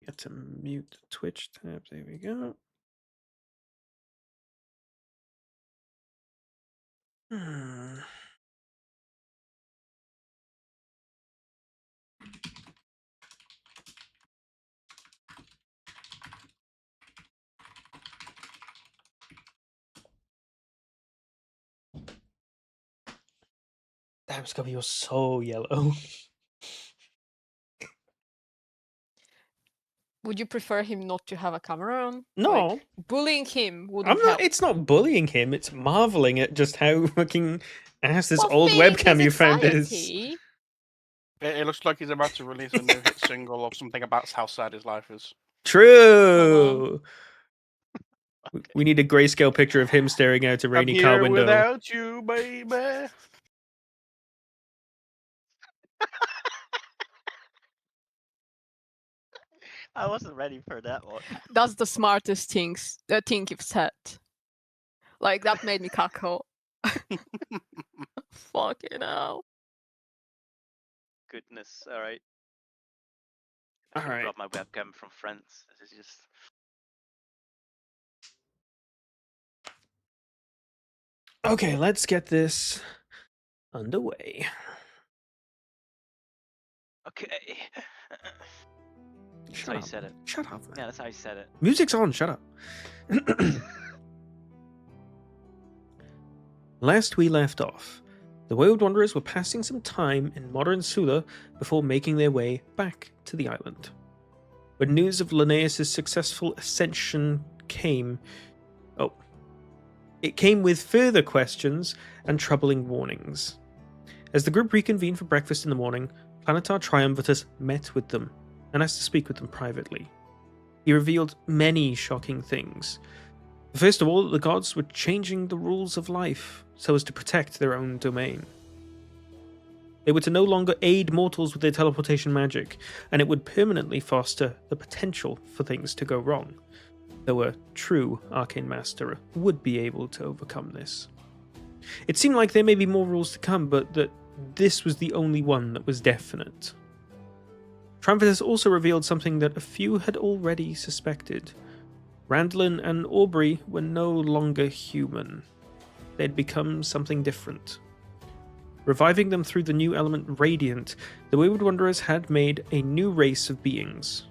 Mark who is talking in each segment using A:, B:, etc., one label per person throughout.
A: Get to mute the Twitch tab. There we go. Damn, Scubby, you're so yellow.
B: Would you prefer him not to have a camera on?
A: No.
B: Like, bullying him wouldn't
A: I'm not.
B: help.
A: It's not bullying him. It's marveling at just how fucking ass this
B: Well,
A: old
B: feeding
A: webcam
B: his
A: you found is.
B: anxiety.
C: It looks like he's about to release a new hit single or something about how sad his life is.
A: True. We need a grayscale picture of him staring out a
C: I'm
A: rainy car
C: here
A: window.
C: without you, baby.
D: I wasn't ready for that one.
B: That's the smartest thing you've said. Like, that made me cackle. Fucking hell.
D: Goodness, alright.
A: All right.
D: I brought my webcam from France. This is just...
A: Okay, let's get this underway.
D: Okay. That's
A: Shut
D: how
A: up.
D: you said it.
A: Shut up.
D: Yeah, that's how you said it.
A: Music's on. Shut up. Last we left off, the Wayward Wanderers were passing some time in modern Sula before making their way back to the island. When news of Linnaeus' successful ascension came... It came with further questions and troubling warnings. As the group reconvened for breakfast in the morning, Planetar Triumvitus met with them and asked to speak with them privately. He revealed many shocking things. First of all, the gods were changing the rules of life so as to protect their own domain. They were to no longer aid mortals with their teleportation magic, and it would permanently foster the potential for things to go wrong, though a true arcane master would be able to overcome this. It seemed like there may be more rules to come, but that this was the only one that was definite. Triumvitus also revealed something that a few had already suspected. Randlin and Aubrey were no longer human. They'd become something different. Reviving them through the new element Radiant, the Wayward Wanderers had made a new race of beings.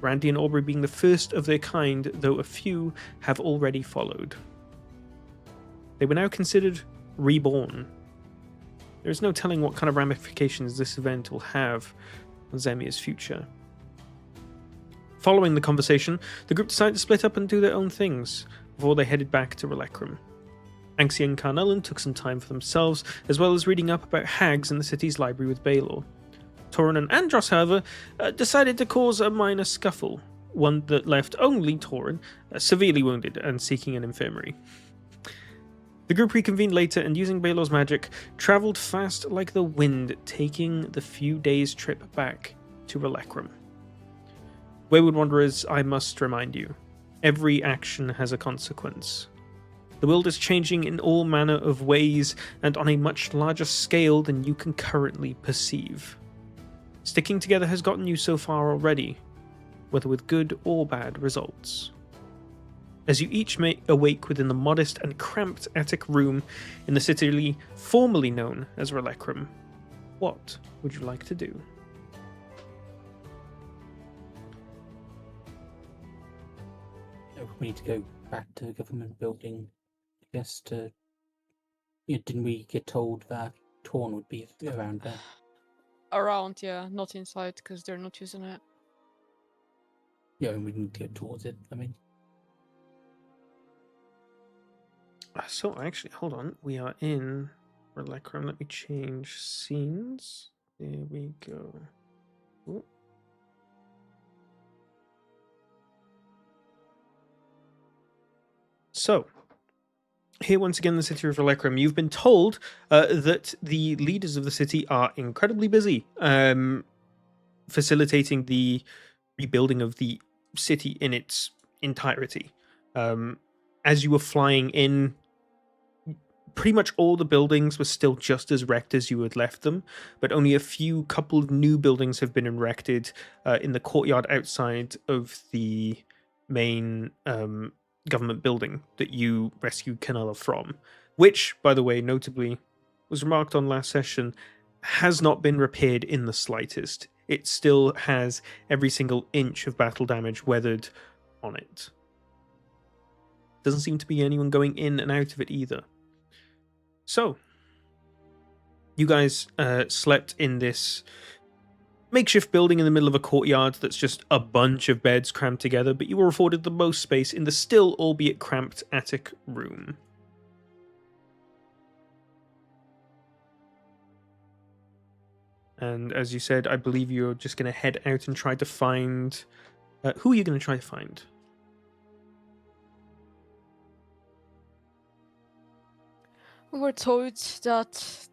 A: Randy and Aubrey being the first of their kind, though a few have already followed. They were now considered reborn. There is no telling what kind of ramifications this event will have on Zemia's future. Following the conversation, the group decided to split up and do their own things before they headed back to Relecrum. Anxie and Carnellin took some time for themselves, as well as reading up about hags in the city's library with Baelor. Torin and Andros, however, decided to cause a minor scuffle, one that left only Torin severely wounded and seeking an infirmary. The group reconvened later and, using Baelor's magic, travelled fast like the wind, taking the few days' trip back to Relecrum. Wayward Wanderers, I must remind you, every action has a consequence. The world is changing in all manner of ways and on a much larger scale than you can currently perceive. Sticking together has gotten you so far already, whether with good or bad results. As you each may awake within the modest and cramped attic room in the city formerly known as Relecrum, what would you like to do?
E: We need to go back to the government building, I guess, to... Yeah, didn't we get told that Torn would be around there?
B: Around, yeah, not inside, because they're not using it.
E: Yeah, and we need to go towards it, I mean.
A: So, actually, hold on. We are in Relecrum. Let me change scenes. There we go. Ooh. So, here once again in the city of Relecrum, you've been told that the leaders of the city are incredibly busy facilitating the rebuilding of the city in its entirety. As you were flying in, pretty much all the buildings were still just as wrecked as you had left them, but only a few couple of new buildings have been erected in the courtyard outside of the main government building that you rescued Canella from, which, by the way, notably was remarked on last session, has not been repaired in the slightest. It still has every single inch of battle damage weathered on it. Doesn't seem to be anyone going in and out of it either. So, you guys slept in this makeshift building in the middle of a courtyard that's just a bunch of beds crammed together, but you were afforded the most space in the still, albeit cramped, attic room. And as you said, I believe you're just going to head out and try to find... who are you going to try to find?
B: We're told that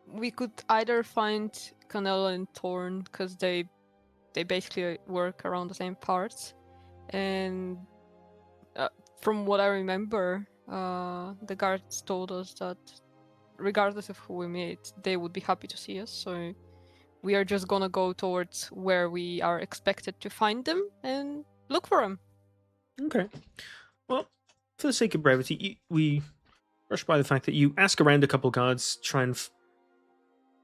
B: we could either find Canella and Thorn because they basically work around the same parts, and from what I remember, the guards told us that regardless of who we meet, they would be happy to see us. So we are just gonna go towards where we are expected to find them and look for them.
A: Okay. Well, for the sake of brevity, we rush by the fact that you ask around a couple guards, try and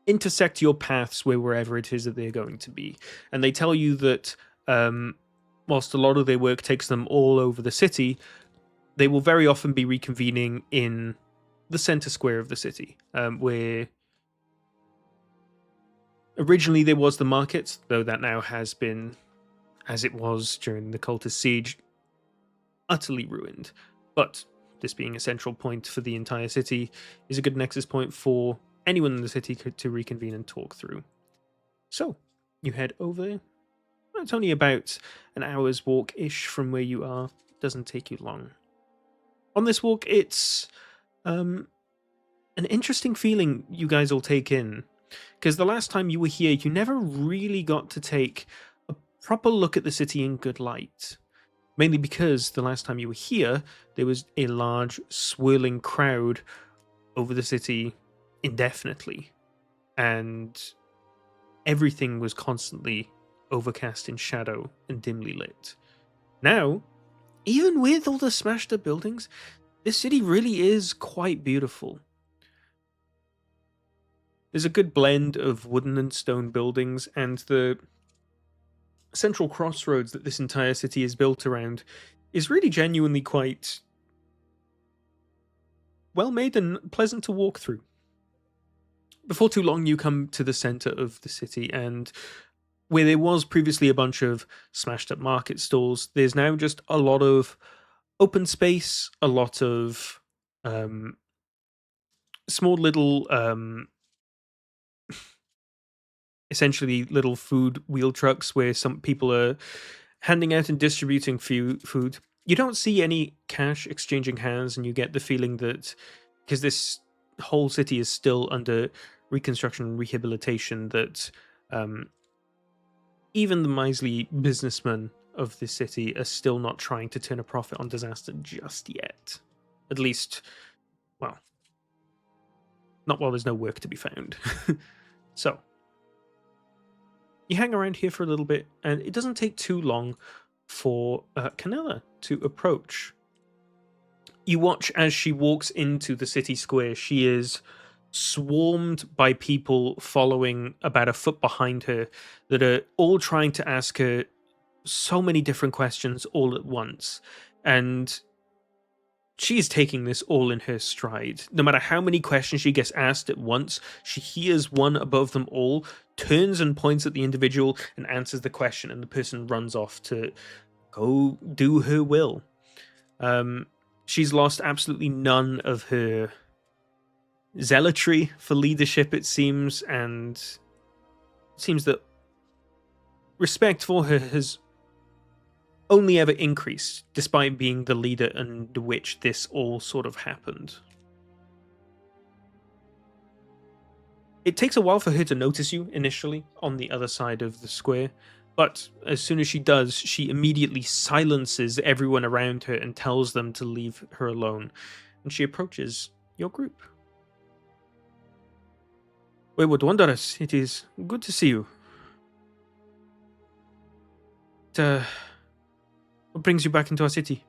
A: intersect your paths wherever it is that they're going to be. And they tell you that whilst a lot of their work takes them all over the city, they will very often be reconvening in the center square of the city, where originally there was the market, though that now has been, as it was during the cultist siege, utterly ruined. But this being a central point for the entire city is a good nexus point for anyone in the city to reconvene and talk through. So, you head over there. It's only about an hour's walk-ish from where you are. Doesn't take you long. On this walk, it's an interesting feeling you guys all take in, because the last time you were here, you never really got to take a proper look at the city in good light. Mainly because the last time you were here, there was a large, swirling crowd over the city indefinitely, and everything was constantly overcast in shadow and dimly lit. Now, even with all the smashed up buildings, this city really is quite beautiful. There's a good blend of wooden and stone buildings, and the central crossroads that this entire city is built around is really genuinely quite well made and pleasant to walk through. Before too long, you come to the center of the city, and where there was previously a bunch of smashed up market stalls, there's now just a lot of open space, a lot of small little essentially little food wheel trucks where some people are handing out and distributing food. You don't see any cash exchanging hands, and you get the feeling that because this whole city is still under reconstruction and rehabilitation, that even the miserly businessmen of this city are still not trying to turn a profit on disaster just yet. At least, well, not while there's no work to be found. So, you hang around here for a little bit, and it doesn't take too long for Canella to approach. You watch as she walks into the city square. She is swarmed by people following about a foot behind her that are all trying to ask her so many different questions all at once. And she's taking this all in her stride. No matter how many questions she gets asked at once, she hears one above them all, turns and points at the individual and answers the question, and the person runs off to go do her will. She's lost absolutely none of her zealotry for leadership, it seems, and it seems that respect for her has only ever increased, despite being the leader under which this all sort of happened. It takes a while for her to notice you initially on the other side of the square, but as soon as she does, she immediately silences everyone around her and tells them to leave her alone. and she approaches your group. Wayward Wanderers, it is good to see you. What brings you back into our city?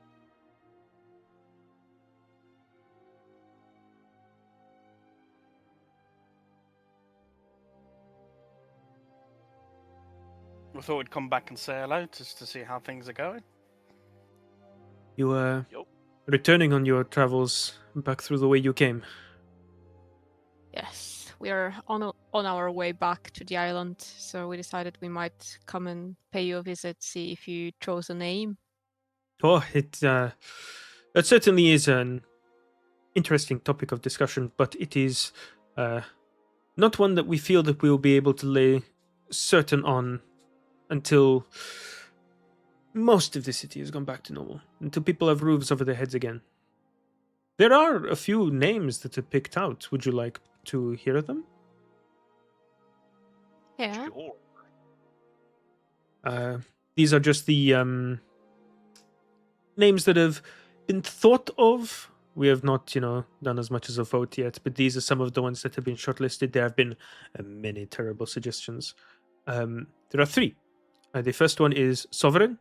C: We thought we'd come back and say hello just to see how things are going.
A: You
D: Yup.
A: returning on your travels back through the way you came.
B: Yes, we are on our way back to the island, so we decided we might come and pay you a visit, see if you chose a name.
A: Oh, it certainly is an interesting topic of discussion, but it is not one that we feel that we will be able to lay certain on until most of the city has gone back to normal, until people have roofs over their heads again. There are a few names that are picked out. Would you like to hear them?
B: Yeah.
D: Sure.
A: These are just the names that have been thought of. We have not, done as much as a vote yet, but these are some of the ones that have been shortlisted. There have been many terrible suggestions. There are three. The first one is Sovereign.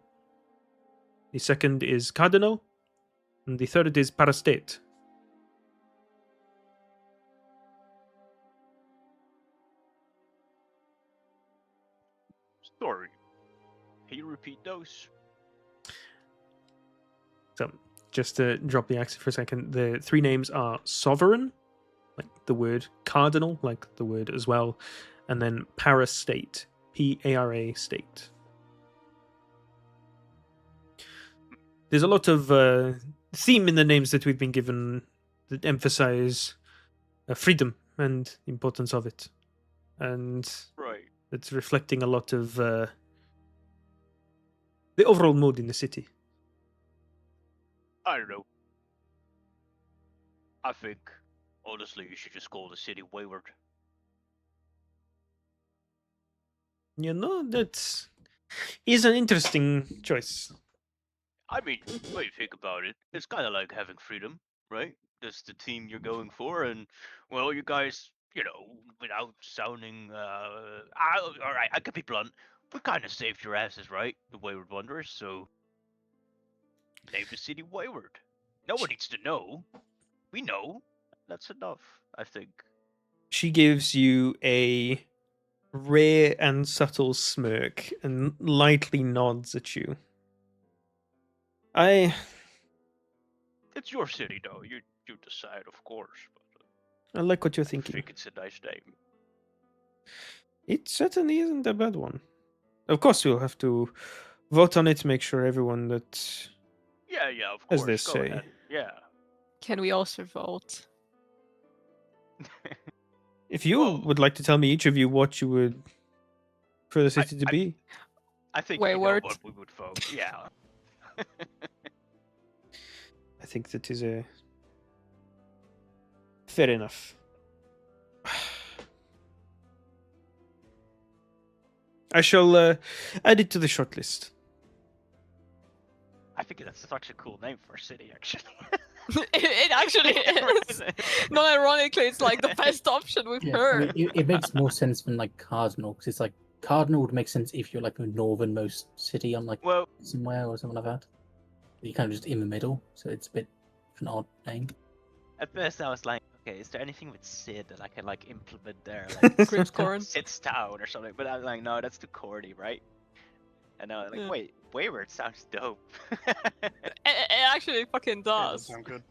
A: The second is Cardinal. And the third is Parastate.
D: Sorry. Can you repeat those?
A: So, just to drop the accent for a second, the three names are Sovereign, like the word Cardinal, like the word as well, and then Parastate, P-A-R-A state. There's a lot of theme in the names that we've been given that emphasize freedom and the importance of it. And
D: Right.
A: it's reflecting a lot of the overall mood in the city.
D: I don't know. I think, honestly, you should just call the city Wayward.
A: That is an interesting choice.
D: I mean, when you think about it, it's kind of like having freedom, right? That's the team you're going for, and well, you guys, without sounding, all right, I can be blunt. We kind of saved your asses, right? The Wayward Wanderers, so name the city Wayward. No one needs to know. We know. That's enough, I think.
A: She gives you a rare and subtle smirk and lightly nods at you.
D: It's your city, though. You decide, of course. But
A: I like what you're
D: I
A: thinking.
D: think it's a nice name.
A: It certainly isn't a bad one. Of course, we'll have to vote on it, make sure everyone that
D: Yeah, of
A: As
D: course.
A: they
D: Go
A: say.
D: ahead. Yeah.
B: Can we also vote?
A: If you
D: Well-
A: would like to tell me, each of you, what you would for the city to
D: I-
A: be.
D: I think
B: Wayward.
D: you know what we would vote. Yeah.
A: I think that is a fair enough. I shall add it to the shortlist.
D: I think that's such a cool name for a city, actually.
B: It actually is. Not ironically, it's like the best option we've
E: Yeah, I
B: heard.
E: mean, it makes more sense than like Cardinal, because it's like Cardinal would make sense if you're like the northernmost city on like
D: Well,
E: somewhere or something like that. You're kind of just in the middle, so it's a bit of an odd name.
D: at first I was like, okay, is there anything with Sid that I can like implement there, like
B: Grimscorn.
D: Sid's Town or something? But I was like, no, that's too corny, right? And I was like,
B: Yeah.
D: wait, Wayward sounds dope.
B: It actually fucking
C: Yeah, that
B: does.
C: sound good.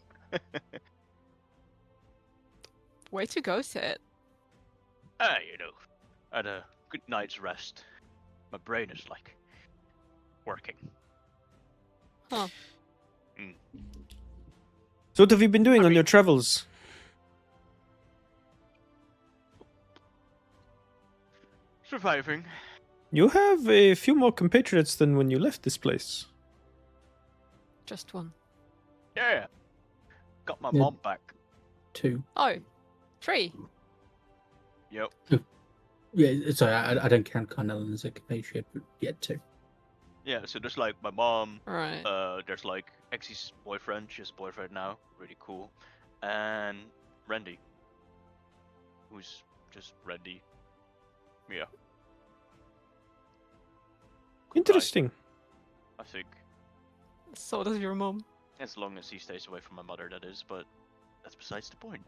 B: Way to go, Sid.
D: Had a good night's rest. My brain is like working.
B: Huh.
A: So what have you been doing
D: I
A: on
D: mean-
A: your travels?
D: Surviving.
A: You have a few more compatriots than when you left this place.
B: Just one.
D: Yeah. Got my
E: Yeah.
D: mom back.
E: 2.
B: Oh, 3.
D: Yep.
E: Yeah, sorry, I don't count Cardinal as a compatriot, but yeah, 2.
D: Yeah, so there's like my mom,
B: Right.
D: there's like Exy's boyfriend, she has a boyfriend now, really cool. and Randy, who's just Randy. Yeah. Good guy,
A: Interesting.
D: I think.
B: So does your mom.
D: As long as he stays away from my mother, that is, but that's besides the point.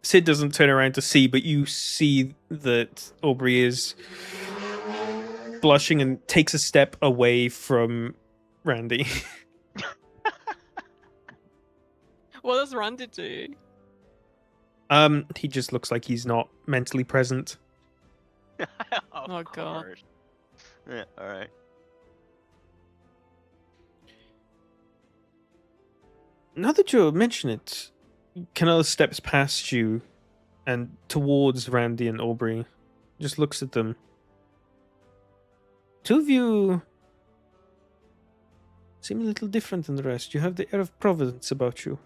A: Sid doesn't turn around to see, but you see that Aubrey is blushing and takes a step away from Randy.
B: What does Randy do?
A: He just looks like he's not mentally present.
D: Of
B: Oh, God.
D: course. Yeah, alright.
A: Now that you mention it, Canella steps past you and towards Randy and Aubrey. Just looks at them. Two of you seem a little different than the rest. You have the air of providence about you.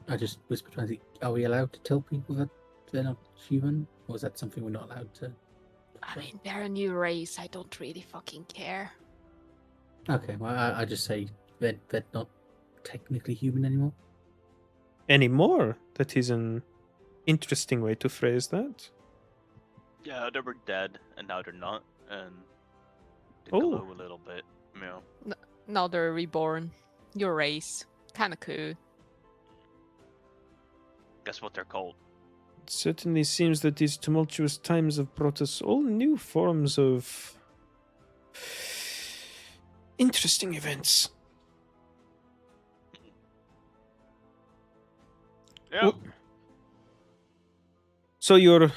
E: I just whispered, I think, are we allowed to tell people that they're not human? Or is that something we're not allowed to?
B: I mean, they're a new race. I don't really fucking care.
E: Okay, well, I just say they're not technically human anymore.
A: Anymore? That is an interesting way to phrase that.
D: Yeah, they were dead, and now they're not, and they
A: Oh.
D: glow a little bit. Yeah.
B: Now they're reborn. Your race. Kinda cool.
D: Guess what they're called?
A: It certainly seems that these tumultuous times have brought us all new forms of interesting events.
D: Yeah.
A: So you're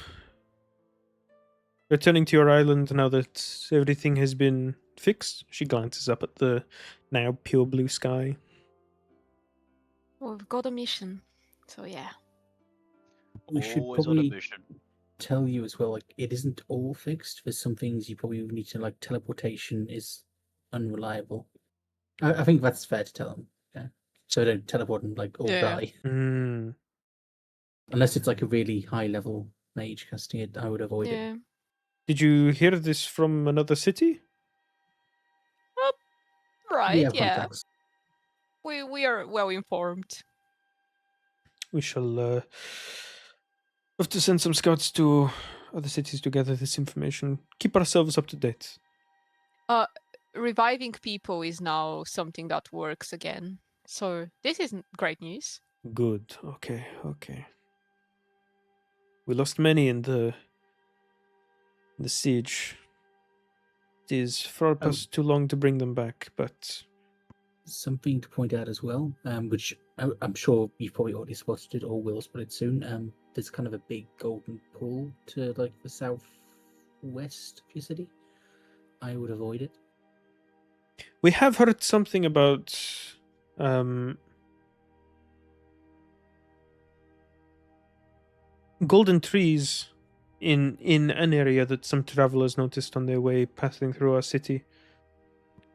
A: returning to your island now that everything has been fixed? She glances up at the now pure blue sky.
B: Well, we've got a mission. So yeah.
E: We should
D: Always on a
E: probably
D: mission.
E: tell you as well, like, it isn't all fixed. There's some things you probably need to, like, teleportation is unreliable. I think that's fair to tell them, yeah. So they don't teleport and, like, all
B: Yeah.
E: die.
A: Hmm.
E: Unless it's, like, a really high-level mage casting it, I would avoid it.
B: Yeah.
A: Did you hear this from another city?
B: Right,
E: We have
B: yeah.
E: contacts.
B: We are well informed.
A: We shall have to send some scouts to other cities to gather this information. Keep ourselves up to date.
B: Reviving people is now something that works again. So this isn't great news.
A: Good. Okay. Okay. We lost many in the siege. It is far past too long to bring them back, but
E: Something to point out as well, which I'm sure you've probably already spotted it or will spot it soon. There's kind of a big golden pool to, like, the southwest of your city. I would avoid it.
A: we have heard something about golden trees in an area that some travelers noticed on their way passing through our city.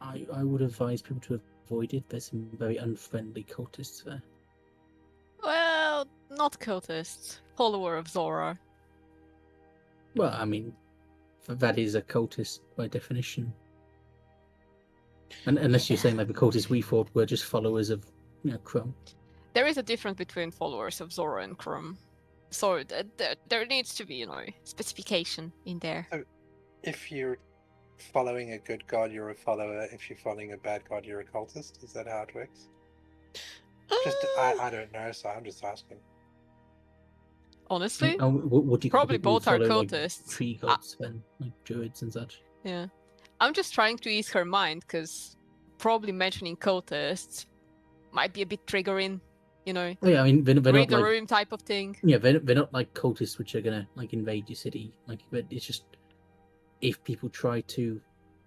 E: I would advise people to avoid it. There's some very unfriendly cultists there.
B: Well, not cultists. Follower of Zora.
E: Well, I mean, that is a cultist by definition. And unless you're saying, like, the cultists we fought were just followers of, Chrome.
B: There is a difference between followers of Zora and Krum. So there needs to be, specification in there.
F: If you're following a good god, you're a follower. If you're following a bad god, you're a cultist. Is that how it works? I don't know, so I'm just asking.
B: Honestly,
E: What do you
B: probably
E: people who
B: both are
E: follow, like,
B: cultists.
E: tree gods then, like druids and such?
B: Yeah. I'm just trying to ease her mind because probably mentioning cultists might be a bit triggering,
E: Oh, yeah, I mean, they're
B: read
E: not
B: the
E: like,
B: room type of thing.
E: yeah, they're not like cultists which are gonna, like, invade your city. Like, but it's just if people try to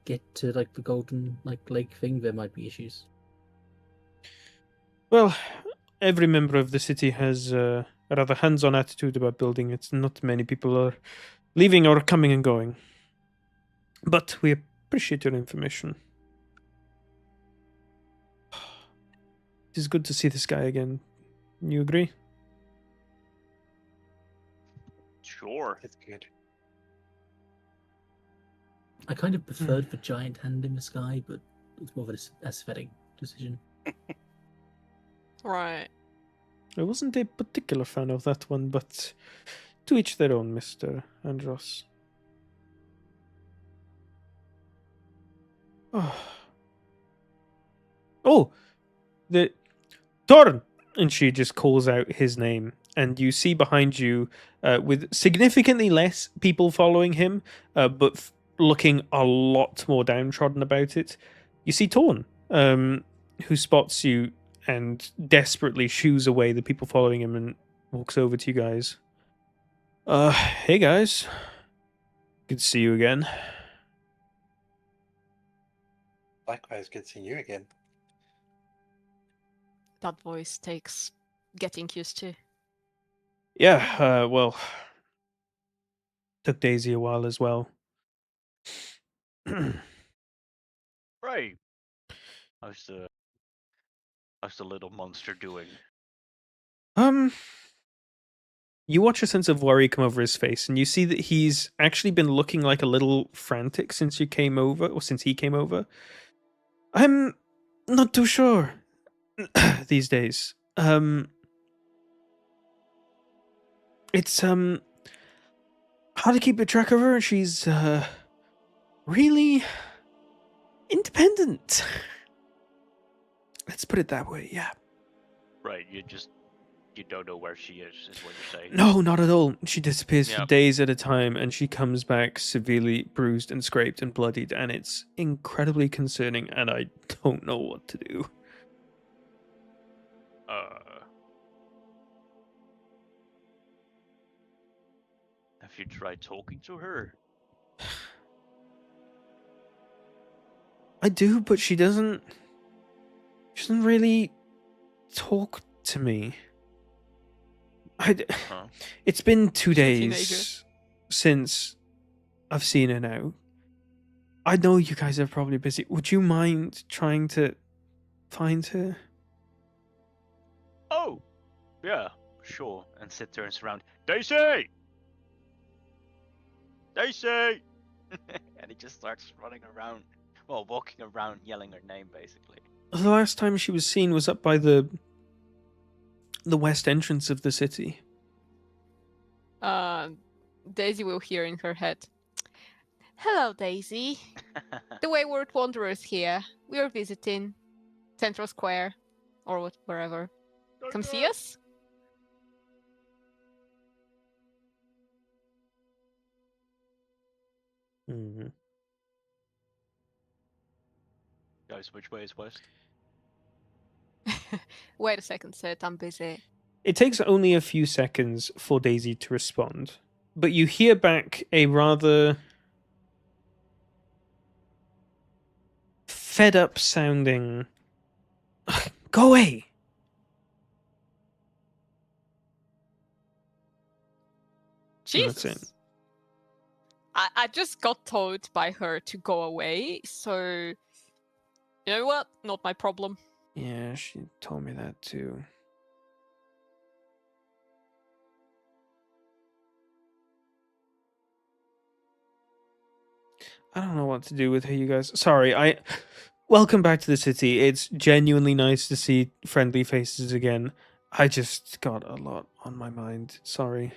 E: get to, like, the golden, like, lake thing, there might be issues.
A: Well, every member of the city has a rather hands-on attitude about building it. Not many people are leaving or coming and going. But we appreciate your information. It is good to see this guy again. You agree?
D: Sure.
F: It's good.
E: I kind of preferred the giant hand in the sky, but it's more of an aesthetic decision.
B: Right.
A: I wasn't a particular fan of that one, but to each their own, Mr. Andros. Oh. Oh! The Torn! And she just calls out his name. And you see behind you, with significantly less people following him, but looking a lot more downtrodden about it, you see Torn, who spots you and desperately shoos away the people following him and walks over to you guys. Hey guys. Good to see you again.
F: Likewise, good seeing you again.
B: That voice takes getting used to.
A: Yeah, well, took Daisy a while as well.
D: Right. How's the little monster doing?
A: You watch a sense of worry come over his face, and you see that he's actually been looking like a little frantic since you came over, or since he came over. I'm not too sure these days. It's hard to keep a track of her. She's really independent. Let's put it that way. Yeah.
D: Right, you don't know where she is what you're saying.
A: No, not at all. She disappears for
D: Yeah.
A: days at a time, and she comes back severely bruised and scraped and bloodied, and it's incredibly concerning, and I don't know what to do.
D: Have you tried talking to her?
A: I do, but she doesn't really talk to me.
D: Huh?
A: It's been 2
B: She's a
A: days
B: teenager.
A: since I've seen her now. I know you guys are probably busy. Would you mind trying to find her?
D: Oh, yeah, sure. And Sid turns around. Daisy! Daisy! And he just starts running around, well, walking around yelling her name, basically.
A: The last time she was seen was up by the west entrance of the city.
B: Daisy will hear in her head. Hello, Daisy. The Wayward Wanderers here. We are visiting Central Square, or wherever. Come see us?
A: Mm-hmm.
D: Guys, which way is west?
B: Wait a second, Sid. I'm busy.
A: It takes only a few seconds for Daisy to respond, but you hear back a rather fed up sounding go away. And that's it.
B: Jesus. I just got told by her to go away, so you know what? Not my problem.
A: Yeah, she told me that too. I don't know what to do with her, you guys. Sorry, welcome back to the city. It's genuinely nice to see friendly faces again. I just got a lot on my mind. Sorry.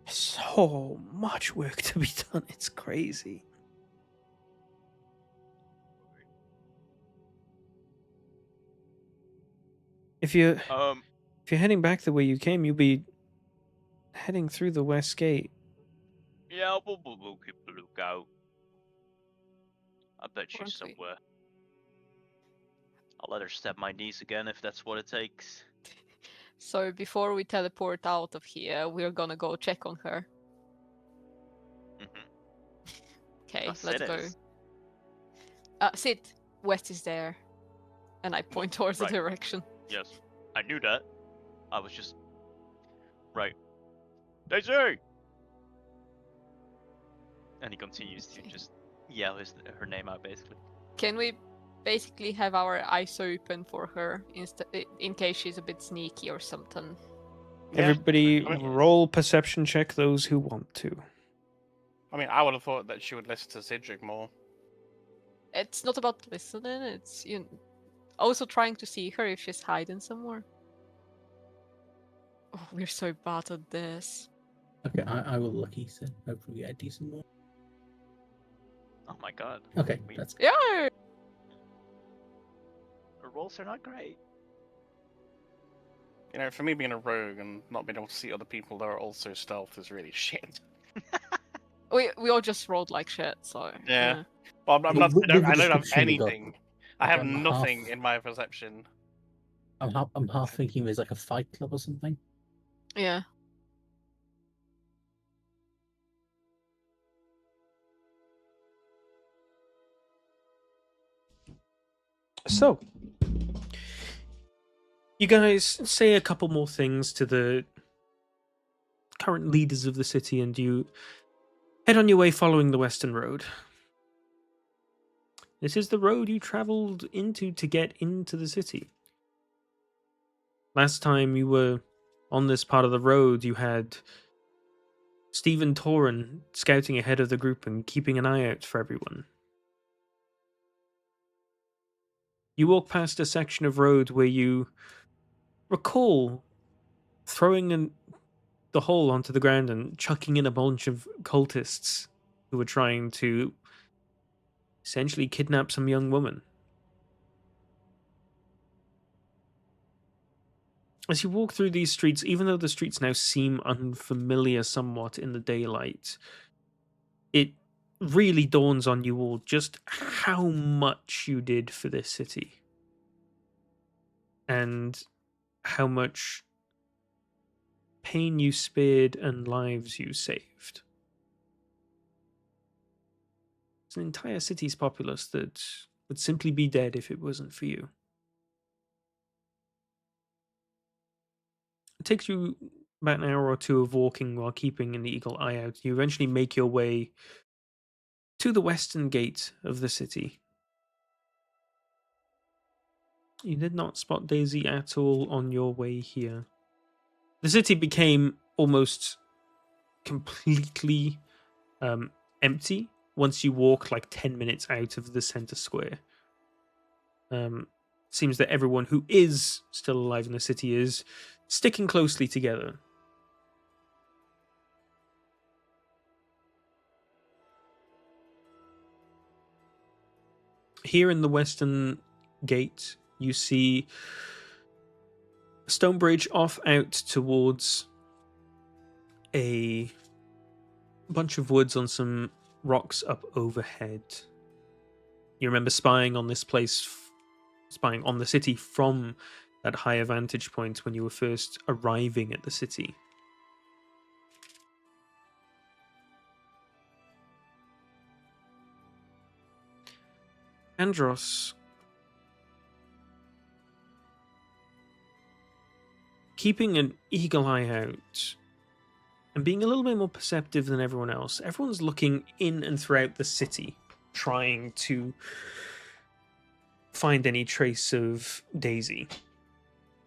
A: So much work to be done. It's crazy. If you're heading back the way you came, you'll be heading through the west gate.
D: Yeah, we'll keep a lookout. I bet she's
B: Aren't we?
D: somewhere. I'll let her step my knees again if that's what it takes.
B: So before we teleport out of here, we're gonna go check on her. Okay,
D: Sid
B: let's go.
D: is.
B: Sid, west is there. And I point towards
D: right.
B: the direction.
D: Yes, I knew that. I was just... Right. Daisy! And he continues to just yell her name out, basically.
B: Can we basically have our eyes open for her in case she's a bit sneaky or something?
C: Yeah.
A: Everybody
C: I mean-
A: roll perception check those who want to.
C: I mean, I would have thought that she would listen to Cedric more.
B: It's not about listening. It's also trying to see her if she's hiding somewhere. Oh, we're so bad at this.
E: Okay, I will lucky, so hopefully we get a decent one.
D: Oh my god.
E: Okay,
D: We-
E: that's
B: Yeah.
D: Her rolls are not great.
C: You know, for me being a rogue and not being able to see other people that are also stealth is really shit.
B: We all just rolled like shit, so
C: Yeah. Well, I'm
E: Well,
C: not.
E: with the
C: I don't have
E: description we got,
C: anything. I have
E: half-
C: nothing in my perception.
E: I'm half thinking there's like a fight club or something.
B: Yeah.
A: So, you guys say a couple more things to the current leaders of the city, and you head on your way following the Western Road. This is the road you traveled into to get into the city. Last time you were on this part of the road, you had Stephen Torin scouting ahead of the group and keeping an eye out for everyone. You walk past a section of road where you recall throwing the hole onto the ground and chucking in a bunch of cultists who were trying to essentially kidnap some young woman. As you walk through these streets, even though the streets now seem unfamiliar somewhat in the daylight, it really dawns on you all just how much you did for this city. And how much pain you spared and lives you saved. It's an entire city's populace that would simply be dead if it wasn't for you. It takes you about an hour or two of walking while keeping an eagle eye out. You eventually make your way to the western gate of the city. You did not spot Daisy at all on your way here. The city became almost completely empty once you walk like 10 minutes out of the center square. Seems that everyone who is still alive in the city is sticking closely together. Here in the western gate, you see a stone bridge off out towards a bunch of woods on some rocks up overhead. You remember spying on this place, spying on the city from that higher vantage point when you were first arriving at the city. Andros, keeping an eagle eye out and being a little bit more perceptive than everyone else, everyone's looking in and throughout the city, trying to find any trace of Daisy.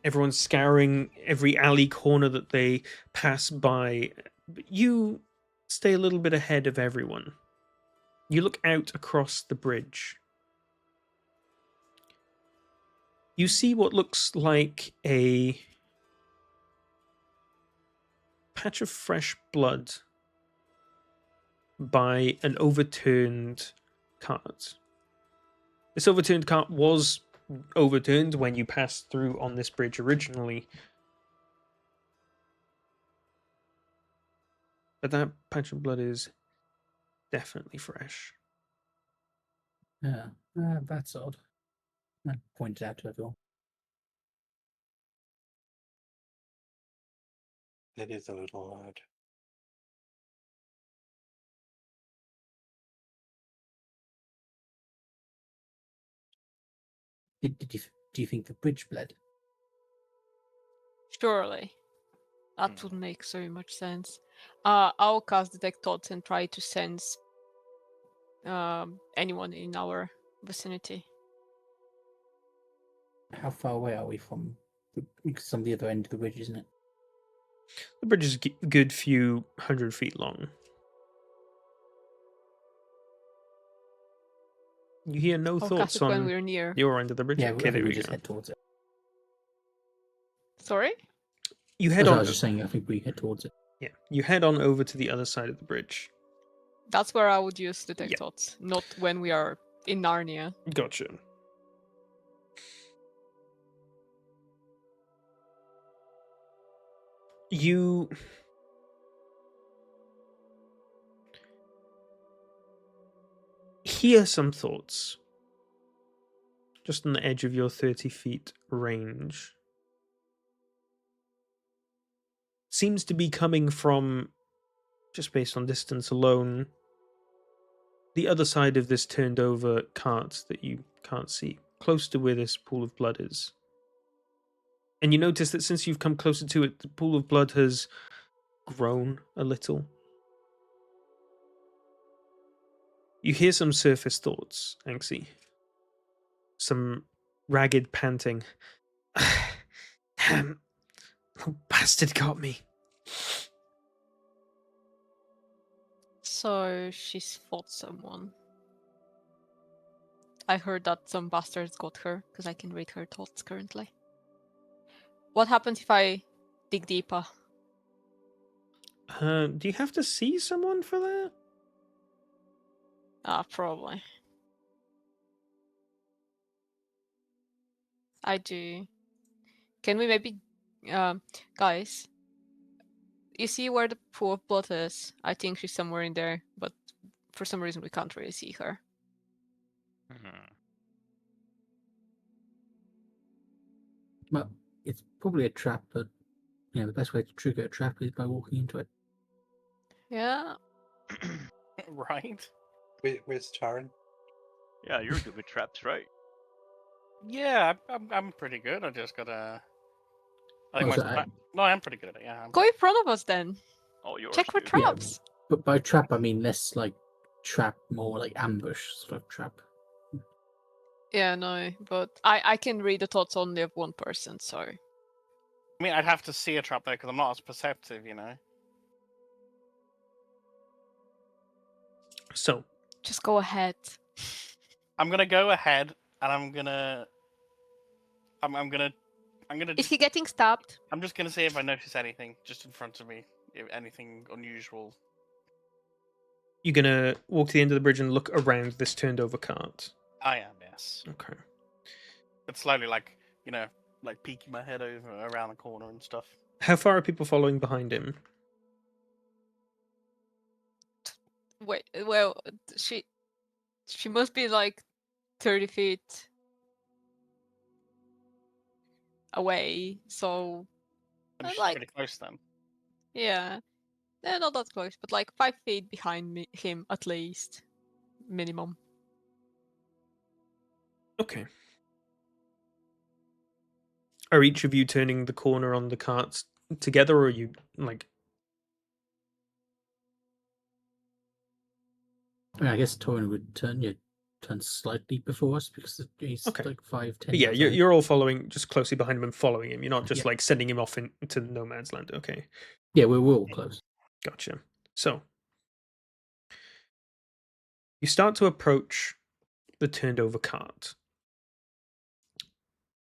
A: Everyone's scouring every alley corner that they pass by, but you stay a little bit ahead of everyone. You look out across the bridge. You see what looks like a patch of fresh blood by an overturned cart. This overturned cart was overturned when you passed through on this bridge originally, but that patch of blood is definitely fresh.
E: Yeah, that's odd. I pointed out to everyone.
F: It is a little odd.
E: Do you think the bridge bled?
B: Surely. That would make so much sense. I'll cast Detect Thoughts and try to sense anyone in our vicinity.
E: How far away are we from because on the other end of the bridge, isn't it?
A: The bridge is a good few 100 feet long. You hear no
B: I'll
A: thoughts
B: cast it when
A: on
B: we're near.
A: your end of the bridge.
E: Yeah,
A: Okay,
E: I
A: there
E: think we
A: we
E: just
A: go.
E: head towards it.
B: Sorry?
A: You
E: I
A: head on.
E: was just saying, I think we head towards it.
A: Yeah, you head on over to the other side of the bridge.
B: That's where I would use detect
A: Yeah.
B: thoughts, not when we are in Narnia.
A: Gotcha. You hear some thoughts just on the edge of your 30 feet range. Seems to be coming from, just based on distance alone, the other side of this turned over cart that you can't see, close to where this pool of blood is. And you notice that since you've come closer to it, the pool of blood has grown a little. You hear some surface thoughts, Anxie. Some ragged panting. Damn, the bastard got me.
B: So she's fought someone. I heard that some bastards got her, because I can read her thoughts currently. What happens if I dig deeper?
A: Do you have to see someone for that?
B: Probably. I do. Can we maybe... guys, you see where the pool of blood is? I think she's somewhere in there, but for some reason we can't really see her.
E: Well, it's probably a trap, but the best way to trigger a trap is by walking into it.
B: Yeah.
C: Right?
F: Where's Taran?
D: Yeah, you're good with traps, right?
C: Yeah, I'm pretty good. I just gotta. I think
E: Oh,
C: most
E: so
C: of the time. No, I'm pretty good at it. Yeah.
B: Go in front of us then.
D: All yours.
B: Check for
D: dude.
B: traps.
E: But by trap, I mean less like trap, more like ambush sort of trap.
B: Yeah, no, but I can read the thoughts only of one person, so...
C: I mean, I'd have to see a trap there because I'm not as perceptive, you know.
A: So,
B: Just go ahead.
C: I'm gonna go ahead and I'm gonna.
B: Is he getting stabbed?
C: I'm just gonna see if I notice anything just in front of me, if anything unusual.
A: you're gonna walk to the end of the bridge and look around this turned over cart.
C: I am, yes.
A: Okay.
C: But slowly, like peeking my head over around the corner and stuff.
A: How far are people following behind him?
B: Wait, well, she must be like 30 feet away, so
C: I'm just
B: like,
C: pretty close then.
B: yeah, they're not that close, but like 5 feet behind him at least, minimum.
A: Okay. Are each of you turning the corner on the carts together, or are you like?
E: I mean, I guess Torin would turn slightly before us because he's
A: Okay.
E: like 5, 10.
A: But yeah,
E: yards
A: you're,
E: ahead.
A: you're all following just closely behind him and following him. You're not just
E: Yeah.
A: like sending him off into no man's land. Okay,
E: Yeah, we're all close.
A: gotcha. So you start to approach the turned over cart.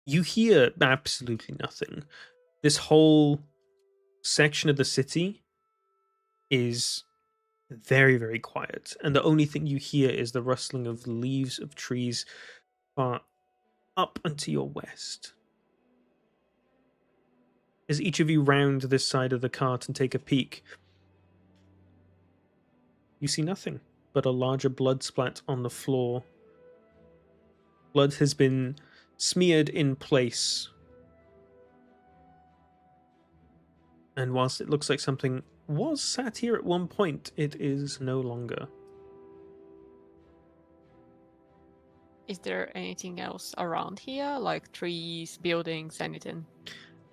A: You hear absolutely nothing. This whole section of the city is very, very quiet, and the only thing you hear is the rustling of leaves of trees far up and to your west. As each of you round this side of the cart and take a peek, you see nothing but a larger blood splat on the floor. Blood has been smeared in place. And whilst it looks like something was sat here at one point, it is no longer.
B: Is there anything else around here, like trees, buildings, anything?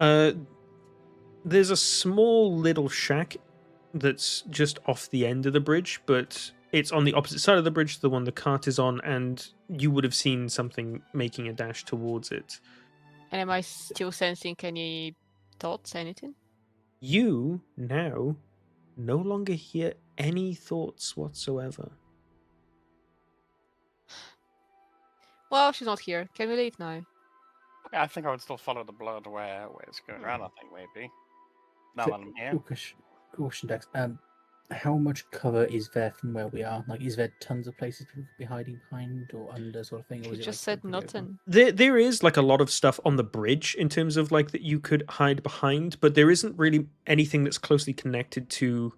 A: There's a small little shack that's just off the end of the bridge, but it's on the opposite side of the bridge to the one the cart is on, and you would have seen something making a dash towards it.
B: And am I still sensing any thoughts, anything?
A: You now no longer hear any thoughts whatsoever.
B: Well, she's not here. Can we leave now?
C: Yeah, I think I would still follow the blood where it's going around. I think maybe. Now
E: So,
C: that I'm here.
E: Caution, Dex. How much cover is there from where we are? Like, is there tons of places people could be hiding behind or under, sort of thing? Or
B: She
E: is it
B: just
E: like
B: said
E: pretty open?
B: nothing.
A: There is like a lot of stuff on the bridge in terms of like that you could hide behind, but there isn't really anything that's closely connected to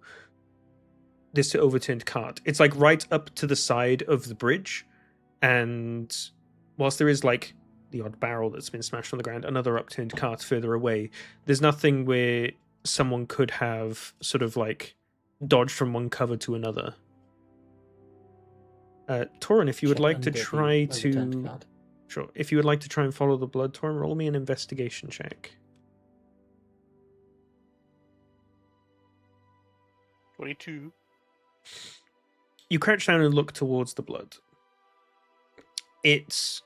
A: this overturned cart. It's like right up to the side of the bridge, and whilst there is like the odd barrel that's been smashed on the ground, another upturned cart further away, there's nothing where someone could have sort of like dodged from one cover to another. Torin, if you would
E: Check
A: like to
E: under the
A: try
E: overturned
A: to
E: card.
A: Sure. If you would like to try and follow the blood, Torin, roll me an investigation check.
C: 22.
A: You crouch down and look towards the blood. It's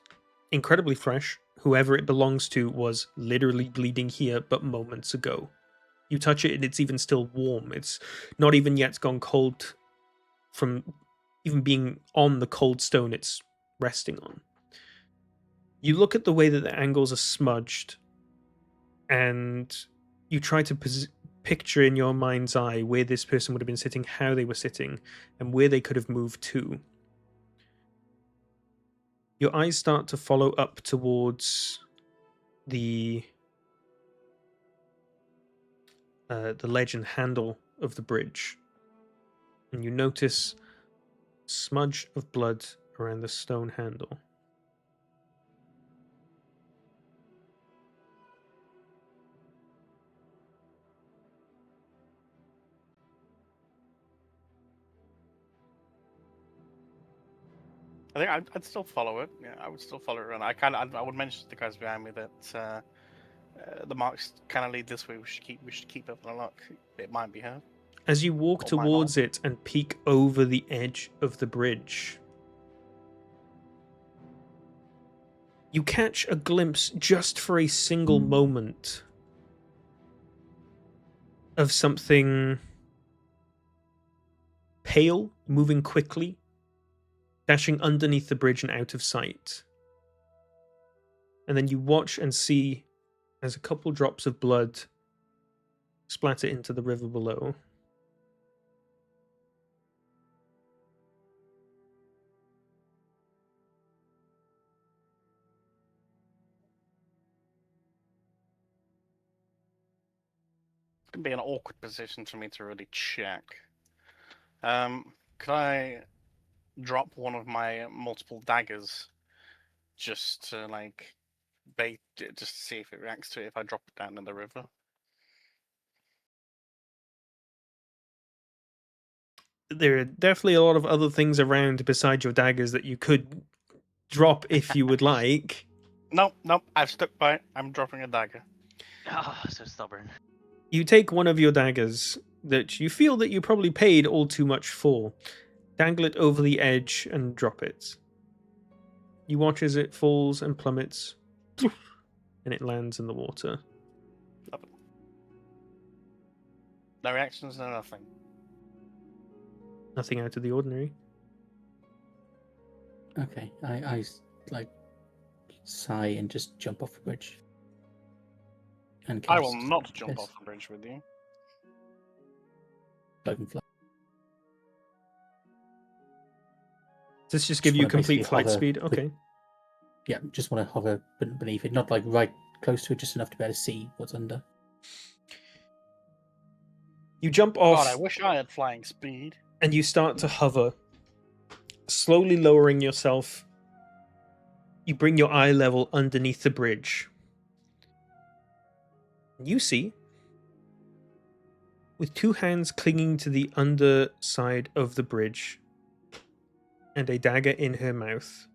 A: incredibly fresh. Whoever it belongs to was literally bleeding here but moments ago. You touch it and it's even still warm. It's not even yet gone cold from even being on the cold stone it's resting on. You look at the way that the angles are smudged, and you try to picture in your mind's eye where this person would have been sitting, how they were sitting, and where they could have moved to. Your eyes start to follow up towards the ledge and handle of the bridge, and you notice a smudge of blood around the stone handle.
C: I think I'd still follow it. Yeah, I would still follow it around. I would mention to the guys behind me that the marks kind of lead this way. We should keep up on the look. It might be her.
A: As you walk
C: Or might not.
A: towards it and peek over the edge of the bridge, you catch a glimpse just for a single moment of something pale moving quickly, dashing underneath the bridge and out of sight. And then you watch and see as a couple drops of blood splatter into the river below.
C: It's gonna be an awkward position for me to really check. Could I drop one of my multiple daggers just to like bait it, just to see if it reacts to it if I drop it down in the river?
A: There are definitely a lot of other things around besides your daggers that you could drop if you would like.
C: Nope, I've stuck by it. I'm dropping a dagger.
D: Ah, so stubborn.
A: You take one of your daggers that you feel that you probably paid all too much for, dangle it over the edge, and drop it. You watch as it falls and plummets, and it lands in the water.
C: Love it. No reactions, no nothing.
A: Nothing out of the ordinary.
E: Okay, I like sigh and just jump off the bridge. And
C: I will
E: cast
C: not jump
E: Yes.
C: off the bridge with you.
E: Cloak and fly.
A: Does this just give you
E: wanna
A: complete
E: basically
A: flight
E: hover
A: speed?
E: with-
A: Okay.
E: Yeah, just want to hover beneath it, not like right close to it, just enough to be able to see what's under.
A: You jump off.
C: God, I wish I had flying speed.
A: And you start to hover, slowly lowering yourself. You bring your eye level underneath the bridge. You see, with two hands clinging to the underside of the bridge and a dagger in her mouth,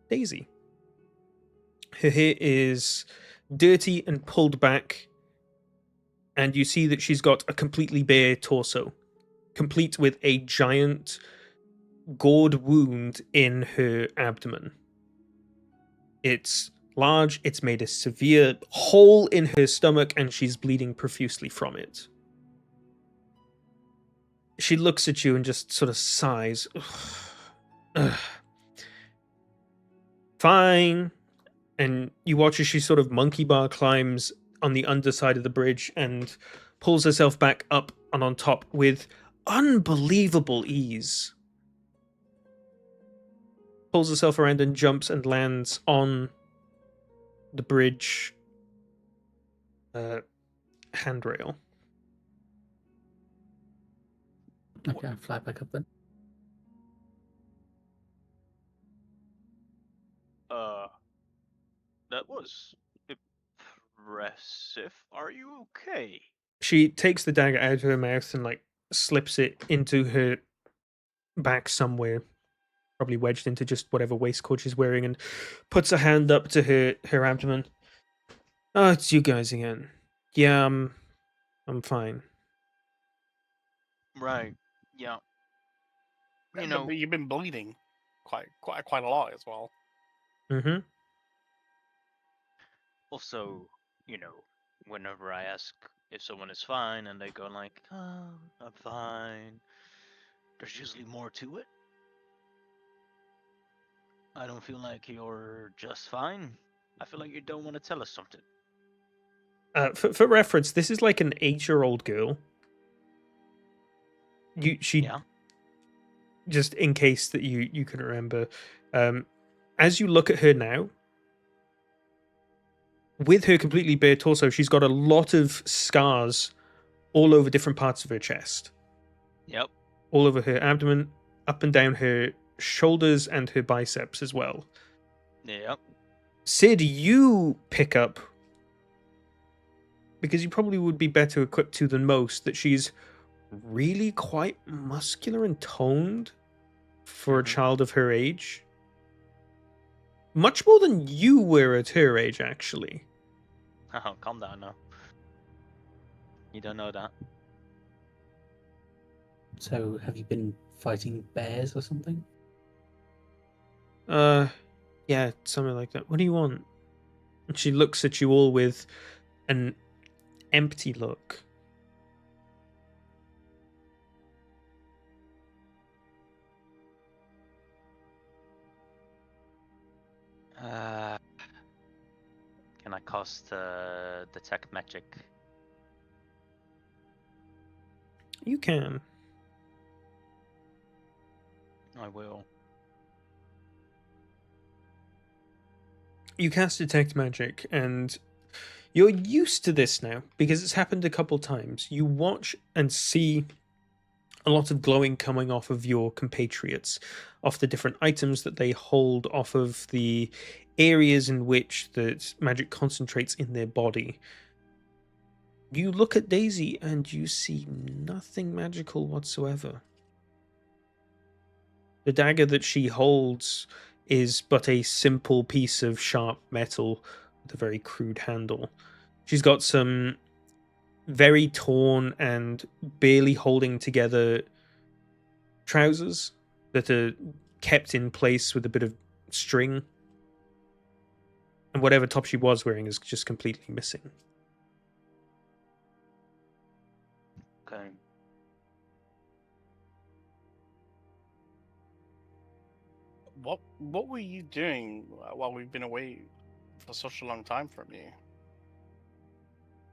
A: Daisy. Her hair is dirty and pulled back, and you see that she's got a completely bare torso, complete with a giant gored wound in her abdomen. It's large, it's made a severe hole in her stomach, and she's bleeding profusely from it. She looks at you and just sort of sighs. Ugh. Fine. And you watch as she sort of monkey bar climbs on the underside of the bridge and pulls herself back up and on top with unbelievable ease. Pulls herself around and jumps and lands on the bridge handrail.
E: Okay, I'll fly back up then.
D: That was impressive. Are you okay?
A: She takes the dagger out of her mouth and like slips it into her back somewhere, probably wedged into just whatever waistcoat she's wearing, and puts a hand up to her abdomen. Oh, it's you guys again. Yeah, I'm fine.
D: Right. Yeah. You
C: Yeah,
D: know,
C: but you've been bleeding quite a lot as well.
A: Mm-hmm.
D: also, whenever I ask if someone is fine and they go like, "Oh, I'm fine," there's usually more to it. I don't feel like you're just fine. I feel like you don't want to tell us something.
A: For reference, this is like an 8-year-old girl. She
D: Yeah.
A: just in case that you couldn't remember, as you look at her now, with her completely bare torso, she's got a lot of scars all over different parts of her chest,
D: Yep.
A: all over her abdomen, up and down her shoulders and her biceps as well.
D: Yep.
A: Sid, you pick up, because you probably would be better equipped to than most, that she's really quite muscular and toned for a
D: Mhm.
A: child of her age. Much more than you were at her age, actually.
D: Oh, calm down now. You don't know that.
E: So, have you been fighting bears or something?
A: Yeah, something like that. What do you want? And she looks at you all with an empty look.
D: Can I cast detect magic?
A: You can.
D: I will.
A: You cast Detect Magic, and you're used to this now because it's happened a couple times. You watch and see a lot of glowing coming off of your compatriots, off the different items that they hold, off of the areas in which that magic concentrates in their body. You look at Daisy and you see nothing magical whatsoever. The dagger that she holds is but a simple piece of sharp metal with a very crude handle. She's got some very torn and barely holding together trousers that are kept in place with a bit of string. And whatever top she was wearing is just completely missing.
D: Okay.
C: What were you doing while we've been away for such a long time from you?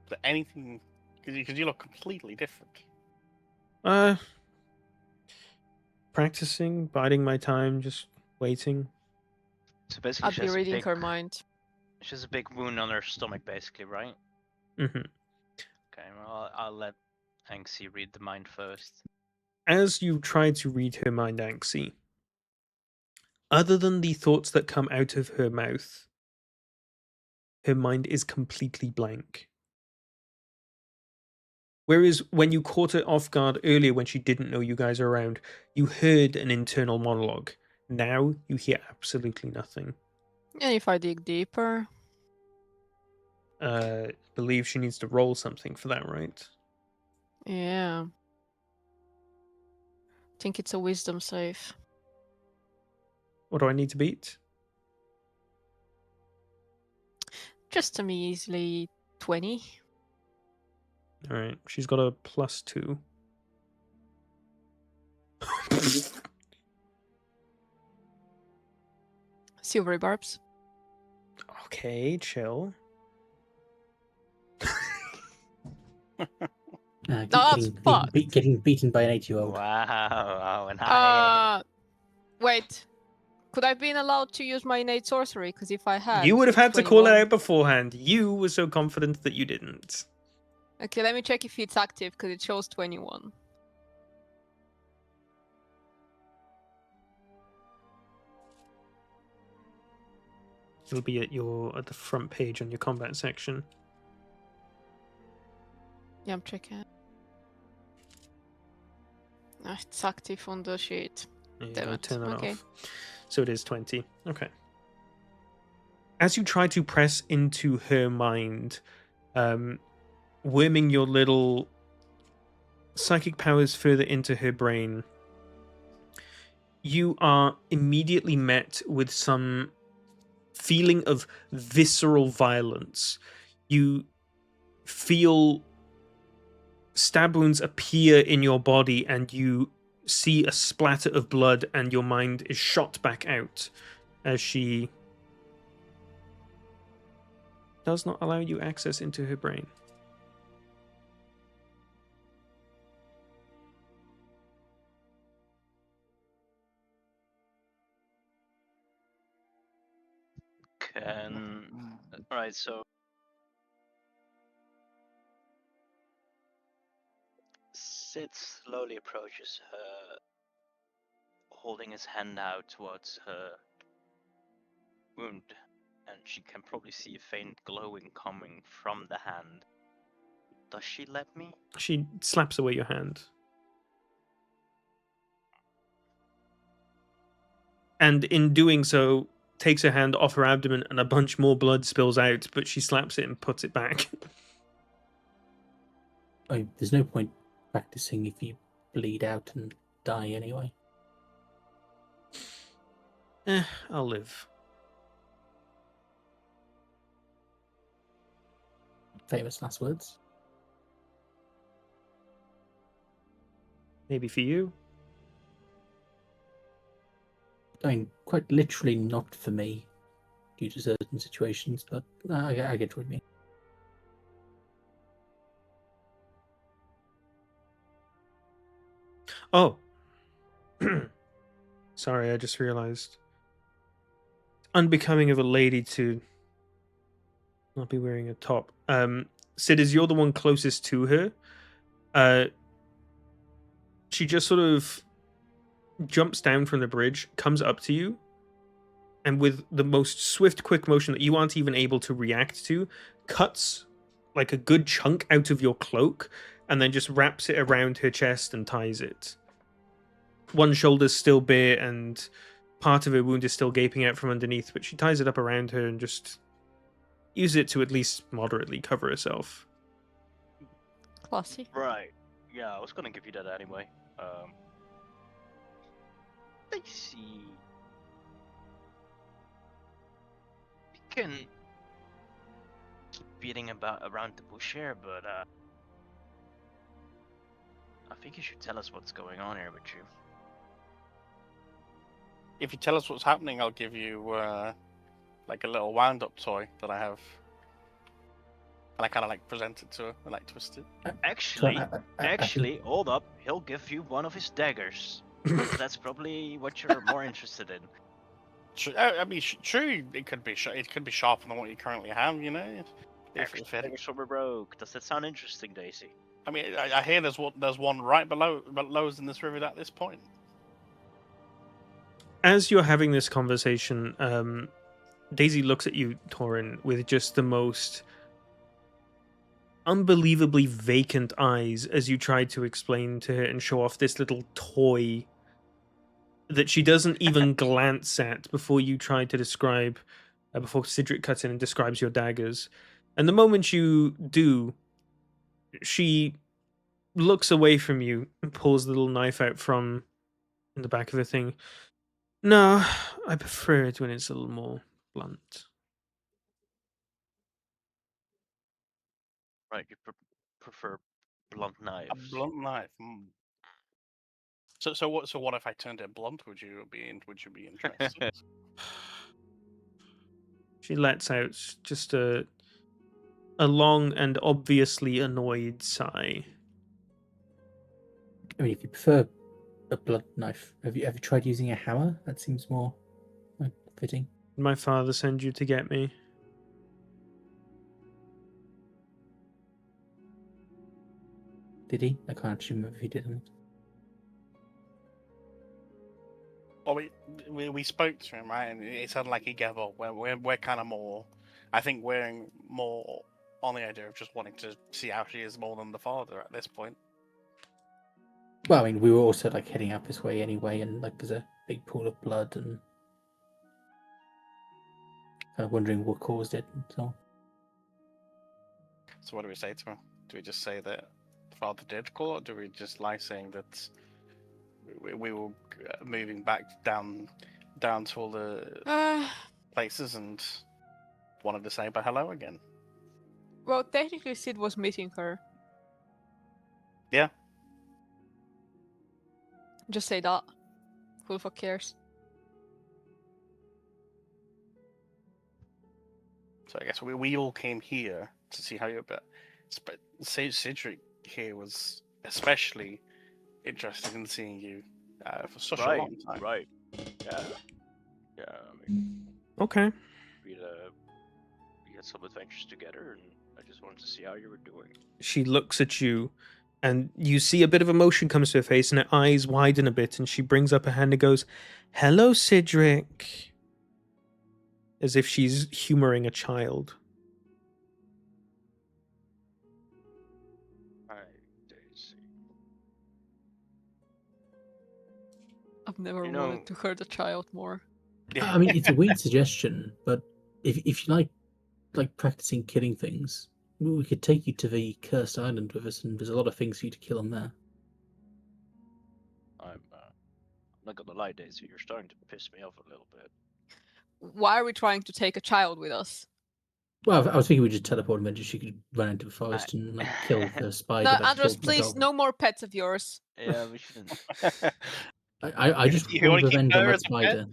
C: Is there anything? Because you look completely different.
A: Practicing, biding my time, just waiting.
D: So basically,
B: I'd be reading her mind.
D: she has a big wound on her stomach, basically, right?
A: Mm-hmm.
D: Okay. Well, I'll let Anxie read the mind first.
A: As you try to read her mind, Anxie, other than the thoughts that come out of her mouth, her mind is completely blank. Whereas when you caught her off guard earlier when she didn't know you guys are around, you heard an internal monologue. Now you hear absolutely nothing.
B: And if I dig deeper,
A: Believe she needs to roll something for that, right?
B: yeah. Think it's a wisdom save.
A: What do I need to beat?
B: Just a measly 20.
A: Alright, she's got a +2.
B: Silvery barbs.
A: Okay, chill.
B: that's fucked.
E: Getting beaten by an 8-year-old.
D: Wow, nice.
B: Wait. Could I have been allowed to use my innate sorcery? Because if I had,
A: You would have
B: it's
A: had to call it
B: 21.
A: out beforehand. You were so confident that you didn't.
B: Okay, let me check if it's active because it shows 21.
A: It'll be at the front page on your combat section.
B: Yeah, I'm checking. It's active on the sheet.
A: There you
B: Damn
A: go,
B: it.
A: turn that
B: Okay.
A: off. So it is 20. Okay. As you try to press into her mind, worming your little psychic powers further into her brain, you are immediately met with some feeling of visceral violence. You feel stab wounds appear in your body, and you see a splatter of blood, and your mind is shot back out as she does not allow you access into her brain.
D: Alright, so Sid slowly approaches her, holding his hand out towards her wound, and she can probably see a faint glowing coming from the hand. Does she let me?
A: She slaps away your hand. And in doing so, takes her hand off her abdomen and a bunch more blood spills out, but she slaps it and puts it back.
E: There's no point practicing if you bleed out and die anyway.
A: I'll live.
E: Famous last words.
A: Maybe for you.
E: I mean, quite literally not for me, due to certain situations, but I get what you mean.
A: Oh. Sorry, I just realized. Unbecoming of a lady to not be wearing a top. Sid, as you're the one closest to her, she just sort of jumps down from the bridge, comes up to you, and with the most swift, quick motion that you aren't even able to react to, cuts like a good chunk out of your cloak, and then just wraps it around her chest and ties it. One shoulder's still bare, and part of her wound is still gaping out from underneath, but she ties it up around her and just uses it to at least moderately cover herself.
B: Classy.
D: Right. Yeah, I was gonna give you that anyway. Stacy. We can keep beating around the bush here, but I think you should tell us what's going on here with you.
C: If you tell us what's happening, I'll give you like a little wound-up toy that I have, and I kind of like present it to her and like twist it.
D: Actually, hold up. He'll give you one of his daggers. That's probably what you're more interested in.
C: I mean, true. It could be sharper than what you currently have. You know.
D: Extra daggers from broke. Does that sound interesting, Daisy?
C: I mean, I hear there's one right below us in this river at this point.
A: As you're having this conversation, Daisy looks at you, Torin, with just the most unbelievably vacant eyes as you try to explain to her and show off this little toy that she doesn't even glance at before you try to describe, before Cedric cuts in and describes your daggers. And the moment you do, she looks away from you and pulls the little knife out from in the back of her thing. No, I prefer it when it's a little more blunt.
D: Right, you prefer blunt knives.
C: A blunt knife. Mm. So what if I turned it blunt? Would you be interested?
A: She lets out just a long and obviously annoyed sigh.
E: I mean, if you prefer a blunt knife, have you ever tried using a hammer? That seems more fitting.
A: Did my father send you to get me?
E: Did he? I can't actually remember if he did or not.
C: Well, we spoke to him, right? And it sounded like he gave up. We're kind of more. I think we're more on the idea of just wanting to see how she is more than the father at this point.
E: Well, I mean, we were also like heading up this way anyway, and like there's a big pool of blood, and kind of wondering what caused it. And so,
C: So what do we say to him? Do we just say that the father did call, or do we just lie saying that we were moving back down to all the places and wanted to say but hello again?
B: Well, technically, Sid was meeting her.
C: Yeah.
B: Just say that. Who the fuck cares?
C: So I guess we all came here to see how you. But Cedric here was especially interested in seeing you for such a long time.
D: Right. Yeah. Yeah. I mean,
A: Okay.
D: we had some adventures together, and I just wanted to see how you were doing.
A: She looks at you, and you see a bit of emotion comes to her face, and her eyes widen a bit, and she brings up her hand and goes, "Hello, Cedric," as if she's humoring a child.
D: Hi, Daisy.
B: I've never
D: You know-
B: wanted to hurt a child more.
C: Yeah.
E: I mean, it's a weird suggestion, but if you like practicing killing things, we could take you to the cursed island with us, and there's a lot of things for you to kill on there.
D: I'm not gonna lie, Daisy. You're starting to piss me off a little bit.
B: Why are we trying to take a child with us?
E: Well, I was thinking we just teleport and then just you could run into the forest and like kill the spider.
B: No,
E: that
B: Andros,
E: killed my
B: please,
E: dog.
B: no more pets of yours.
D: Yeah, we shouldn't.
E: I just
C: You
E: want
C: wanna keep
E: revenge on
C: her
E: that
C: as a pet?
E: spider.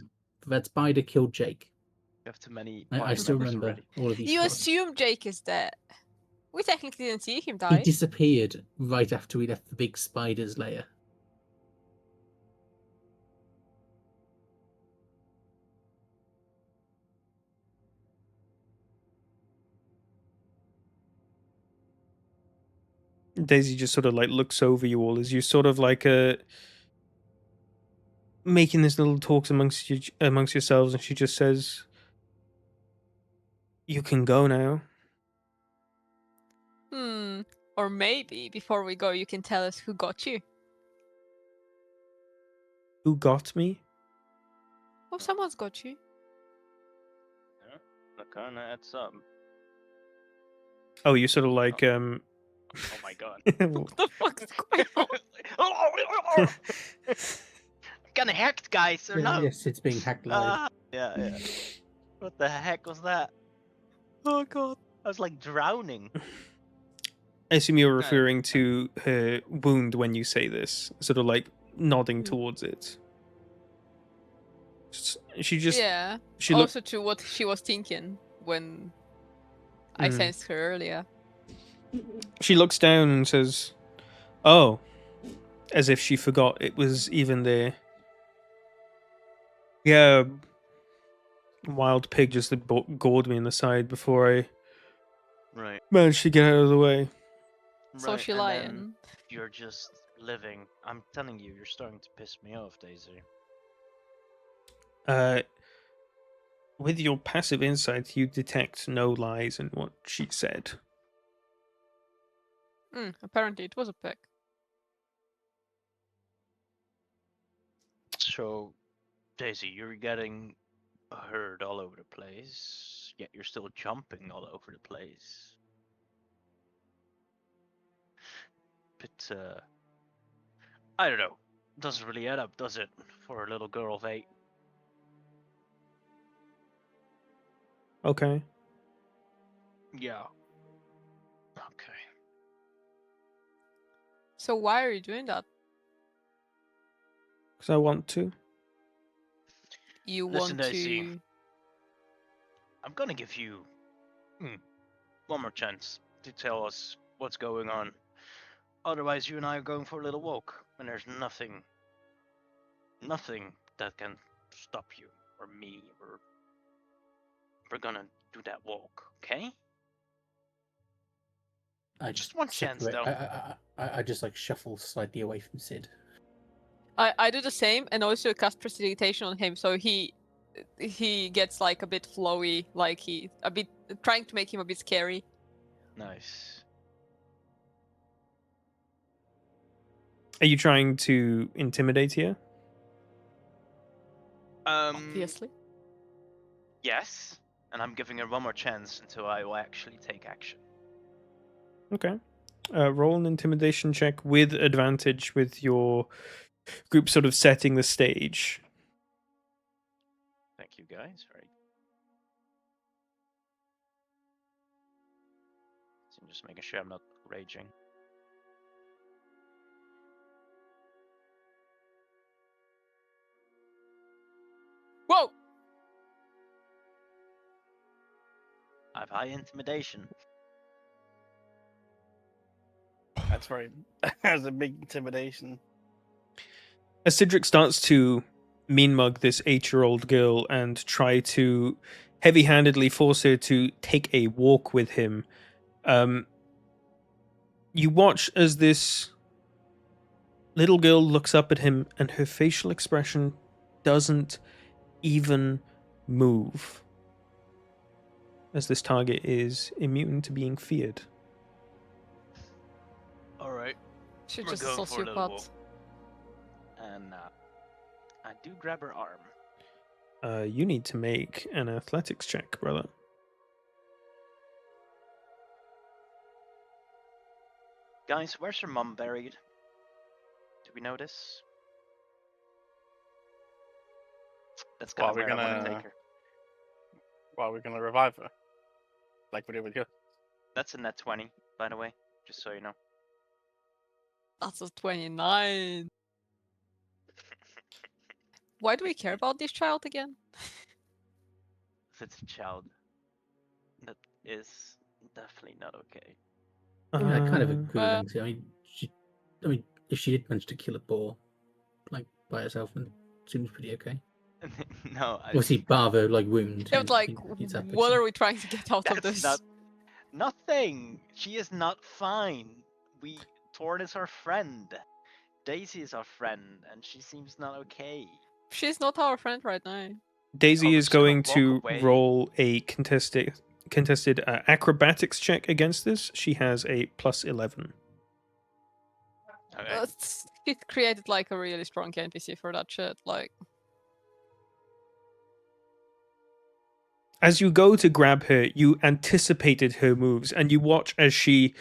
E: That spider killed Jake.
D: We have too many.
E: I
D: party
E: still
D: members
E: remember
D: already.
E: all of these.
B: You
E: plots.
B: assume Jake is dead. We technically didn't see him
E: He
B: die.
E: disappeared right after we left the big spider's lair.
A: Daisy just sort of like looks over you all as you sort of like making this little talks amongst yourselves, and she just says, "You can go now."
B: Or maybe before we go, you can tell us who got you.
A: Who got me?
B: Oh, someone's got you.
D: Yeah, that kind of adds up.
A: Oh, you sort of like
D: Oh my god.
B: What the fuck is going on?
D: Kinda hacked, guys, or no?
E: Yes, it's being hacked live.
D: Yeah. What the heck was that?
B: Oh god.
D: I was like drowning.
A: I assume you're
D: Right.
A: referring to her wound when you say this, sort of like nodding towards it. She just
B: Yeah.
A: she looked.
B: Also to what she was thinking when I sensed her earlier.
A: She looks down and says, "Oh," as if she forgot it was even there. Yeah, wild pig just gored me in the side before I
D: Right.
A: managed to get out of the way.
B: Social
D: and then
B: lion.
D: You're just living. I'm telling you, you're starting to piss me off, Daisy.
A: With your passive insight, you detect no lies in what she said.
B: Apparently it was a pig.
D: So, Daisy, you're getting hurt all over the place, yet you're still jumping all over the place. But, I don't know. Doesn't really add up, does it? For a little girl of 8.
A: Okay.
D: Yeah. Okay.
B: So why are you doing that?
A: Because I want to.
B: You
D: Listen,
B: want
D: Daisy.
B: to
D: I'm gonna give you one more chance to tell us what's going on. Otherwise, you and I are going for a little walk, and there's nothing that can stop you or me, or we're gonna do that walk, okay?
E: I
D: Just one chance,
E: separate-
D: though.
E: I just like shuffle slightly away from Sid.
B: I do the same and also cast prestidigitation on him, so he gets like a bit flowy, like he a bit trying to make him a bit scary.
D: Nice.
A: Are you trying to intimidate here?
B: Obviously.
D: Yes, and I'm giving her one more chance until I will actually take action.
A: Okay. Roll an intimidation check with advantage with your group sort of setting the stage.
D: Thank you, guys. Right. So I'm just making sure I'm not raging.
B: Whoa!
D: I have high intimidation.
C: That's very. That's a big intimidation.
A: As Cedric starts to mean mug this 8-year-old girl and try to heavy-handedly force her to take a walk with him, you watch as this little girl looks up at him and her facial expression doesn't even move, as this target is immune to being feared.
D: All right.
B: She's
D: We're
B: just a
D: going for a little walk.
B: sociopath.
D: And I do grab her arm.
A: You need to make an athletics check, brother.
D: Guys, where's her mum buried? Do we know this? That's kind
C: Well,
D: of
C: we're
D: where I want to
C: gonna-
D: take her.
C: Well, we're gonna revive her, like we did with you.
D: That's a net 20, by the way, just so you know.
B: That's a 29. Why do we care about this child again?
D: If it's a child, that is definitely not okay.
E: I mean, I kind of
A: Uh,
E: agree with Anxie. I mean, if she did manage to kill a boar, like by herself, then seems pretty okay.
D: No,
E: Obviously, bar the like wound.
B: Yeah, but like, what are we trying to get out of
D: That's
B: this?
D: not nothing. She is not fine. Torn is our friend. Daisy is our friend, and she seems not okay.
B: She's not our friend right now.
A: Daisy
D: Oh,
A: is
D: just gonna
A: going
D: walk
A: to
D: away.
A: roll a contested acrobatics check against this. She has a plus 11.
D: Okay.
B: He created like a really strong NPC for that shit. Like,
A: As you go to grab her, you anticipated her moves, and you watch as she,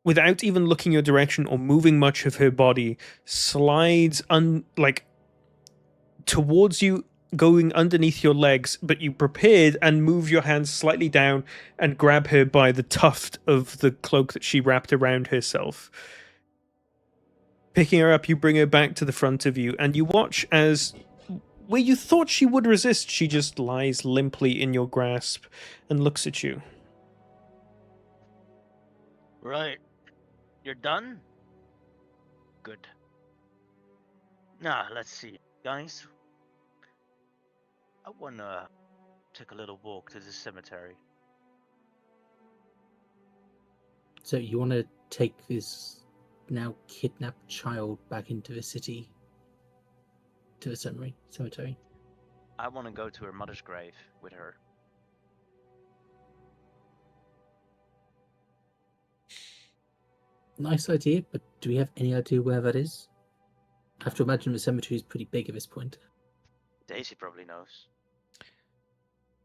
A: without even looking your direction or moving much of her body, slides towards you, going underneath your legs, but you prepared and move your hands slightly down and grab her by the tuft of the cloak that she wrapped around herself. Picking her up, you bring her back to the front of you, and you watch as, where you thought she would resist, she just lies limply in your grasp and looks at you.
D: Right. You're done? Good. Now, let's see. Guys, I wanna take a little walk to the cemetery.
E: So you want to take this now kidnapped child back into the city, to the cemetery?
D: I want to go to her mother's grave with her.
E: Nice idea, but do we have any idea where that is? I have to imagine the cemetery is pretty big at this point.
D: Daisy probably knows.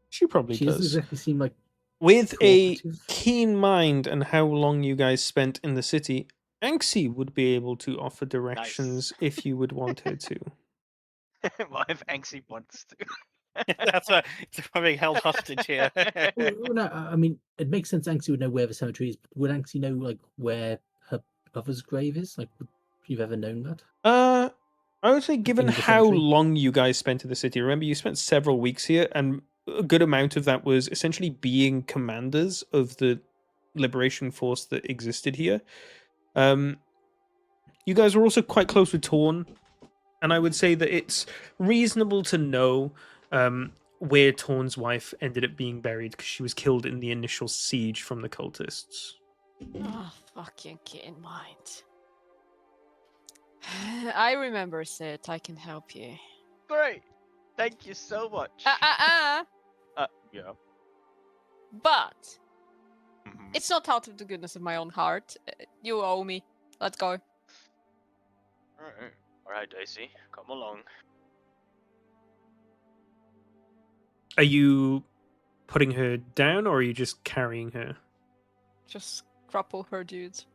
A: She probably
E: She doesn't
A: does.
E: exactly seem like
A: With a
E: cooperative.
A: keen mind and how long you guys spent in the city, Anxie would be able to offer directions if you would want her to.
D: Well, if Anxie wants to.
C: That's it's being held hostage here.
E: Well, no, I mean, it makes sense Anxie would know where the cemetery is, but would Anxie know like where her mother's grave is? Like, would you've ever known that?
A: I would say, given
E: In the
A: how
E: cemetery?
A: long you guys spent in the city, remember you spent several weeks here, and a good amount of that was essentially being commanders of the liberation force that existed here. You guys were also quite close with Torn, and I would say that it's reasonable to know where Torn's wife ended up being buried because she was killed in the initial siege from the cultists.
B: Oh, fucking kid in mind. I remember, Sid. I can help you.
D: Great. Thank you so much. Yeah.
B: But
D: Mhm.
B: it's not out of the goodness of my own heart. You owe me. Let's go.
D: All right, Daisy, come along.
A: Are you putting her down, or are you just carrying her?
B: Just cripple her, dudes.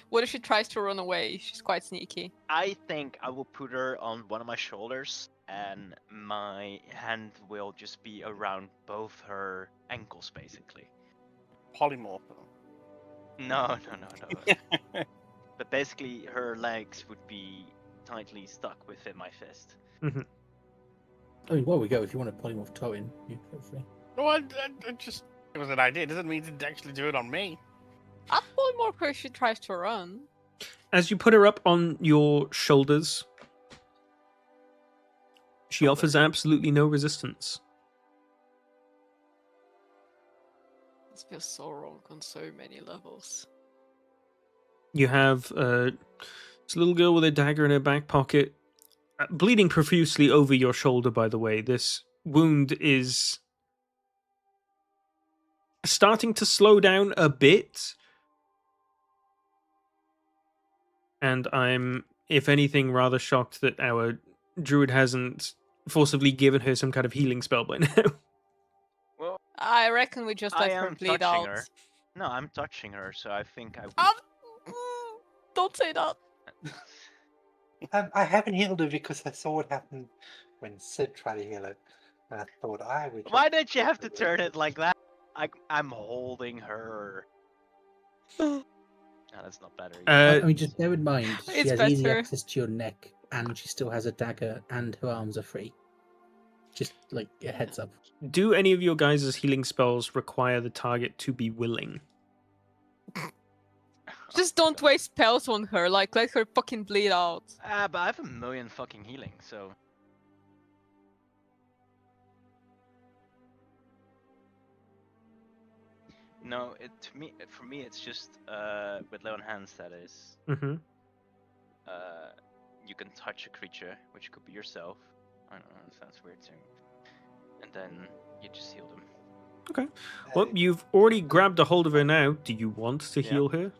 B: What if she tries to run away? She's quite sneaky.
D: I think I will put her on one of my shoulders, and my hand will just be around both her ankles, basically.
C: Polymorph.
D: No. But basically, her legs would be tightly stuck within my fist.
A: Mm-hmm.
E: I mean, while we go, if you want to polymorph Torin, you feel free.
C: No, I just it was an idea. It doesn't mean to actually do it on me.
B: I'll polymorph her if she tries to run.
A: As you put her up on your shoulders, she offers absolutely no resistance.
B: This feels so wrong on so many levels.
A: You have this little girl with a dagger in her back pocket, bleeding profusely over your shoulder, by the way. This wound is starting to slow down a bit. And I'm, if anything, rather shocked that our druid hasn't forcibly given her some kind of healing spell by now.
D: Well,
B: I reckon we just let
D: I
B: her
D: am
B: bleed
D: touching
B: out.
D: her. No, I'm touching her, so I think I would.
B: Don't say that.
F: I haven't healed her because I saw what happened when Sid tried to heal her. And I thought I would.
D: Why did you have to turn it like that? I'm holding her. No, that's not better.
E: I mean, just bear in mind, she
B: It's
E: has easy
B: better.
E: access to your neck, and she still has a dagger, and her arms are free. Just like a heads up.
A: Do any of your guys' healing spells require the target to be willing?
B: Just don't waste spells on her. Like, let her fucking bleed out.
D: But I have a million fucking healing, so. No, for me, it's just with lay on hands. That is,
A: Mm-hmm.
D: you can touch a creature, which could be yourself. I don't know, it sounds weird too. And then you just heal them.
A: Okay. Well, you've already grabbed a hold of her now. Do you want to
D: Yeah.
A: heal her?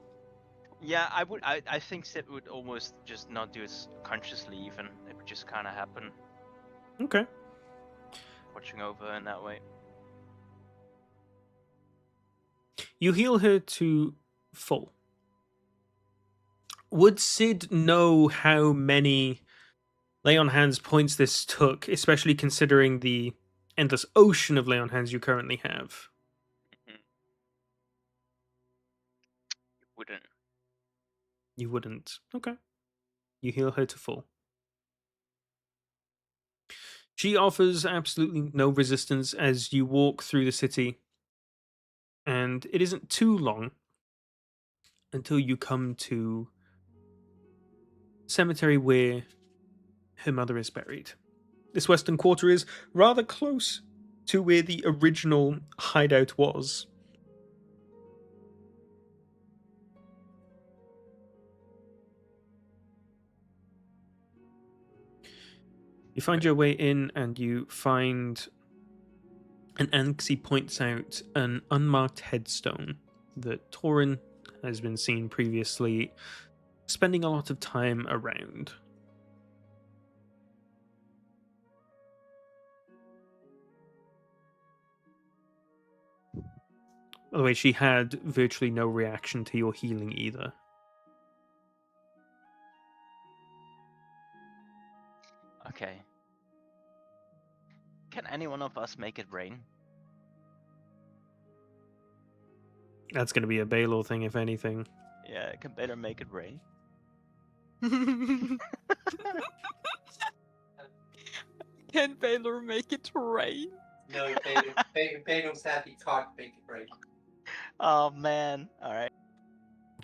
D: Yeah, I would. I think Sid would almost just not do it consciously. Even it would just kind of happen,
A: Okay.
D: watching over in that way.
A: You heal her to full. Would Sid know how many lay on hands points this took, especially considering the endless ocean of lay on hands you currently have?
D: Wouldn't.
A: You wouldn't. Okay. You heal her to full. She offers absolutely no resistance as you walk through the city, and it isn't too long until you come to the cemetery where her mother is buried. This western quarter is rather close to where the original hideout was. You find your way in and you find, and Anxie points out, an unmarked headstone that Torin has been seen previously spending a lot of time around. By the way, she had virtually no reaction to your healing either.
D: Okay. Can any one of us make it rain?
A: That's going to be a Baylor thing, if anything.
D: Yeah, can Baylor make it rain?
B: Can Baylor make it rain?
F: No, Beetle's happy can't make it break.
D: Oh man! All right,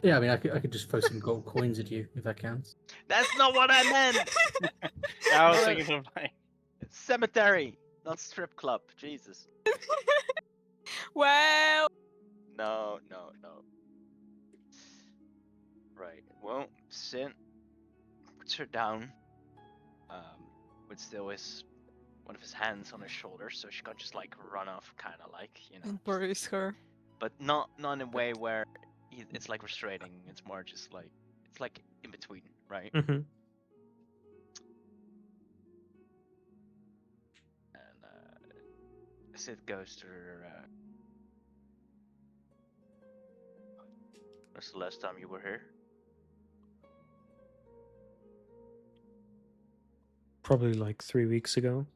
E: Yeah, I mean, I could just throw some gold coins at you if that counts.
D: that's not what I meant.
C: I was
D: No.
C: thinking of like,
D: Cemetery, not strip club. Jesus.
B: Well,
D: No, no, no. Right. Well, Sin puts her down. With still one of his hands on her shoulder, so she can just like run off, kind of like, you know.
B: embrace her.
D: But not in a way where it's like restraining. It's more just like it's like in between, right?
A: Mm-hmm.
D: And Sid goes to her. When's the last time you were here?
A: Probably like 3 weeks ago.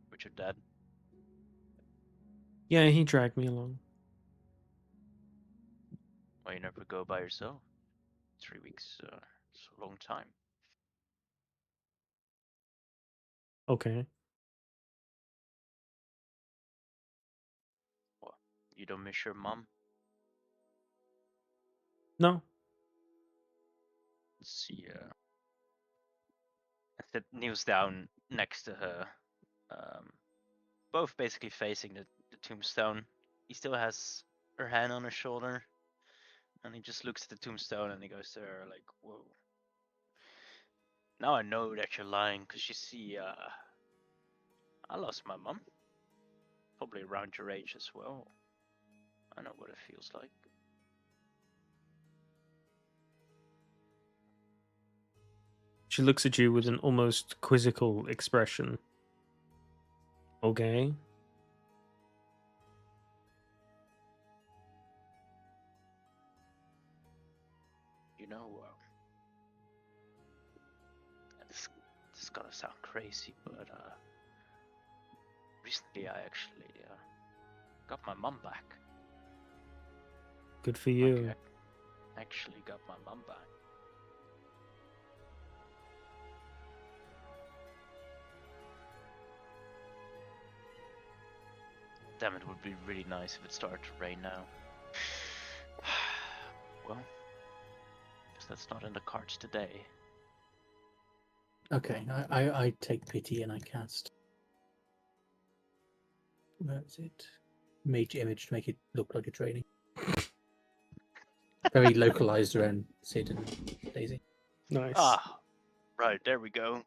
D: With your dad?
A: Yeah, he dragged me along.
D: Well, you never go by yourself. 3 weeks. It's a long time.
A: Okay.
D: Well, you don't miss your mom?
A: No.
D: Let's see. I sit kneels down next to her. Both basically facing the tombstone. He still has her hand on her shoulder, and he just looks at the tombstone and he goes to her like, "Whoa. Now I know that you're lying, cause you see, I lost my mom. Probably around your age as well. I know what it feels like."
A: She looks at you with an almost quizzical expression. Okay.
D: You know, this is gonna sound crazy, but recently I actually got my mom back.
A: Good for
D: Like,
A: you.
D: I actually got my mom back. Damn, it would be really nice if it started to rain now. Well, guess that's not in the cards today.
E: Okay, I take pity and I cast. Where is it? Mage image to make it look like it's raining. Very localized around Sid and Daisy.
A: Nice.
D: Ah, right, there we go.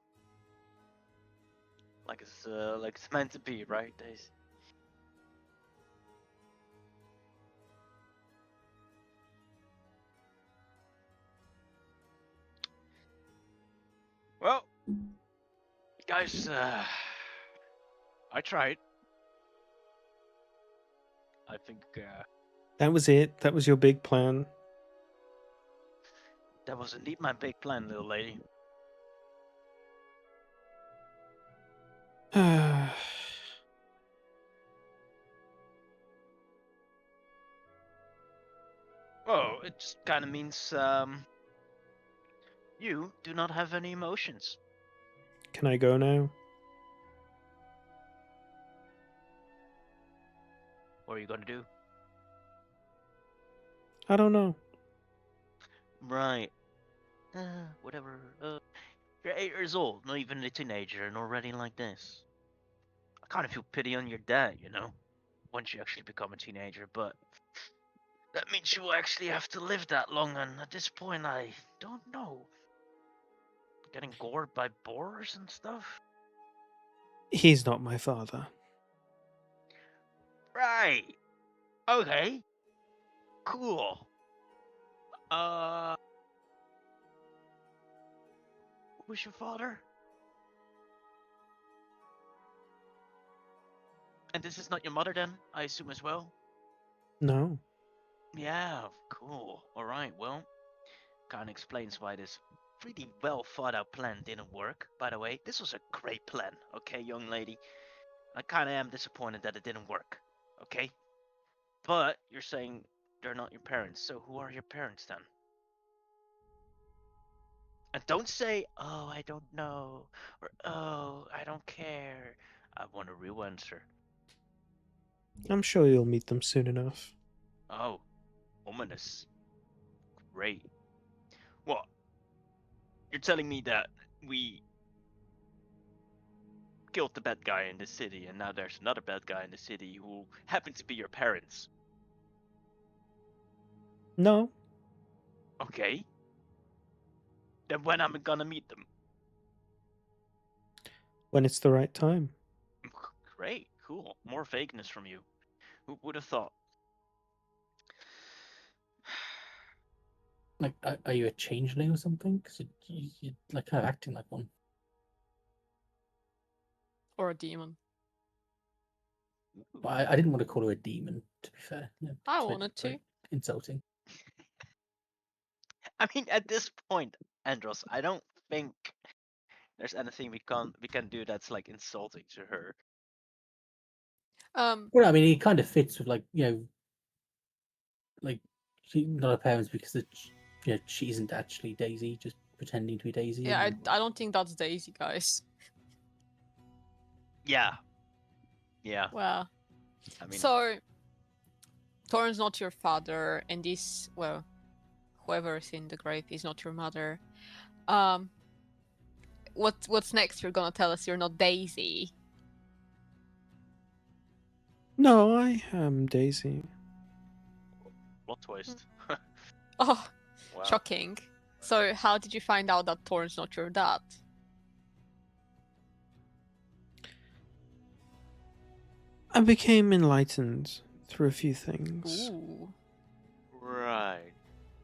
D: Like it's meant to be, right, Daisy? Well, guys, I tried. I think
A: That was it. That was your big plan.
D: that was indeed my big plan, little lady. Oh, it just kind of means you do not have any emotions.
A: Can I go now?
D: What are you gonna do?
A: I don't know.
D: Right. Whatever. You're 8 years old, not even a teenager, and already like this. I kind of feel pity on your dad, you know, once you actually become a teenager, but that means you will actually have to live that long, and at this point, I don't know. Getting gored by boars and stuff?
A: He's not my father.
D: Right. Okay. Cool. Who's your father? And this is not your mother then, I assume as well?
A: No.
D: Yeah, cool. Alright, well, kinda explains why this really well thought out plan didn't work. By the way, this was a great plan, okay, young lady? I kinda am disappointed that it didn't work, okay? But you're saying they're not your parents, so who are your parents then? And don't say, "Oh, I don't know," or "Oh, I don't care." I want a real answer.
A: I'm sure you'll meet them soon enough.
D: Oh, ominous. Great. What? You're telling me that we killed the bad guy in the city, and now there's another bad guy in the city who happen to be your parents?
A: No,
D: Okay. Then when am I gonna meet them?
A: when it's the right time.
D: Great, cool. More vagueness from you. Who would have thought?
E: Like, are you a changeling or something? Because you're like kind of acting like one.
B: Or a demon.
E: But I didn't want to call her a demon, to be fair. Yeah,
B: I
E: it's
B: wanted to.
E: very insulting.
D: I mean, at this point, Andros, I don't think there's anything we can do that's like insulting to her.
E: Well, I mean, it kind of fits with like like she not her parents because she isn't actually Daisy, just pretending to be Daisy.
B: Yeah,
E: and-
B: I don't think that's Daisy, guys.
D: Yeah. Yeah.
B: Well,
D: I mean,
B: so Thorn's not your father, and this, well, whoever's in the grave is not your mother. What's next? You're gonna tell us you're not Daisy?
A: No, I am Daisy.
D: plot twist.
B: Oh,
D: Wow.
B: shocking. So how did you find out that Thorn's not your dad?
A: I became enlightened through a few things.
B: Ooh.
D: Right.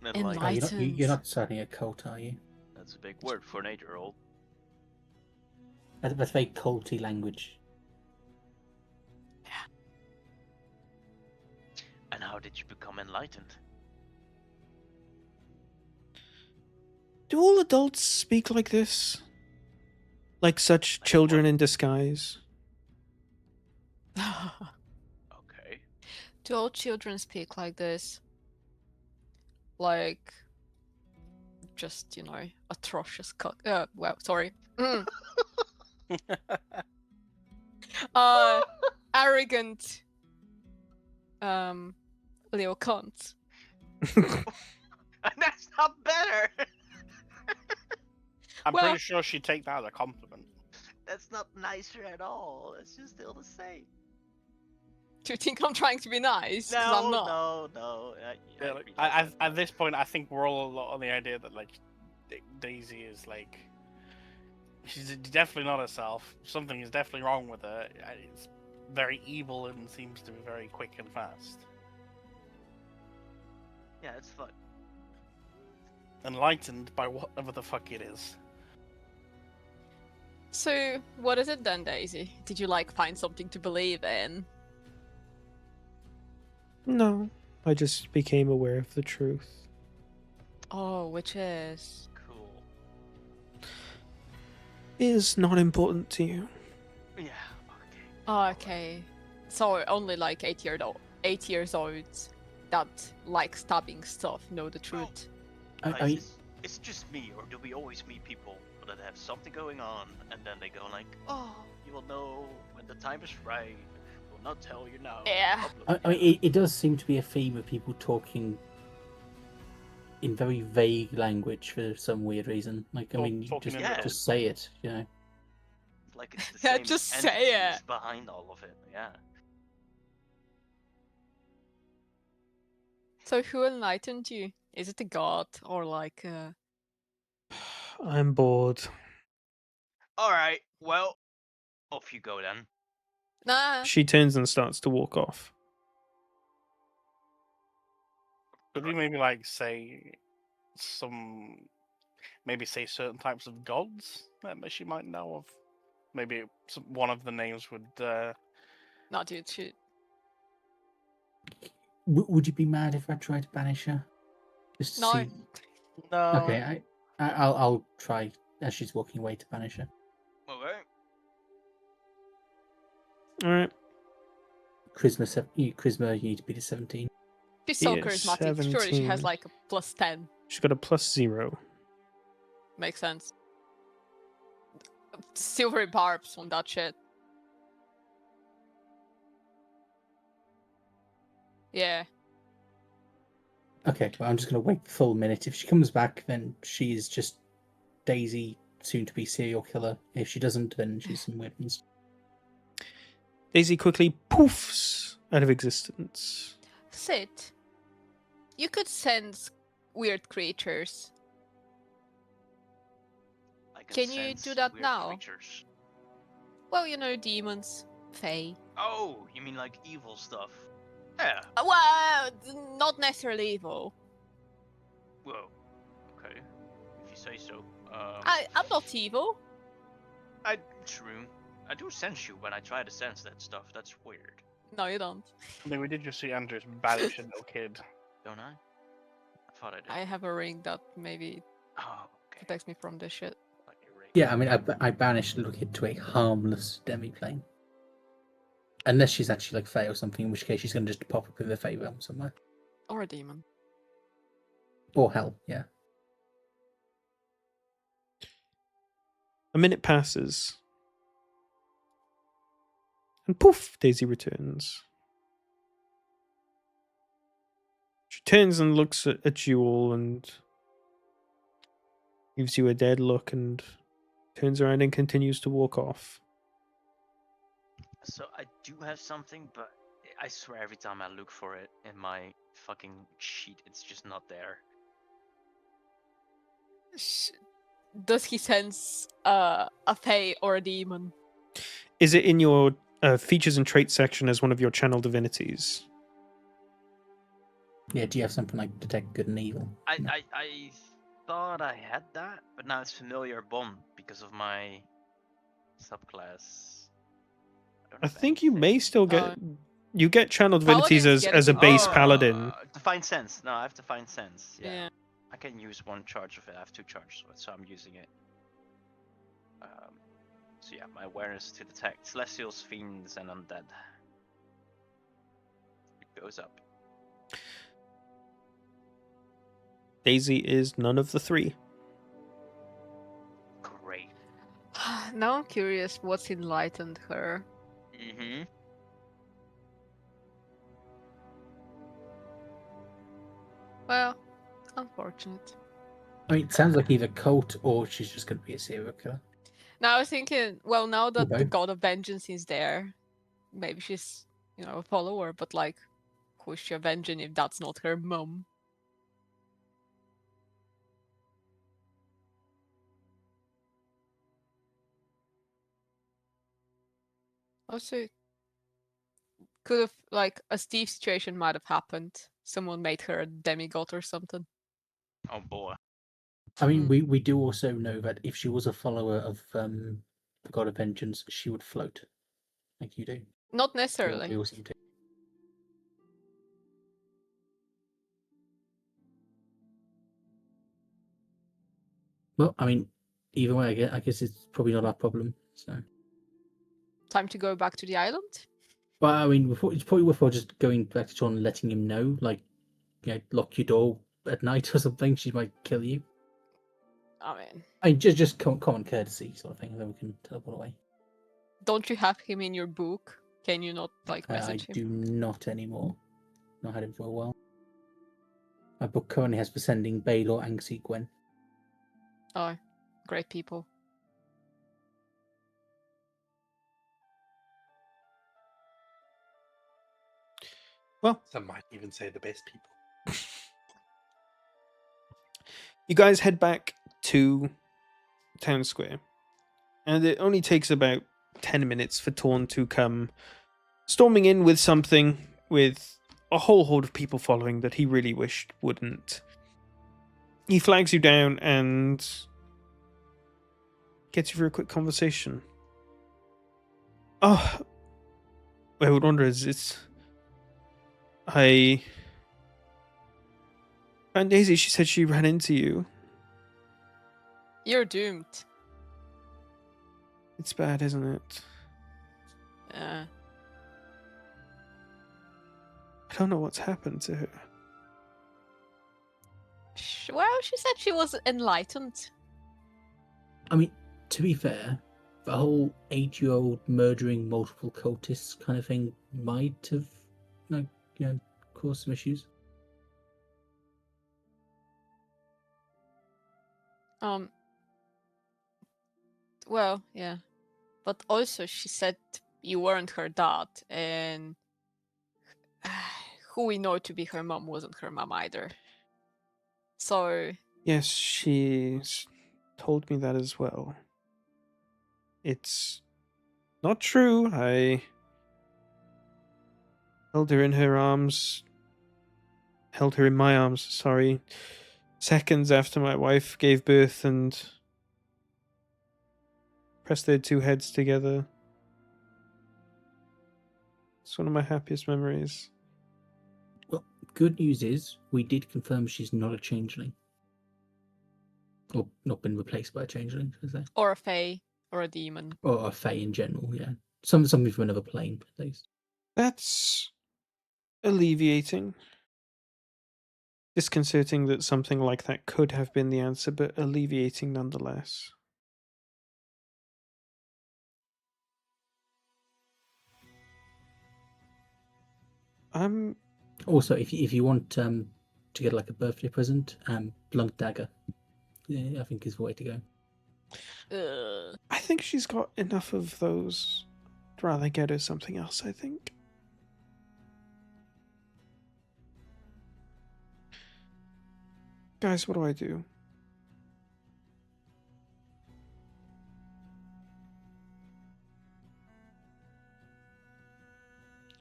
D: And
E: Oh,
D: like,
B: Enlightened.
E: you're not starting a cult, are you?
D: that's a big word for an 8-year-old.
E: That's very culty language.
D: And how did you become enlightened?
A: Do all adults speak like this? Like such
D: Like
A: children
D: what?
A: in disguise?
D: Okay.
B: Do all children speak like this? Like, just, atrocious well, sorry. Arrogant, Leo cunt.
D: That's not better.
C: I'm
B: Well-
C: pretty sure she'd take that as a compliment.
D: That's not nicer at all. It's just still the same.
B: Do you think I'm trying to be nice? 'Cause I'm not.
D: No.
C: Yeah, like, at this point, I think we're all a lot on the idea that like Daisy is like she's definitely not herself. Something is definitely wrong with her. It's very evil and seems to be very quick and fast.
D: Yeah, it's fun.
C: Enlightened by whatever the fuck it is.
B: So, what is it then, Daisy? Did you find something to believe in?
A: No, I just became aware of the truth.
B: Oh, which is?
D: Cool.
A: It is not important to you.
D: Yeah. Okay.
B: Oh, okay. So only 8 years old that like stabbing stuff know the truth.
D: Guys, is it just me, or do we always meet people that have something going on, and then they go like, "Oh, you will know when the time is right. We'll not tell you now."
B: Yeah.
E: I mean, it does seem to be a theme of people talking in very vague language for some weird reason. Like, I mean,
C: Talking in
D: riddles.
E: just say it, you know.
D: Like it's the
B: Yeah,
D: same
B: just say
D: entities
B: it.
D: behind all of it. Yeah.
B: So who enlightened you? Is it a god or
A: I'm bored.
D: All right. Well, off you go then.
B: Nah.
A: She turns and starts to walk off.
C: Could we maybe say say certain types of gods that she might know of? Maybe one of the names would.
B: Not dude, shoot.
E: Would you be mad if I tried to banish her? Just to
B: No.
E: see.
C: No.
E: Okay, I'll try as she's walking away to banish her.
D: Okay.
A: All right.
E: Charisma, you need to beat a 17.
B: She's so
A: Yeah,
B: charismatic. Surely she has
A: 17.
B: a +10.
A: She's got a +0.
B: Makes sense. Silvery barbs on that shit. Yeah.
E: Okay, well, I'm just going to wait the full minute. If she comes back, then she's just Daisy, soon to be serial killer. If she doesn't, then she's some weapons.
A: Daisy quickly poofs out of existence.
B: Sid, you could sense weird creatures.
D: I
B: Can you
D: sense
B: do that
D: weird
B: now?
D: creatures.
B: Well, you know, demons, fae.
D: Oh, you mean like evil stuff? Yeah.
B: Well, not necessarily evil.
D: Whoa. Okay. If you say so.
B: I'm not evil.
D: True. I do sense you when I try to sense that stuff. That's weird,
B: No, you don't.
C: I mean, we did just see Andrews banish a little kid.
D: don't I? I thought I did.
B: I have a ring that maybe
D: Oh, okay.
B: protects me from this shit.
D: Like a ring.
E: Yeah, I mean, I banished Little Kid to a harmless demi-plane. Unless she's actually like Fae or something, in which case she's going to just pop up in the Fae realm somewhere.
B: Or a demon.
E: Or hell, yeah.
A: A minute passes. And poof, Daisy returns. She turns and looks at you all and gives you a dead look and turns around and continues to walk off.
D: So I do have something, but I swear every time I look for it in my fucking sheet, it's just not there.
B: Does he sense a fae or a demon?
A: Is it in your features and traits section as one of your channel divinities?
E: Yeah, do you have something like detect good and evil?
D: I
E: No.
D: I thought I had that, but now it's familiar bond because of my subclass. don't
A: I
D: have
A: think you may
D: anything.
A: still get you get channel divinities
B: Paladins
A: as a
B: getting
A: base
B: it.
A: paladin.
D: Divine sense. No, I have divine sense. Yeah.
B: Yeah.
D: I can use one charge of it. I have 2 charges of it, so I'm using it. So yeah, my awareness to detect celestials, fiends, and undead. It goes up.
A: Daisy is none of the three.
D: Great.
B: Now I'm curious what's enlightened her.
D: Mm-hmm.
B: Well, unfortunate.
E: I mean, it sounds like either cult or she's just going to be a serial killer.
B: Now I was thinking, well, now that the
E: both.
B: god of vengeance is there, maybe she's, you know, a follower, but like, who's she avenging if that's not her mum? Also, could have, like, a Steve situation might have happened. Someone made her a demigod or something.
D: Oh boy.
E: I mean,
B: Mm.
E: we do also know that if she was a follower of the God of Vengeance, she would float, like you do.
B: Not
E: We
B: necessarily.
E: all seem to. Well, I mean, either way, I guess it's probably not our problem. So,
B: Time to go back to the island?
E: but I mean, it's probably worthwhile just going back to John and letting him know, like, you know, lock your door at night or something. She might kill you.
B: I mean,
E: I mean, just common courtesy sort of thing, and then we can teleport away.
B: don't you have him in your book? Can you not, like,
E: I
B: message him?
E: do not anymore. Not had him for a while. My book currently has for sending Baylor, Anxie, Gwen.
B: Oh, great people.
A: Well,
F: Some might even say the best people.
A: you guys head back to town square, and it only takes about 10 minutes for Torn to come storming in with something, with a whole horde of people following that he really wished wouldn't. He flags you down and gets you for a quick conversation. Oh, I would wonder I found Daisy. She said she ran into you.
B: You're doomed.
A: It's bad, isn't it?
B: Yeah.
A: I don't know what's happened to her.
B: Well, she said she was enlightened.
E: I mean, to be fair, the whole 8-year-old murdering multiple cultists kind of thing might have, like, you know, cause some issues.
B: Well, yeah. But also she said you weren't her dad, and who we know to be her mom wasn't her mom either. So
A: Yes, she's told me that as well. It's not true. I held her in her arms. Held her in my arms, sorry. Seconds after my wife gave birth and pressed their two heads together. It's one of my happiest memories.
E: Well, good news is we did confirm she's not a changeling. Or not been replaced by a changeling, should I say.
B: or a fae or a demon.
E: Or a fae in general, yeah. Something from another plane, at least.
A: That's alleviating. Disconcerting that something like that could have been the answer, but alleviating nonetheless.
E: Also, if you want to get like a birthday present, blunt dagger, yeah, I think is the way to go.
A: I think she's got enough of those. I'd rather get her something else, I think. Guys, what do I do?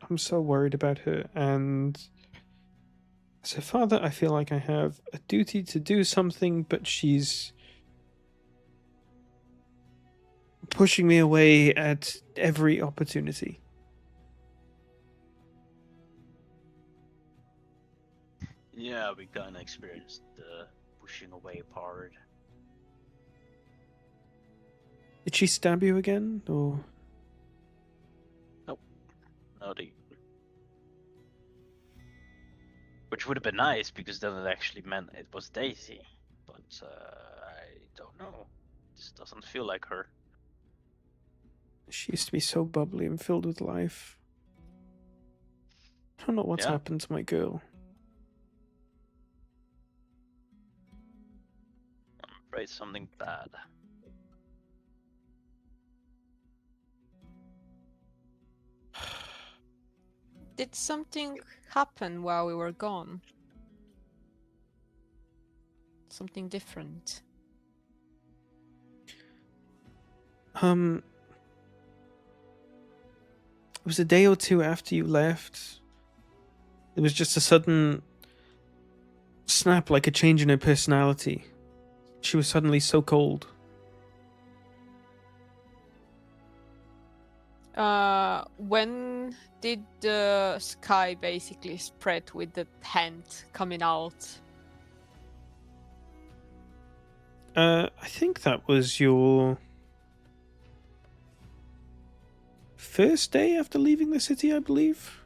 A: I'm so worried about her, and as a father, I feel like I have a duty to do something, but she's pushing me away at every opportunity.
D: Yeah, we kinda experienced the pushing away part.
A: Did she stab you again, or?
D: Not even. Which would have been nice, because then it actually meant it was Daisy. But I don't know. This doesn't feel like her.
A: She used to be so bubbly and filled with life. I don't know what's
D: Yeah.
A: happened to my girl.
D: I'm afraid something bad.
B: Did something happen while we were gone? Something different?
A: It was a day or two after you left. There was just a sudden snap, like a change in her personality. She was suddenly so cold.
B: When did the sky basically spread with the hand coming out?
A: I think that was your first day after leaving the city, I believe.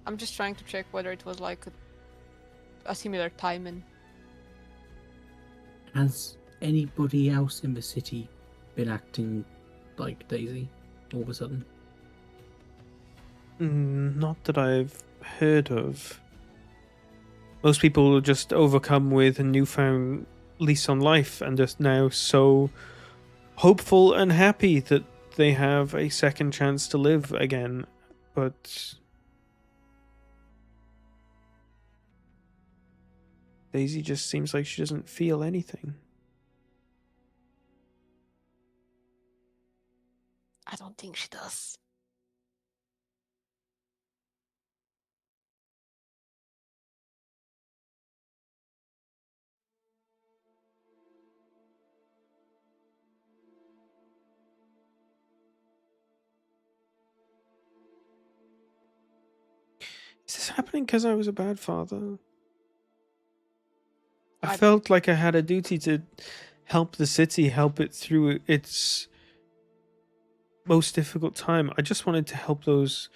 B: I'm just trying to check whether it was like a similar timing.
E: Has anybody else in the city been acting like Daisy all of a sudden?
A: Not that I've heard of. Most people are just overcome with a newfound lease on life and just now so hopeful and happy that they have a second chance to live again. But Daisy just seems like she doesn't feel anything.
B: I don't think she does.
A: Is this happening because I was a bad father? I
B: I-
A: felt like I had a duty to help the city, help it through its most difficult time. I just wanted to help those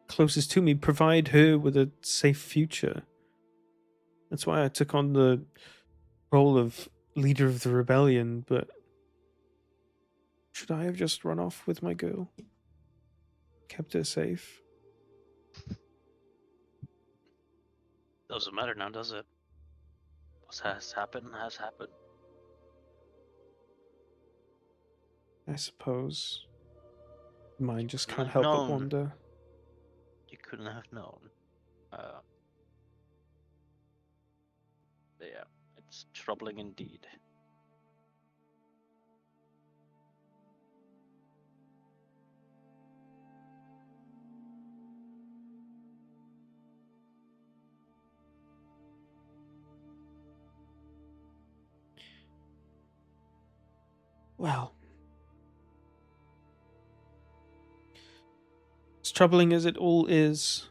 A: closest to me, provide her with a safe future. That's why I took on the role of leader of the rebellion, but should I have just run off with my girl? Kept her safe?
D: Doesn't matter now, does it? What has happened has happened.
A: I suppose. Mine just
D: couldn't
A: can't
D: have
A: help but
D: known.
A: wonder.
D: You couldn't have known. Yeah, it's troubling indeed.
A: Well, as troubling as it all is,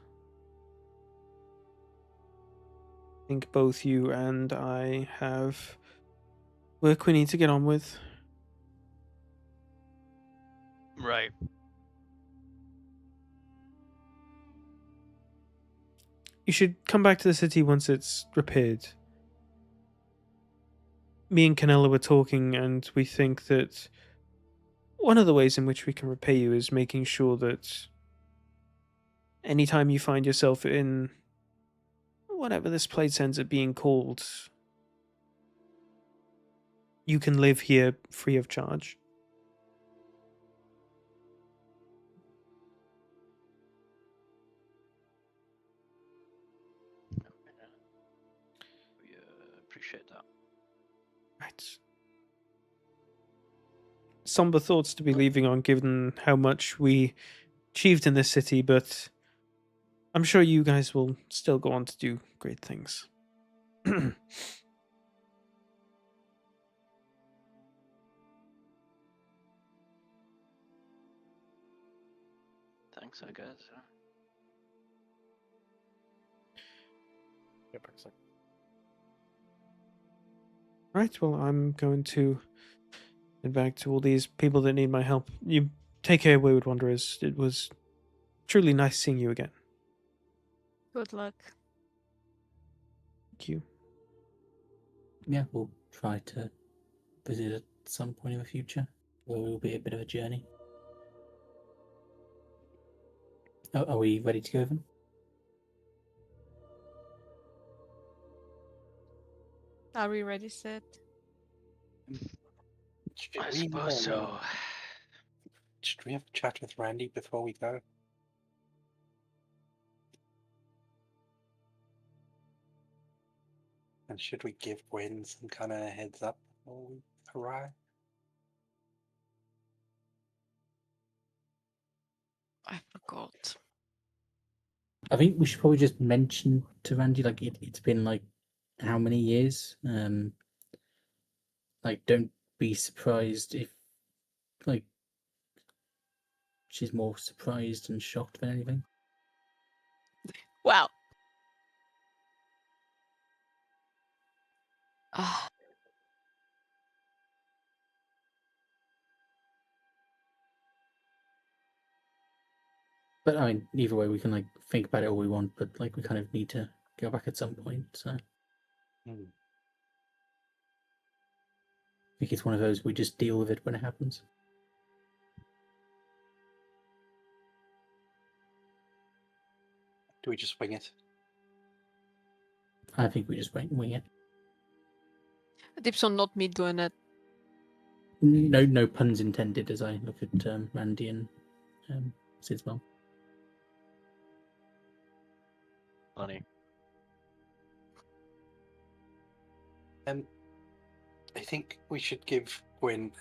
A: I think both you and I have work we need to get on with.
D: Right.
A: You should come back to the city once it's repaired. Me and Canella were talking, and we think that one of the ways in which we can repay you is making sure that anytime you find yourself in whatever this place ends up being called, you can live here free of charge.
D: We appreciate that.
A: Right. Somber thoughts to be leaving on, given how much we achieved in this city, but I'm sure you guys will still go on to do great things.
D: Thanks, I guess.
C: Get back a sec.
A: Right, well, I'm going to head back to all these people that need my help. You take care, Wayward Wanderers. It was truly nice seeing you again.
B: Good luck.
A: Thank you.
E: Yeah, we'll try to visit at some point in the future. Where it will be a bit of a journey. Are we ready to go then?
B: Are we ready, Sid?
F: Should
D: I
F: we,
D: suppose so.
F: should we have a chat with Randy before we go? And should we give Gwen some kind of heads up before we arrive?
B: I forgot.
E: I think we should probably just mention to Randy, like, it's been like how many years? Like, don't be surprised if, like, she's more surprised and shocked than anything.
B: Well. Ah.
E: But I mean, either way, we can like think about it all we want, but like we kind of need to go back at some point. So I think it's one of those we just deal with it when it happens.
F: Do we just wing it?
E: I think we just wing it.
B: Dips on not me doing it.
E: No puns intended. As I look at Randy and Sid's mom.
D: Funny.
F: I think we should give Gwen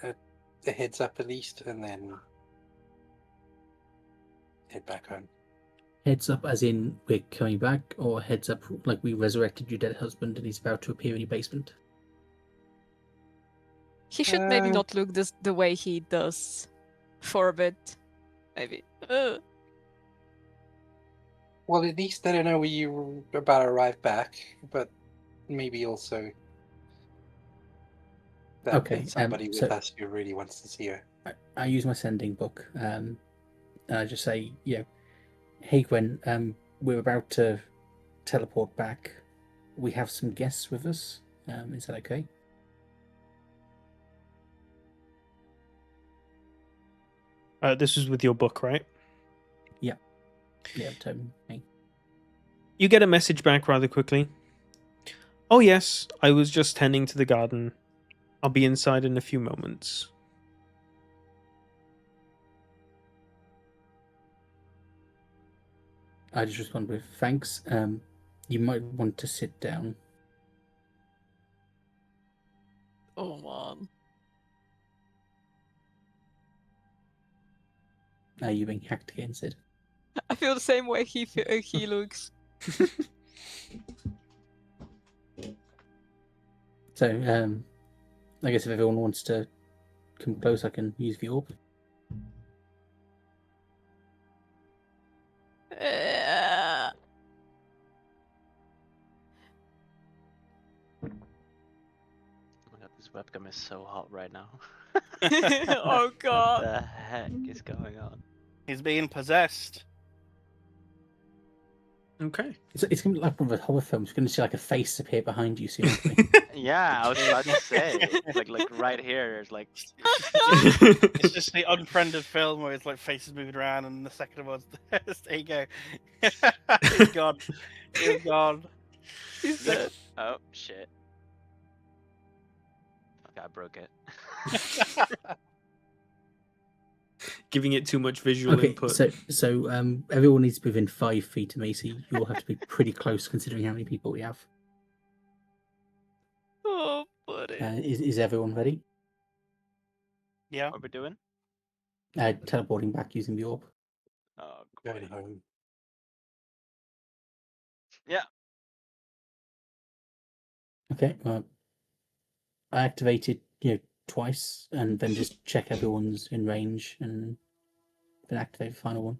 F: a heads up at least, and then head back home.
E: Heads up, as in we're coming back, or heads up like we resurrected your dead husband and he's about to appear in your basement.
B: He should maybe not look the way he does for a bit. Maybe.
F: Well, at least they don't know you're about to arrive back, but maybe also that
E: Okay,
F: there's somebody
E: so
F: with us who really wants to see her.
E: I use my sending book, and I just say, hey Gwen, we're about to teleport back. We have some guests with us. Is that okay?
A: This is with your book, right?
E: Yeah, totally.
A: You get a message back rather quickly. Oh yes, I was just tending to the garden. I'll be inside in a few moments.
E: I just respond with thanks. You might want to sit down.
B: Oh man.
E: Are you being hacked against it?
B: I feel the same way he looks.
E: So, I guess if everyone wants to come close, I can use the orb.
G: Oh my god, this webcam is so hot right now.
B: Oh
G: What
B: god.
G: the heck is going on?
C: He's being possessed.
A: Okay.
E: It's gonna be like one of the horror films. You're gonna see like a face appear behind you soon.
G: Yeah, I was about to say, like right here, there's like,
C: It's just the unfriended film where it's like faces moving around, and the second one's there you go. He's gone. He's gone.
B: He's dead.
G: oh shit. Okay, I broke it.
A: Giving it too much visual
E: Okay,
A: input.
E: so everyone needs to be within 5 feet of me, so you all have to be pretty close considering how many people we have.
B: Oh, buddy.
E: Is everyone ready?
C: Yeah.
G: What are we doing?
E: Teleporting back using the orb.
G: Oh,
F: Going
G: great.
F: home.
G: Yeah.
E: Okay, I activated twice, and then just check everyone's in range, and then activate the final one.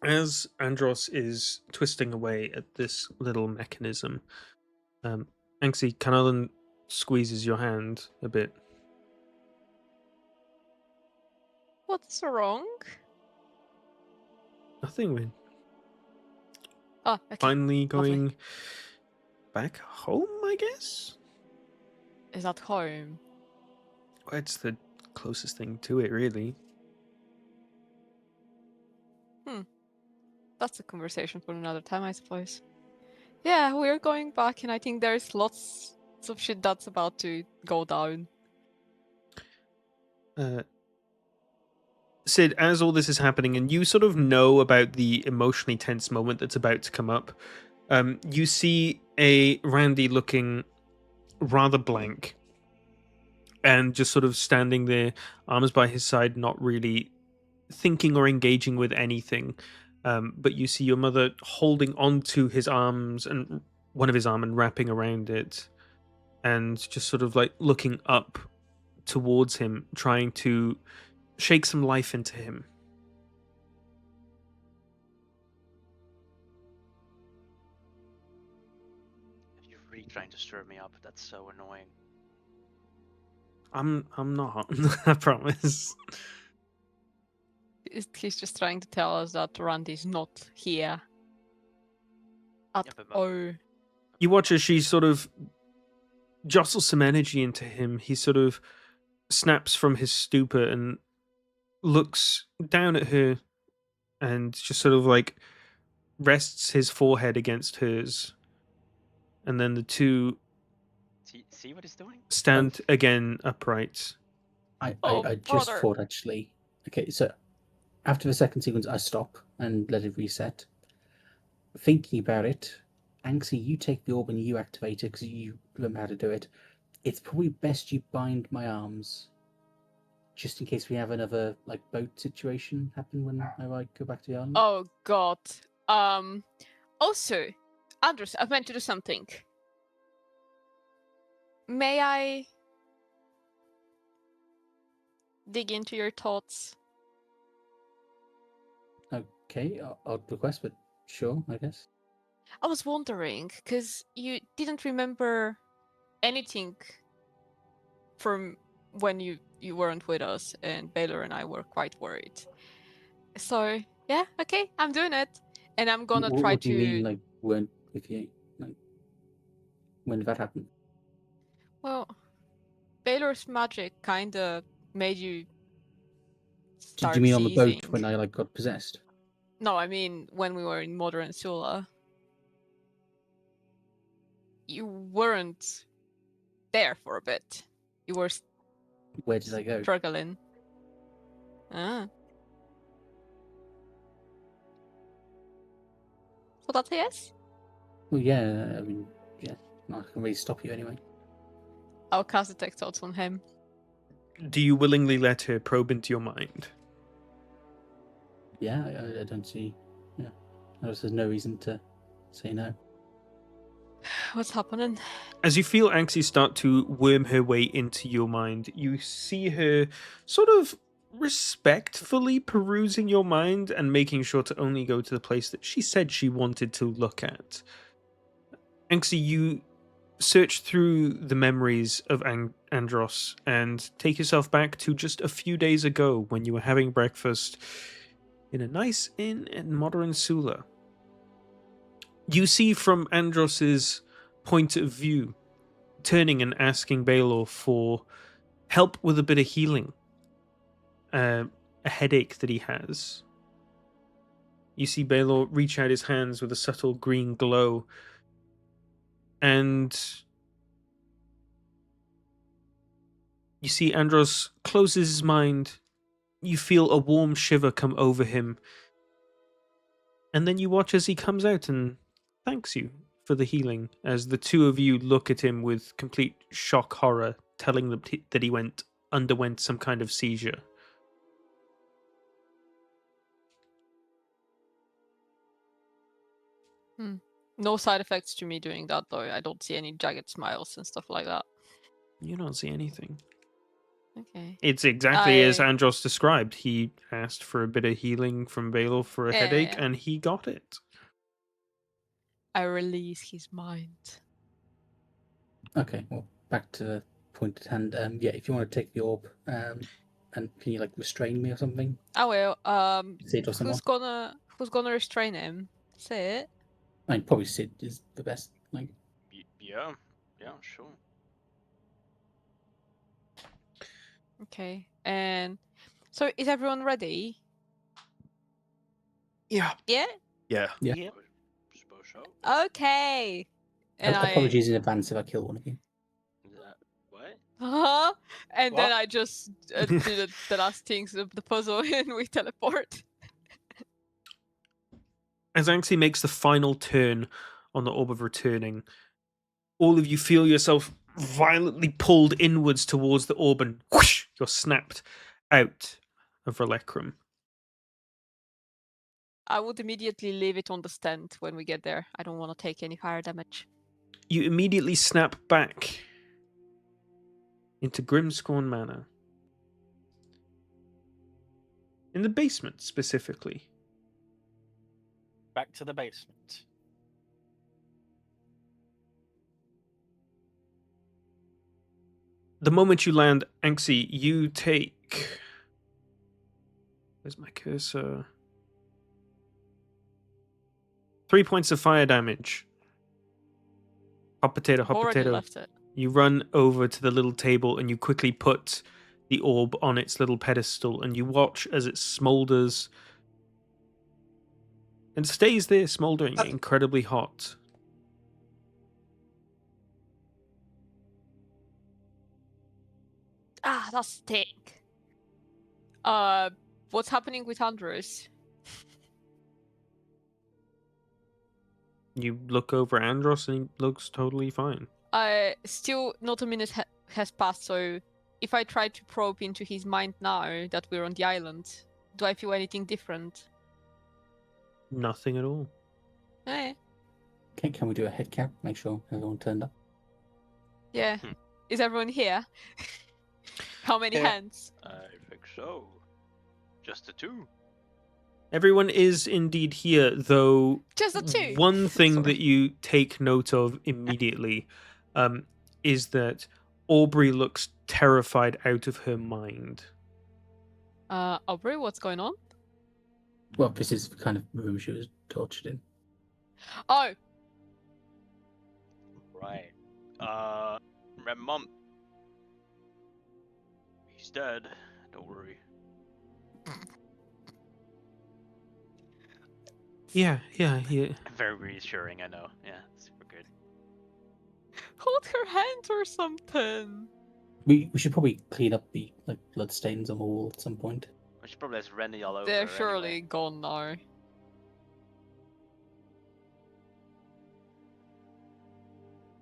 A: As Andros is twisting away at this little mechanism, Anxie, Canalan squeezes your hand a bit.
B: What's wrong?
A: Nothing, we're
B: Oh, okay.
A: finally
B: lovely.
A: going back home, I guess?
B: Is that home?
A: Well, it's the closest thing to it, really.
B: That's a conversation for another time, I suppose. Yeah, we're going back, and I think there's lots of shit that's about to go down.
A: Sid, as all this is happening, and you sort of know about the emotionally tense moment that's about to come up, you see a Randy looking rather blank and just sort of standing there, arms by his side, not really thinking or engaging with anything. But you see your mother holding onto his arms and one of his arm and wrapping around it, and just sort of like looking up towards him, trying to shake some life into him.
G: You're really trying to stir me up. That's so annoying.
A: I'm not. I promise.
B: He's just trying to tell us that Randy's not here. At
G: Yeah, but
B: all.
A: You watch as she sort of jostles some energy into him. He sort of snaps from his stupor and looks down at her and just sort of like rests his forehead against hers. And then the two
G: See what he's doing?
A: stand again upright.
E: I
B: Oh,
E: just
B: brother.
E: thought actually. Okay, so after the second sequence, I stop and let it reset. Thinking about it, Anxie, you take the orb and you activate it because you remember how to do it. It's probably best you bind my arms, just in case we have another like boat situation happen when I go back to the island.
B: Oh god. Also, Andros, I've meant to do something. May I dig into your thoughts?
E: Okay, odd request, but sure, I guess.
B: I was wondering, because you didn't remember anything from when you weren't with us, and Baylor and I were quite worried. So, yeah, okay, I'm doing it. And I'm gonna try
E: What do you mean,
B: to...
E: like, weren't with you? Like, when did that happen?
B: Well, Baylor's magic kinda made you start
E: Did you mean on the boat
B: seizing.
E: when I like got possessed?
B: No, I mean when we were in Modern Sula. you weren't there for a bit. You were
E: Where did I go?
B: struggling. Ah. So that's a yes?
E: Well, yeah, I mean, yeah, I can really stop you anyway.
B: I'll cast Detect Thoughts on him.
A: Do you willingly let her probe into your mind?
E: Yeah, I don't see. Yeah, there's no reason to say no.
B: What's happening?
A: As you feel Anxie start to worm her way into your mind, you see her sort of respectfully perusing your mind and making sure to only go to the place that she said she wanted to look at. Anxie, you search through the memories of Andros and take yourself back to just a few days ago when you were having breakfast in a nice inn in modern Sula. You see from Andros's point of view, turning and asking Baelor for help with a bit of healing, a headache that he has. You see Baelor reach out his hands with a subtle green glow, and you see Andros closes his mind. You feel a warm shiver come over him, and then you watch as he comes out and thanks you for the healing, as the two of you look at him with complete shock horror, telling them that he underwent some kind of seizure.
B: No side effects to me doing that, though. I don't see any jagged smiles and stuff like that.
A: You don't see anything.
B: Okay.
A: It's exactly as
B: I-
A: Andros described. He asked for a bit of healing from Baelor for a headache,
B: Yeah.
A: and he got it.
B: I release his mind.
E: Okay, well, back to the point at hand. Yeah, if you want to take the orb, and can you like restrain me or something?
B: I will.
E: Sid or someone?
B: Who's gonna restrain him? Say it.
E: I mean, probably Sid is the best. Like,
D: Yeah, sure.
B: Okay. And so is everyone ready?
A: Yeah.
B: Yeah?
A: Yeah.
E: Yeah.
D: I suppose so.
B: Okay. And
E: apologies in advance if I kill one of you.
D: What?
B: Uh-huh. And then
C: What?
B: I just do the last things of the puzzle and we teleport.
A: As Anxie makes the final turn on the Orb of Returning, all of you feel yourself violently pulled inwards towards the orb, and whoosh, you're snapped out of Relecrum.
B: I would immediately leave it on the stand when we get there. I don't want to take any fire damage.
A: You immediately snap back into Grimscorn Manor. In the basement, specifically.
C: Back to the basement.
A: The moment you land, Anxie, you take... Where's my cursor? 3 points of fire damage. Hot potato, hot
B: Already
A: potato.
B: left it.
A: You run over to the little table and you quickly put the orb on its little pedestal and you watch as it smolders and stays there smoldering, incredibly hot.
B: Ah, that stink. What's happening with Andrews?
A: You look over Andros and he looks totally fine.
B: Still not a minute has passed, so if I try to probe into his mind now that we're on the island, do I feel anything different?
A: Nothing at all.
B: Eh,
E: Can we do a head count? Make sure everyone turned up.
B: yeah. Is everyone here? How many
C: Yeah.
B: hands?
D: I think so. Just the two.
A: Everyone is indeed here, though.
B: Just the two.
A: One thing
B: Sorry.
A: that you take note of immediately is that Aubrey looks terrified out of her mind.
B: Aubrey, what's going on?
E: Well, this is the kind of room she was tortured in.
B: Oh,
D: Right. Remember, Mum? He's dead. Don't worry.
A: Yeah.
D: Very reassuring, I know. Yeah, super good.
B: Hold her hand or something.
E: We should probably clean up the blood stains on the wall at some point.
G: We should probably have Rennie all over
B: They're
G: her
B: surely
G: anyway.
B: gone now.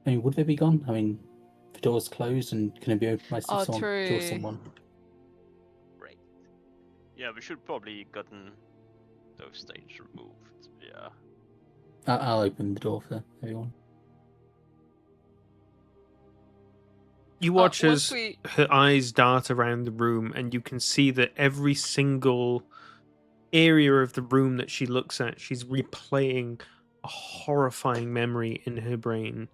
E: I mean, would they be gone? I mean, the door's closed and can it be opened if
B: Oh,
E: someone
B: true.
E: kills someone?
G: Right.
D: Yeah, we should probably gotten those stains removed. Yeah.
E: I'll open the door for everyone.
A: You watch
B: once
A: as
B: we-
A: her eyes dart around the room, and you can see that every single area of the room that she looks at, she's replaying a horrifying memory in her brain.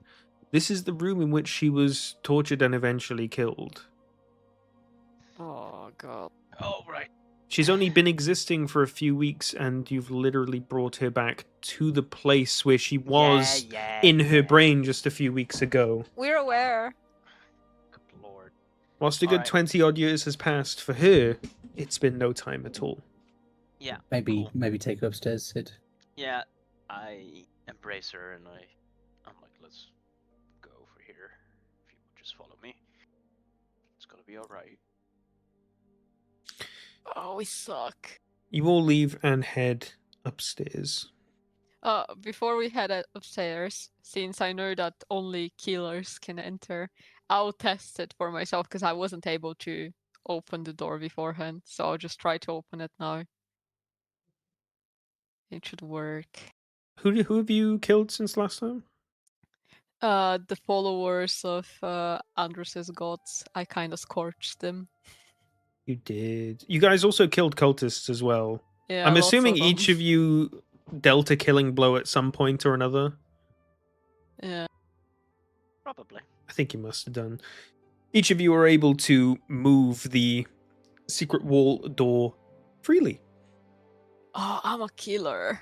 A: This is the room in which she was tortured and eventually killed.
B: Oh god.
D: Oh, right.
A: She's only been existing for a few weeks, and you've literally brought her back to the place where she was in her brain just a few weeks ago.
B: We're aware.
G: Good lord.
A: Whilst a good
G: Alright.
A: 20 odd years has passed, for her, it's been no time at all.
G: Yeah.
E: Maybe
G: cool.
E: maybe take her upstairs, Sid.
G: Yeah, I embrace her and I'm like, let's go over here. If you would just follow me, it's gonna be alright.
B: Oh, we suck.
A: You all leave and head upstairs.
B: Before we head upstairs, since I know that only killers can enter, I'll test it for myself because I wasn't able to open the door beforehand. So I'll just try to open it now. It should work.
A: Who have you killed since last time?
B: The followers of Andrus's gods, I kind of scorched them.
A: You did. You guys also killed cultists as well.
B: Yeah,
A: I'm
B: lots
A: assuming
B: of
A: each
B: them.
A: of you dealt a killing blow at some point or another.
B: Yeah.
G: Probably.
A: I think you must have done. Each of you are able to move the secret wall door freely.
B: Oh, I'm a killer.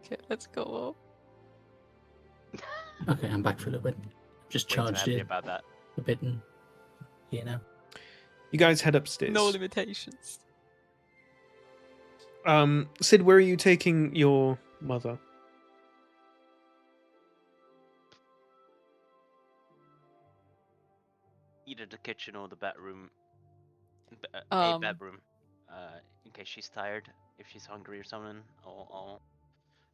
B: Okay, let's go up.
E: Okay, I'm back for a little bit. Just
G: Way too
E: charged
G: happy
E: it
G: about that.
E: a bit and here now.
A: You guys head upstairs.
B: No limitations.
A: Sid, where are you taking your mother?
G: Either the kitchen or the bedroom. A
B: Um,
G: bedroom. In case she's tired, if she's hungry or something, I'll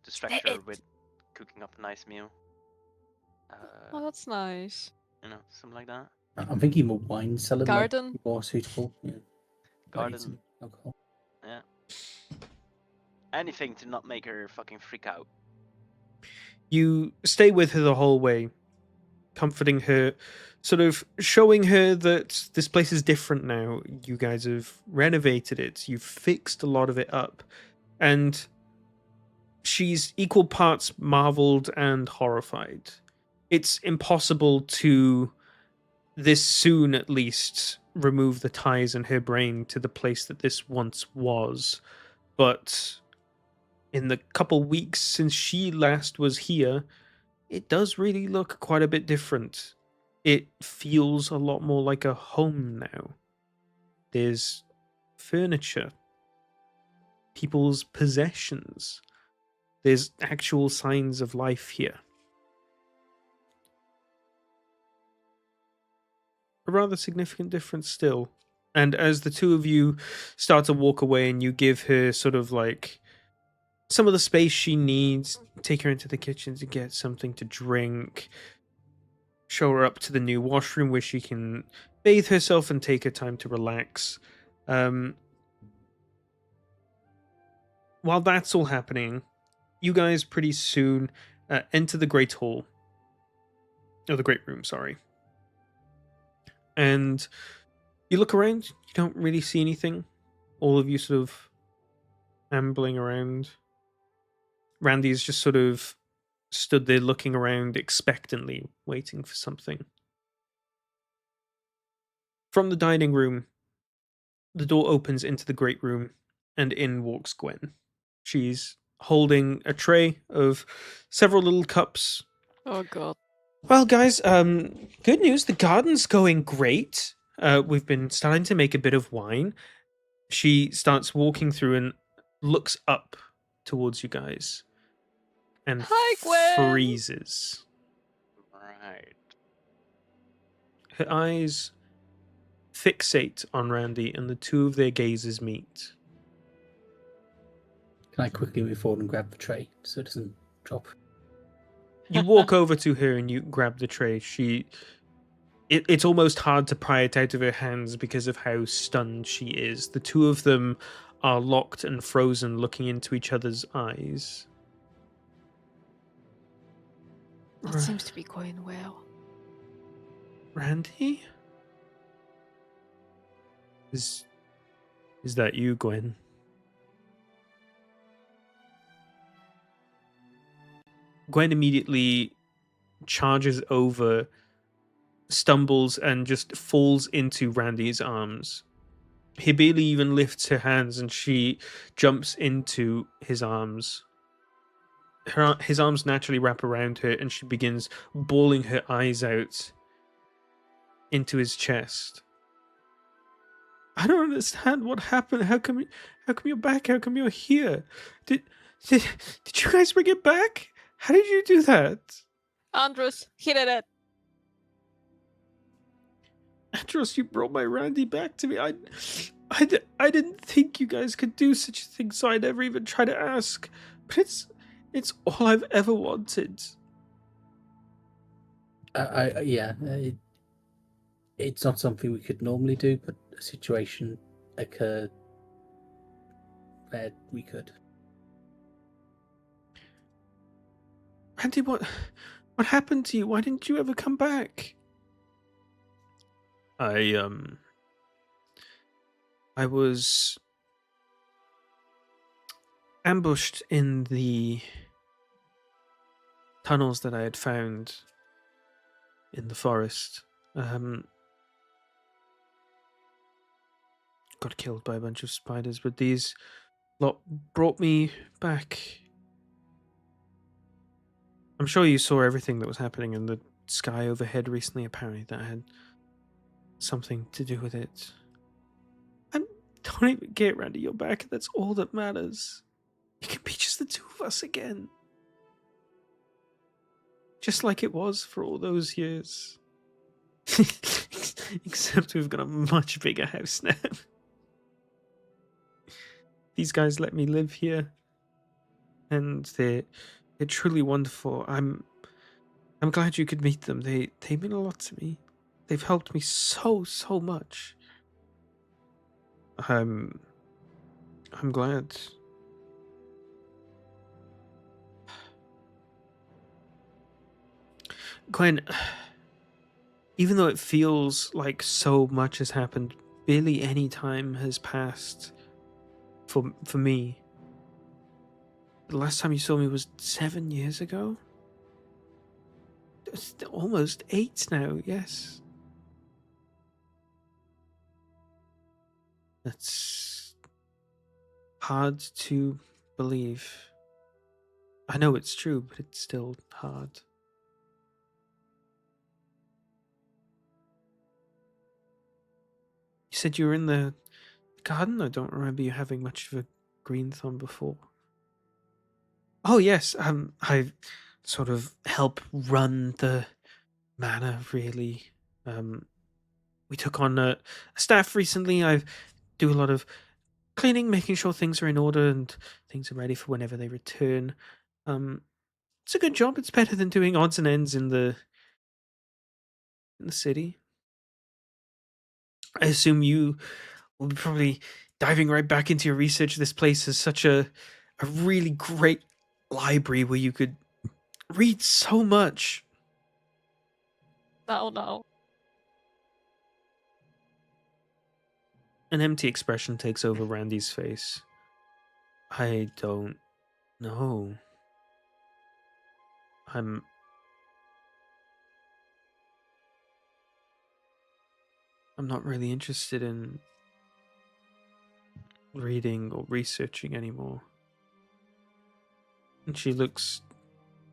G: distract her with cooking up a nice meal.
B: Oh, that's nice.
G: Something like that.
E: I'm thinking more wine cellar might
B: Garden.
E: be more suitable. Yeah. Might need
G: Garden.
E: some alcohol.
G: Yeah. Anything to not make her fucking freak out.
A: You stay with her the whole way, comforting her, sort of showing her that this place is different now. You guys have renovated it, you've fixed a lot of it up, and she's equal parts marveled and horrified. It's impossible to, this soon at least, remove the ties in her brain to the place that this once was. But in the couple weeks since she last was here, it does really look quite a bit different. It feels a lot more like a home now. There's furniture, people's possessions. There's actual signs of life here. A rather significant difference still. And as the two of you start to walk away and you give her sort of like some of the space she needs, take her into the kitchen to get something to drink, show her up to the new washroom where she can bathe herself and take her time to relax. While that's all happening, you guys pretty soon enter the Great Hall. Oh, the Great Room, sorry. And you look around, you don't really see anything. All of you sort of ambling around. Randy's just sort of stood there looking around expectantly, waiting for something. From the dining room, the door opens into the great room, and in walks Gwen. She's holding a tray of several little cups.
B: Oh god.
A: Well, guys, good news. The garden's going great. We've been starting to make a bit of wine. She starts walking through and looks up towards you guys. and
B: Hi, Gwen.
A: freezes.
G: Right.
A: Her eyes fixate on Randy, and the two of their gazes meet.
E: Can I quickly move forward and grab the tray so it doesn't drop?
A: You walk over to her and you grab the tray. It's almost hard to pry it out of her hands because of how stunned she is. The two of them are locked and frozen, looking into each other's eyes.
B: That seems to be going well.
A: Randy? Is that you, Gwen? Gwen immediately charges over, stumbles, and just falls into Randy's arms. He barely even lifts her hands, and she jumps into his arms. His arms naturally wrap around her, and she begins bawling her eyes out into his chest. I don't understand what happened. How come you're back? How come you're here? Did you guys bring it back? How did you do that?
B: Andros, he did it.
A: Andros, you brought my Randy back to me. I didn't think you guys could do such a thing, so I'd never even try to ask. But it's all I've ever wanted.
E: It's not something we could normally do, but a situation occurred where we could.
A: Randy, what happened to you? Why didn't you ever come back? I was ambushed in the tunnels that I had found in the forest. Got killed by a bunch of spiders, but these lot brought me back. I'm sure you saw everything that was happening in the sky overhead recently. Apparently that had something to do with it. Don't even get Randy, you're back. That's all that matters. It can be just the two of us again. Just like it was for all those years. Except we've got a much bigger house now. These guys let me live here. And they're truly wonderful. I'm glad you could meet them. They mean a lot to me. They've helped me so much. I'm glad. Gwen, even though it feels like so much has happened, barely any time has passed for me. The last time you saw me was 7 years ago? It's almost 8 now, yes. That's hard to believe. I know it's true, but it's still hard. You said you were in the garden? I don't remember you having much of a green thumb before. Oh yes, I sort of help run the manor, really. We took on a staff recently. I do a lot of cleaning, making sure things are in order and things are ready for whenever they return. It's a good job. It's better than doing odds and ends in the city. I assume you will be probably diving right back into your research. This place is such a really great library where you could read so much.
B: No.
A: An empty expression takes over Randy's face. I don't know. I'm not really interested in reading or researching anymore. And she looks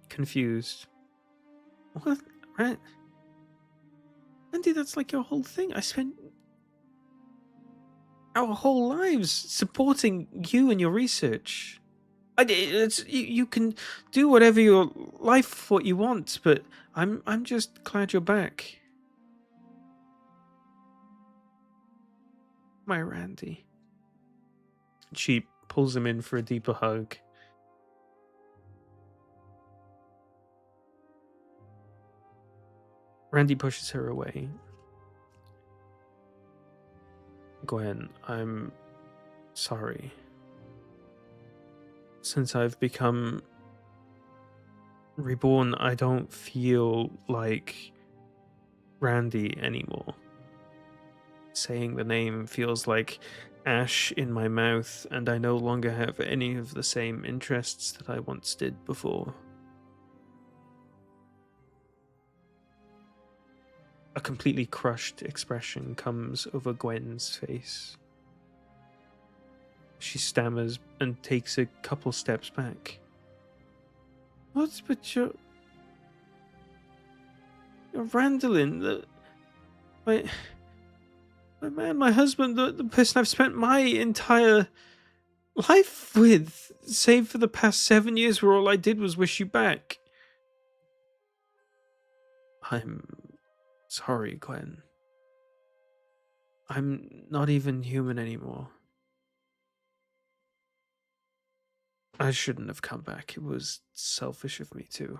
A: confused. What? Right? Andy, that's like your whole thing. I spent our whole lives supporting you and your research. You can do whatever your life what you want, but I'm just glad you're back. My Randy. She pulls him in for a deeper hug. Randy pushes her away. Gwen, I'm sorry. Since I've become reborn, I don't feel like Randy anymore. Saying the name feels like ash in my mouth, and I no longer have any of the same interests that I once did before. A completely crushed expression comes over Gwen's face. She stammers and takes a couple steps back. What? But you're Randallin, my man, my husband, the person I've spent my entire life with, save for the past 7 years where all I did was wish you back. I'm sorry, Gwen. I'm not even human anymore. I shouldn't have come back. It was selfish of me too.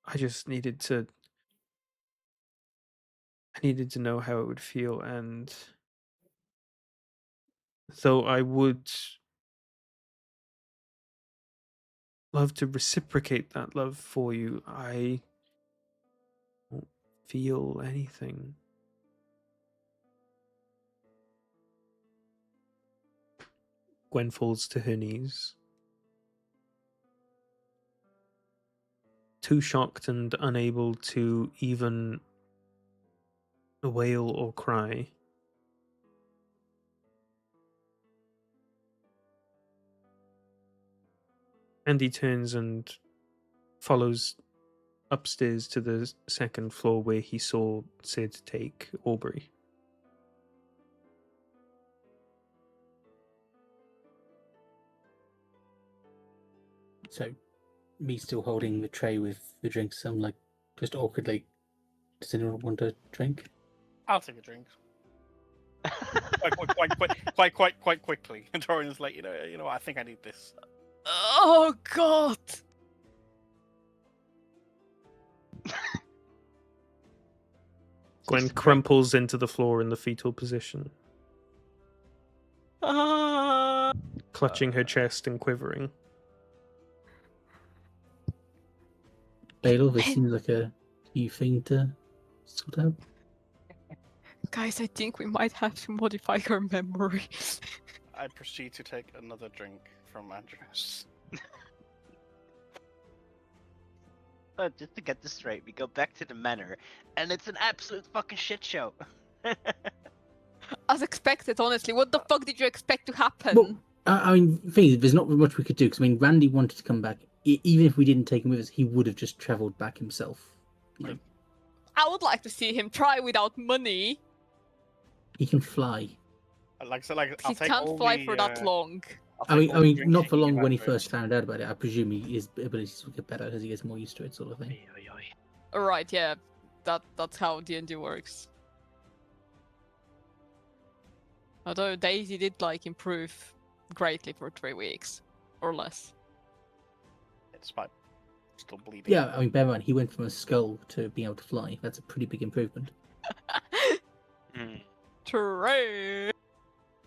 A: I just needed to... I needed to know how it would feel, and though I would love to reciprocate that love for you, I don't feel anything. Gwen falls to her knees. Too shocked and unable to even wail or cry. Andy turns and follows upstairs to the second floor where he saw Sid take Aubrey.
E: So, me still holding the tray with the drinks, I'm like, just awkwardly, does anyone want a drink?
C: I'll take a drink. Quite quickly. And Torian's like, you know, I think I need this.
B: Oh God!
A: Gwen crumples into the floor in the fetal position, clutching her chest and quivering.
E: Baylor, this seems like a new thing to sort out.
B: Guys, I think we might have to modify her memory.
C: I proceed to take another drink from Andrews.
G: Just to get this straight, we go back to the manor, and it's an absolute fucking shit show.
B: As expected, honestly. What the fuck did you expect to happen?
E: Well, I mean, the thing is, there's not much we could do, because, I mean, Randy wanted to come back. Even if we didn't take him with us, he would have just travelled back himself. Like,
B: I would like to see him try without money.
E: he can fly.
C: I'll
B: He
C: take
B: can't
C: all
B: fly
C: the,
B: for that long.
C: I'll take
E: I
C: all the
E: mean,
C: drinks
E: not
C: you
E: for
C: can
E: long
C: give
E: when he
C: Andrews.
E: first found out about it. I presume his abilities will get better as he gets more used to it, sort of thing.
B: Right, yeah. That's how D&D works. Although Daisy did improve greatly for 3 weeks or less.
C: It's fine. Still bleeding.
E: Yeah, I mean, bear in mind, he went from a skull to being able to fly. That's a pretty big improvement.
B: True.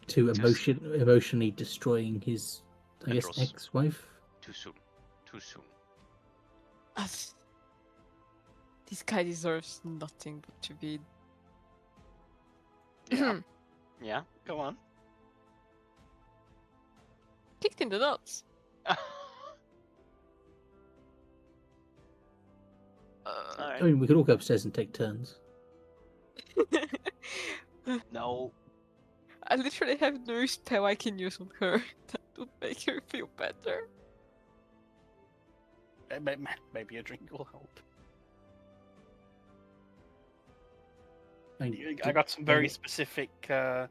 E: To emotionally destroying his, I guess,
G: Andros.
E: ex-wife.
G: Too soon. Too soon.
B: This guy deserves nothing but to be.
G: Yeah. Yeah, go on.
B: Kicked in the nuts.
E: I mean, we could all go upstairs and take turns.
G: No.
B: I literally have no spell I can use on her that would make her feel better.
C: Maybe a drink will help. I got some very specific. I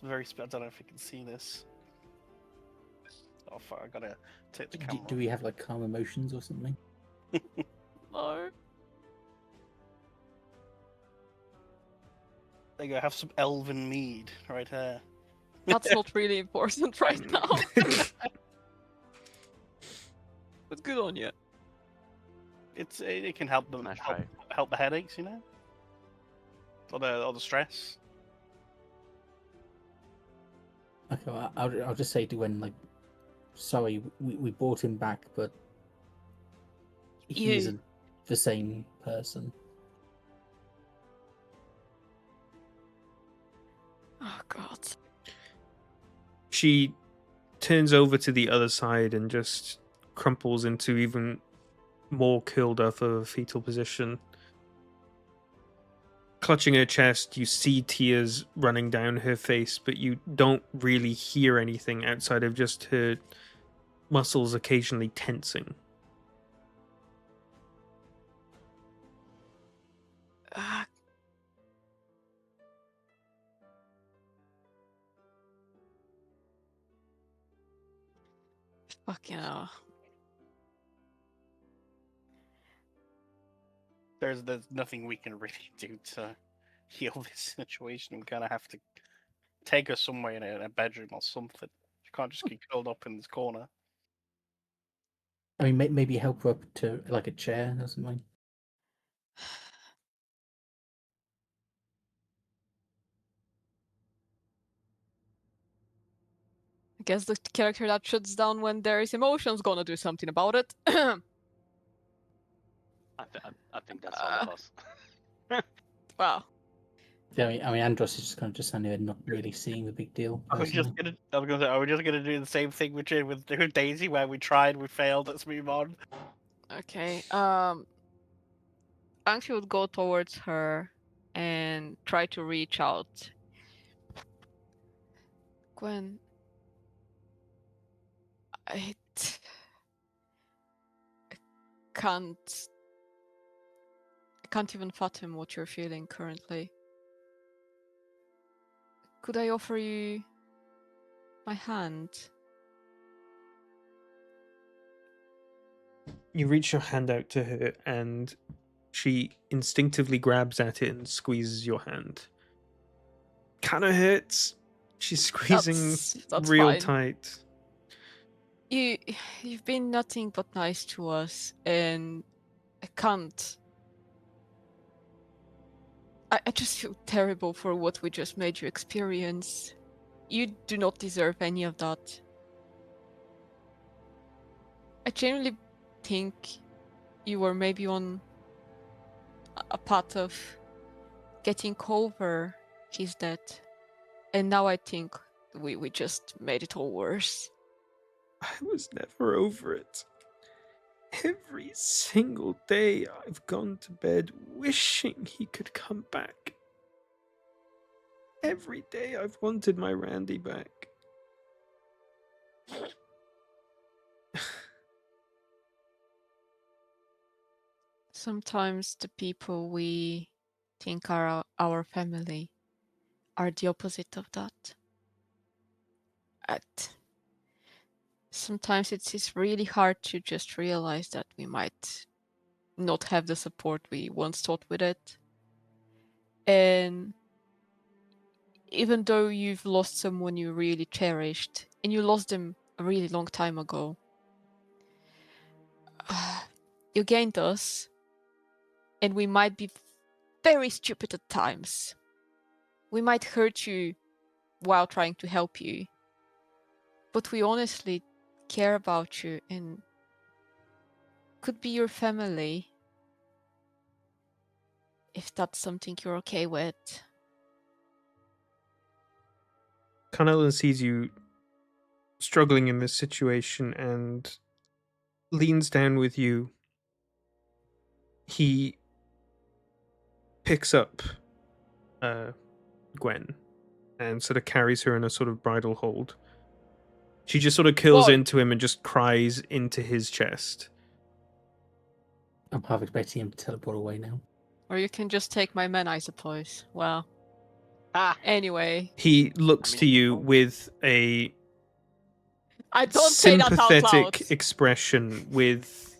C: don't know if you can see this. Oh fuck! I gotta take the
E: Do,
C: camera.
E: do we have like calm emotions or something?
B: No.
C: There you go. Have some elven mead right here.
B: That's not really important right now. But good on you.
C: It can help them
G: Nice
C: help,
G: try.
C: help the headaches, you know, or the stress.
E: Okay, well, I'll just say to Gwen, like, sorry, we brought him back, but he
B: You-
E: isn't the same person.
B: Oh god.
A: She turns over to the other side and just crumples into even more curled up of a fetal position. Clutching her chest, you see tears running down her face, but you don't really hear anything outside of just her muscles occasionally tensing.
B: Ah. Fucking hell.
C: There's nothing we can really do to heal this situation. We kind of have to take her somewhere in a bedroom or something. She can't just keep curled up in this corner.
E: I mean, maybe help her up to like a chair or something.
B: I guess the character that shuts down when there is emotions gonna do something about it.
G: I think that's all of us.
B: Wow.
E: Yeah, I mean, Andros is just kind of just standing there, not really seeing the big deal.
C: I was just
E: personally.
C: gonna. I was gonna say, are we just gonna do the same thing we did with Daisy, where we tried, we failed. Let's move on.
B: Okay. Anxie would go towards her and try to reach out. Gwen, I can't. I can't even fathom what you're feeling currently. Could I offer you my hand?
A: You reach your hand out to her, and she instinctively grabs at it and squeezes your hand. Kinda hurts. She's squeezing
B: That's
A: real
B: fine.
A: tight.
B: You've been nothing but nice to us, and I can't. I just feel terrible for what we just made you experience. You do not deserve any of that. I genuinely think you were maybe on a path of getting over his death, and now I think we just made it all worse.
A: I was never over it. Every single day I've gone to bed wishing he could come back. Every day I've wanted my Randy back.
B: Sometimes the people we think are our family are the opposite of that. Sometimes it's really hard to just realize that we might not have the support we once thought with it. And even though you've lost someone you really cherished, and you lost them a really long time ago, you gained us, and we might be very stupid at times. We might hurt you while trying to help you, but we honestly care about you and could be your family if that's something you're okay with.
A: Carnelian sees you struggling in this situation and leans down with you. He picks up Gwen and sort of carries her in a sort of bridal hold. She just sort of curls
B: Whoa.
A: into him and just cries into his chest.
E: I'm half expecting him to teleport away now.
B: Or you can just take my men, I suppose. Well,
G: Ah,
B: anyway.
A: He looks
G: I mean,
A: to you
G: oh.
A: with a
B: I don't say that out loud.
A: sympathetic expression with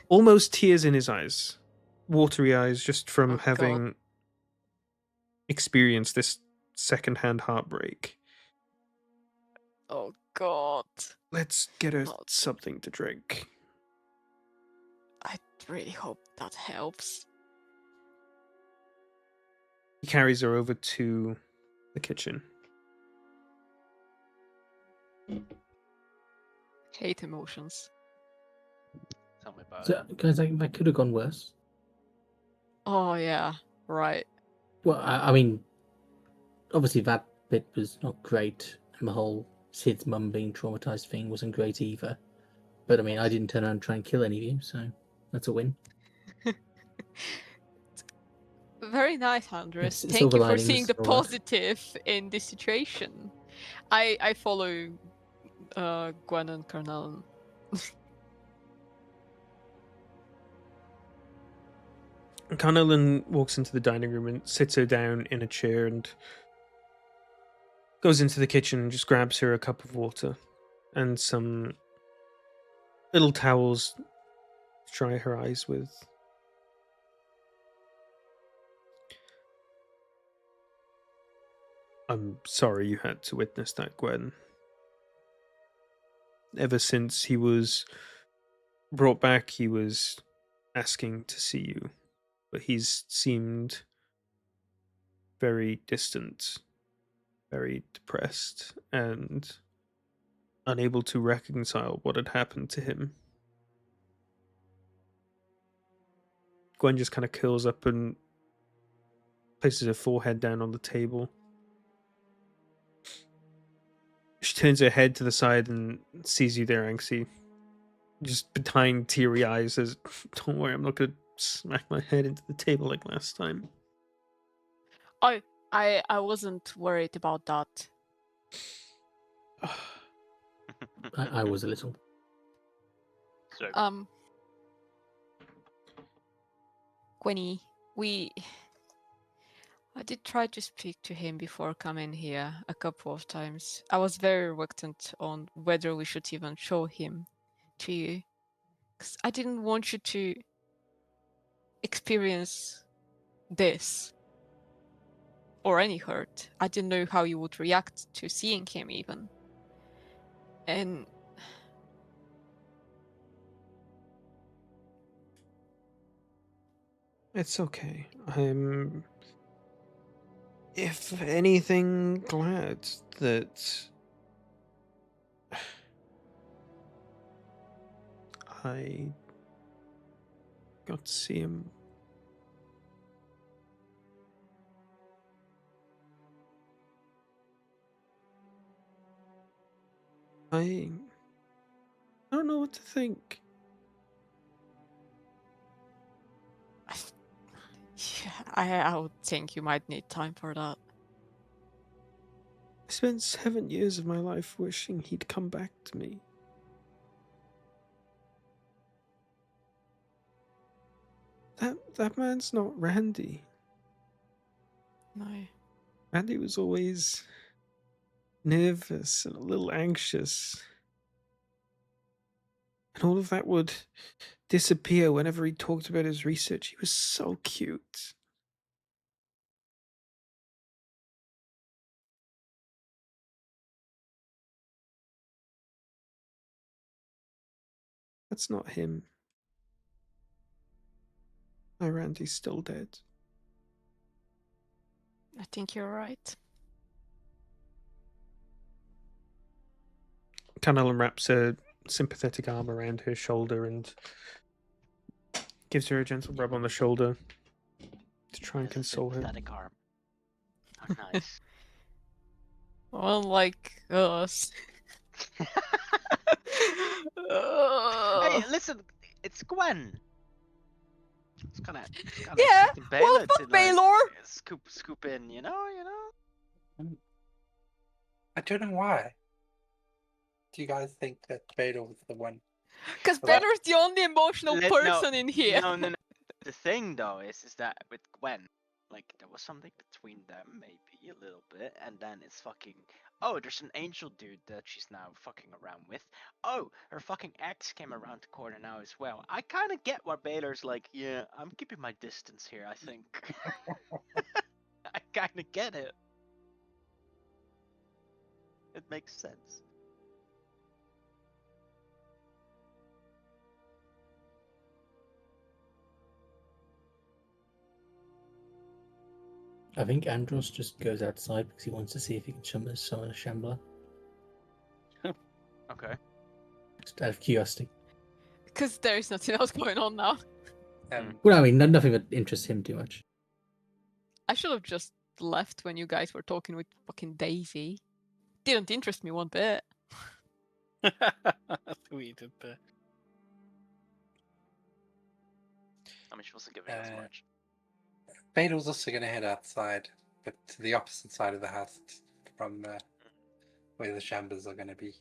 A: almost tears in his eyes, watery eyes, just from
B: Oh, God.
A: having experienced this secondhand heartbreak.
B: Oh God.
A: Let's get her
B: Oh.
A: something to drink.
B: I really hope that helps.
A: He carries her over to the kitchen.
B: Hate emotions.
G: Tell me about
E: So, guys, that could have gone worse.
B: Oh yeah, right.
E: Well, I mean, obviously that bit was not great, and the whole Sid's mum being traumatized thing wasn't great either. But I mean, I didn't turn around and try and kill any of you, so that's a win.
B: Very nice, Andres.
E: Yes,
B: Thank
E: silver
B: you for
E: linings,
B: seeing the
E: all right.
B: positive in this situation. I follow Gwen and Colonel.
A: Carnellan walks into the dining room and sits her down in a chair and goes into the kitchen and just grabs her a cup of water and some little towels to dry her eyes with. I'm sorry you had to witness that, Gwen. Ever since he was brought back, he was asking to see you, but he's seemed very distant, very depressed, and unable to reconcile what had happened to him. Gwen just kind of curls up and places her forehead down on the table. She turns her head to the side and sees you there, Anxie. Just behind teary eyes, says, "Don't worry, I'm not going to smack my head into the table like last time."
B: I wasn't worried about that.
E: I was a little.
G: So,
B: Gwenny, I did try to speak to him before coming here a couple of times. I was very reluctant on whether we should even show him to you. Because I didn't want you to experience this. Or any hurt. I didn't know how you would react to seeing him even. And
A: It's okay. I'm, if anything, glad that I got to see him. I don't know what to think.
B: yeah, I would think you might need time for that.
A: I spent 7 years of my life wishing he'd come back to me. That man's not Randy.
B: No.
A: Randy was always nervous and a little anxious. And all of that would disappear whenever he talked about his research. He was so cute. That's not him. My Randy's still dead.
B: I think you're right.
A: Carnellan wraps a sympathetic arm around her shoulder and gives her a gentle rub on the shoulder to try and
G: yes,
A: console her.
G: sympathetic arm. Oh, nice.
B: Unlike us.
G: Hey, listen, it's Gwen. It's kind of
B: Yeah,
G: expecting
B: well,
G: Baylor
B: fuck
G: to like,
B: Baylor.
G: scoop in, you know.
F: I don't know why. Do you guys think that Bader was the one?
B: Because
F: Well,
B: Baylor's the only emotional
G: No,
B: person in here.
G: No. The thing though is that with Gwen, like there was something between them, maybe a little bit, and then it's fucking. Oh, there's an angel dude that she's now fucking around with. Oh, her fucking ex came around the corner now as well. I kind of get what Baylor's like. Yeah, I'm keeping my distance here. I think. I kind of get it. It makes sense.
E: I think Andros just goes outside because he wants to see if he can summon a Shambler.
G: Okay.
E: Just out of curiosity.
B: Because there is nothing else going on now.
E: Well, I mean, nothing that interests him too much.
B: I should have just left when you guys were talking with fucking Daisy. Didn't interest me one bit.
C: We did the.
G: I mean, she wasn't giving us much.
F: Vader's also going to head outside, but to the opposite side of the house from where the chambers are going to be.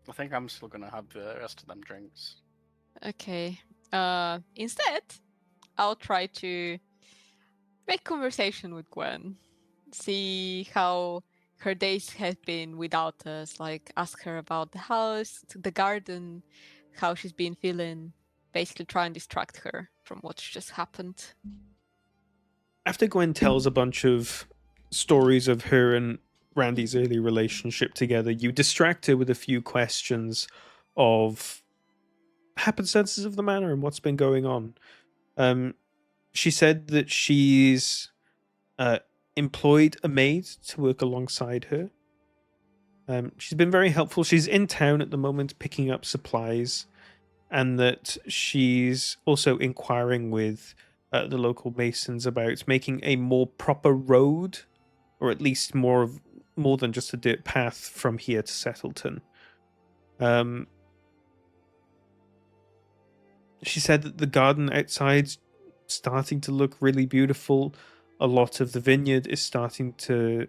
C: I think I'm still gonna have the rest of them drinks.
B: Okay. Instead, I'll try to make conversation with Gwen. See how her days have been without us. Like, ask her about the house, the garden, how she's been feeling. Basically, try and distract her from what's just happened.
A: After Gwen tells a bunch of stories of her and Randy's early relationship together, you distract her with a few questions of happenstances of the manor and what's been going on. She said that she's employed a maid to work alongside her. She's been very helpful. She's in town at the moment picking up supplies, and that she's also inquiring with the local masons about making a more proper road, or at least more than just a dirt path from here to Settleton. She said that the garden outside's starting to look really beautiful. A lot of the vineyard is starting to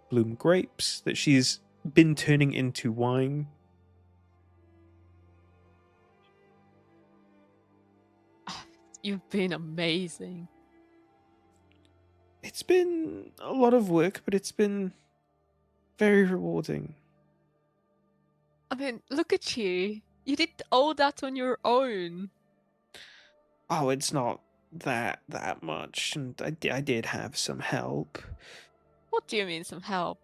A: bloom grapes that she's been turning into wine.
B: You've been amazing.
A: It's been a lot of work, but it's been very rewarding.
B: I mean, look at you. You did all that on your own.
A: Oh, it's not that much, and I did have some help.
B: What do you mean, some help?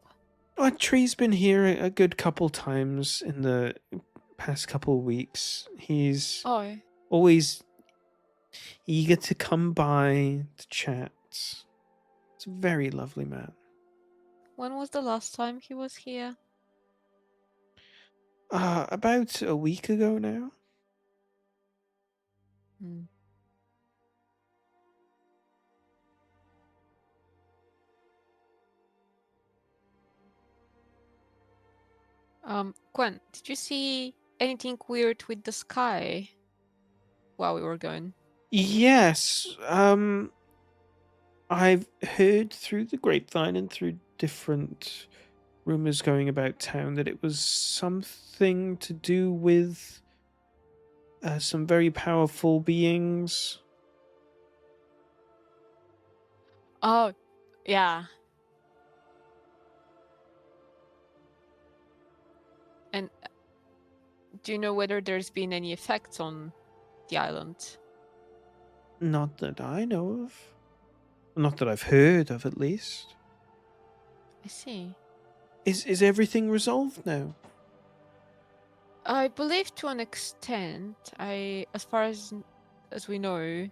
A: Well, Tree's been here a good couple times in the past couple of weeks. He's
B: Oh,
A: always eager to come by to chat. It's a very lovely man.
B: when was the last time he was here?
A: About a week ago now.
B: Hmm. Gwen, did you see anything weird with the sky while we were going?
A: Yes, I've heard through the grapevine and through different rumors going about town that it was something to do with some very powerful beings.
B: Oh, yeah. And do you know whether there's been any effects on the island?
A: Not that I know of. Not that I've heard of, at least.
B: I see.
A: Is everything resolved now?
B: I believe to an extent. As far as we know,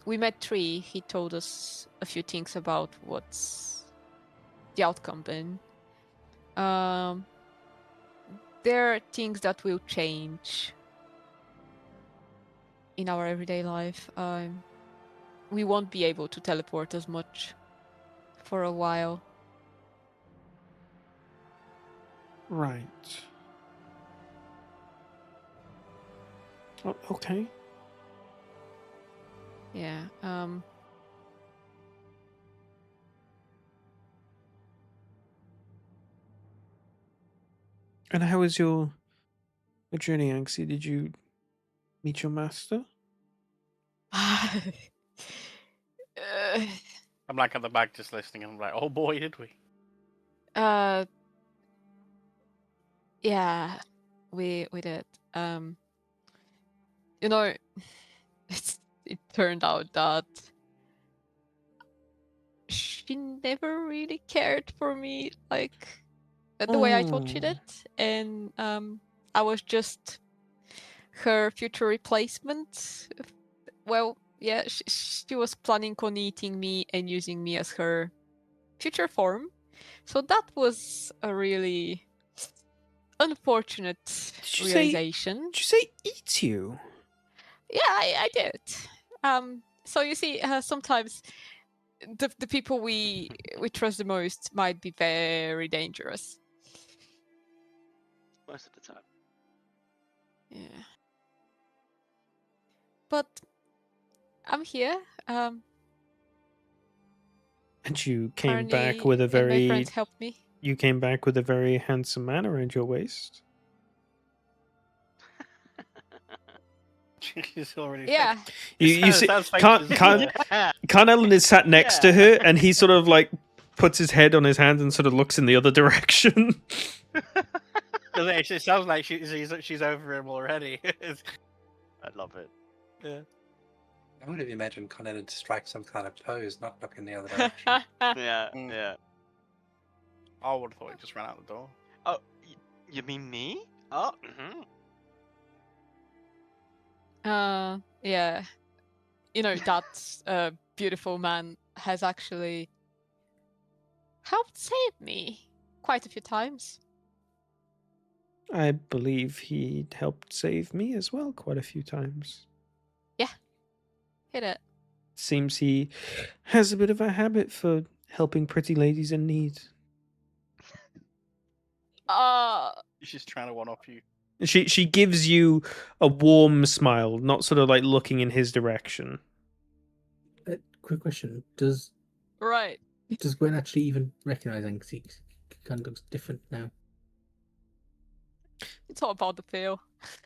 B: we met Tree. He told us a few things about what's the outcome been. There are things that will change in our everyday life. We won't be able to teleport as much for a while.
A: Right. Oh, okay.
B: Yeah.
A: And how was your journey, Anxie? Did you meet your master?
C: I'm like at the back just listening, and I'm like, oh boy, did we?
B: Yeah, we did. You know, it turned out that she never really cared for me like the way I thought she
A: Oh.
B: did, and I was just her future replacement. Well, yeah, she was planning on eating me and using me as her future form. So that was a really unfortunate
A: Did you
B: realization.
A: say eat you?
B: Yeah, I did. So you see, sometimes the people we trust the most might be very dangerous.
G: Most of the time.
B: Yeah. But I'm here.
A: And you came back
B: Apparently,
A: with a
B: and my
A: very
B: friends helped me.
A: you came back with a very handsome man around your waist.
C: She's already.
B: Yeah.
A: You see,
C: Sounds fake,
A: Carn
G: Yeah.
A: Ellen is sat next to
G: Yeah.
A: her, and he sort of like puts his head on his hand and sort of looks in the other direction.
C: It sounds like she's over him already.
G: I love it.
C: Yeah.
F: I would have imagined Connell to strike some kind of pose, not look in the other direction.
G: Yeah,
C: Mm.
G: yeah.
C: I would have thought he just ran out the door.
G: Oh, you mean me? Oh, mm-hmm.
B: Yeah. You know, that beautiful man has actually helped save me quite a few times.
A: I believe he helped save me as well quite a few times.
B: Hit it.
A: Seems he has a bit of a habit for helping pretty ladies in need.
C: She's just trying to one up you.
A: She gives you a warm smile, not sort of like looking in his direction.
E: Quick question: Does
B: Right.
E: Gwen actually even recognize Anxie? It kind of looks different now.
B: It's all about the feel.